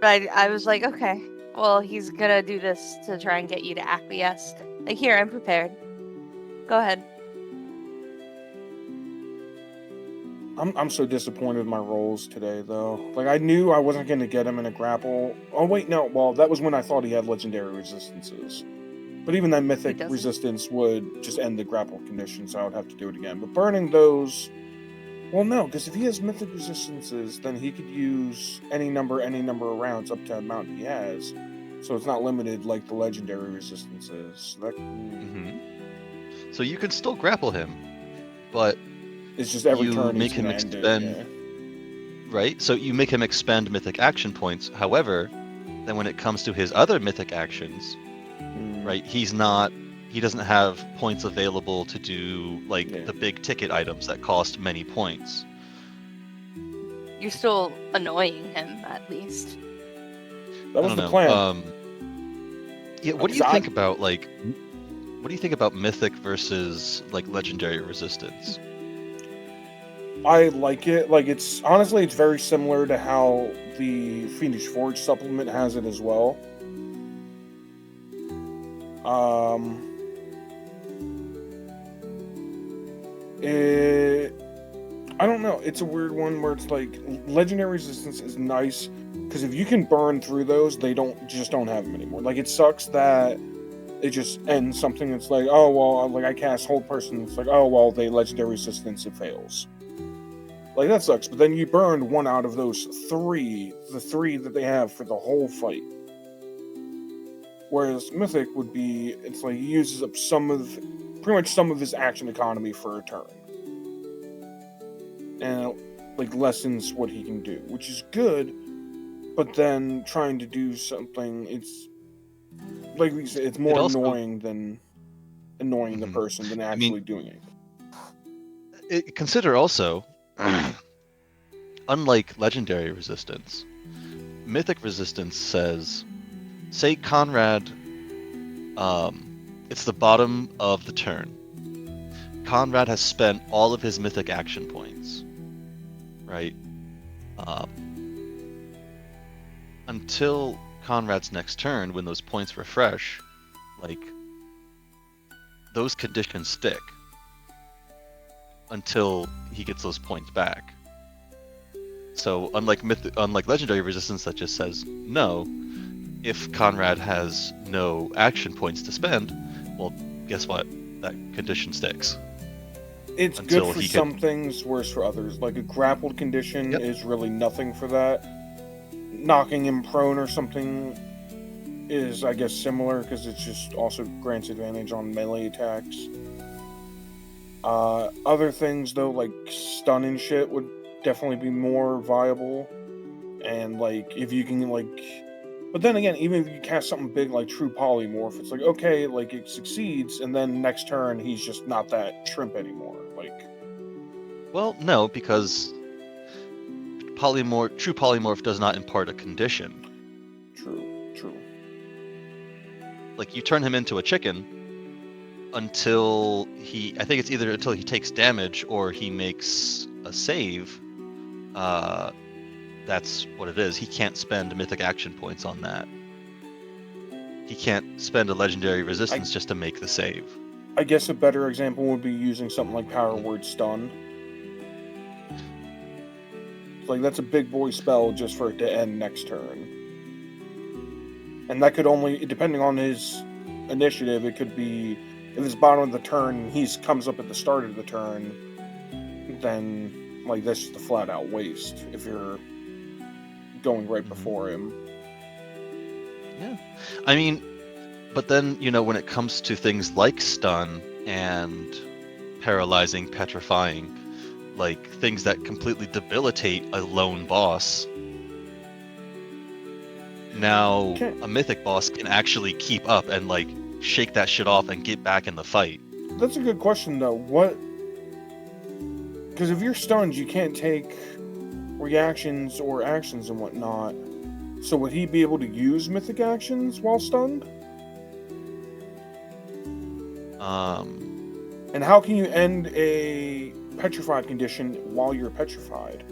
[SPEAKER 1] But I was like, okay, well, he's gonna do this to try and get you to acquiesce. Like, here, I'm prepared. Go ahead.
[SPEAKER 3] I'm so disappointed with my rolls today, though. Like, I knew I wasn't going to get him in a grapple. Oh, wait, no. Well, that was when I thought he had legendary resistances. But even that mythic resistance would just end the grapple condition, so I would have to do it again. But burning those... Well, no, because if he has mythic resistances, then he could use any number of rounds up to the amount he has. So it's not limited like the legendary resistances.
[SPEAKER 4] So you can still grapple him, but...
[SPEAKER 3] It's just every turn
[SPEAKER 4] make him expend, right? So you make him expend mythic action points. However, then when it comes to his other mythic actions, right, he doesn't have points available to do the big ticket items that cost many points.
[SPEAKER 1] You're still annoying him, at least.
[SPEAKER 3] That was the plan.
[SPEAKER 4] What do you think about what do you think about mythic versus legendary resistance?
[SPEAKER 3] I like it. Like, it's very similar to how the Fiendish Forge supplement has it as well. I don't know. It's a weird one where it's like legendary resistance is nice because if you can burn through those, they don't have them anymore. Like, it sucks that it just ends something that's like, oh well, like I cast Hold Person. It's like, oh well, they legendary resistance, it fails. Like, that sucks. But then you burned one out of those three, the three that they have for the whole fight. Whereas Mythic would be, it's like he uses up pretty much some of his action economy for a turn. And it, lessens what he can do, which is good, but then trying to do something, it's, like we said, it's more annoying than annoying the person than actually doing it.
[SPEAKER 4] Consider also, unlike legendary resistance, mythic resistance says, say Conrad, it's the bottom of the turn. Conrad has spent all of his mythic action points, right? Until Conrad's next turn, when those points refresh, like, those conditions stick until he gets those points back. So unlike legendary resistance that just says no, if Conrad has no action points to spend, well, guess what? That condition sticks.
[SPEAKER 3] It's good for some things, worse for others. Like a grappled condition is really nothing for that. Knocking him prone or something is, I guess, similar because it just also grants advantage on melee attacks. Other things, though, like stun and shit would definitely be more viable. And, like, if you can, like... But then again, even if you cast something big like True Polymorph, it's like, okay, like, it succeeds, and then next turn, he's just not that shrimp anymore. Like...
[SPEAKER 4] Well, no, because True Polymorph does not impart a condition.
[SPEAKER 3] True.
[SPEAKER 4] Like, you turn him into a chicken until he... I think it's either until he takes damage or he makes a save. That's what it is. He can't spend mythic action points on that. He can't spend a legendary resistance just to make the save.
[SPEAKER 3] I guess a better example would be using something like Power Word Stun. Like, that's a big boy spell just for it to end next turn. And that could only, depending on his initiative, it could be, if it's bottom of the turn, he comes up at the start of the turn, then, like, that's just a flat-out waste if you're going right before him.
[SPEAKER 4] Yeah. I mean, but then, you know, when it comes to things like stun and paralyzing, petrifying, like, things that completely debilitate a lone boss, now a mythic boss can actually keep up and, like, shake that shit off and get back in the fight.
[SPEAKER 3] That's a good question, though. What... Because if you're stunned, you can't take reactions or actions and whatnot. So would he be able to use mythic actions while stunned? And how can you end a petrified condition while you're petrified?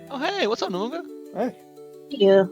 [SPEAKER 4] Oh, hey, what's up, Nunga?
[SPEAKER 3] Hey.
[SPEAKER 6] Yeah.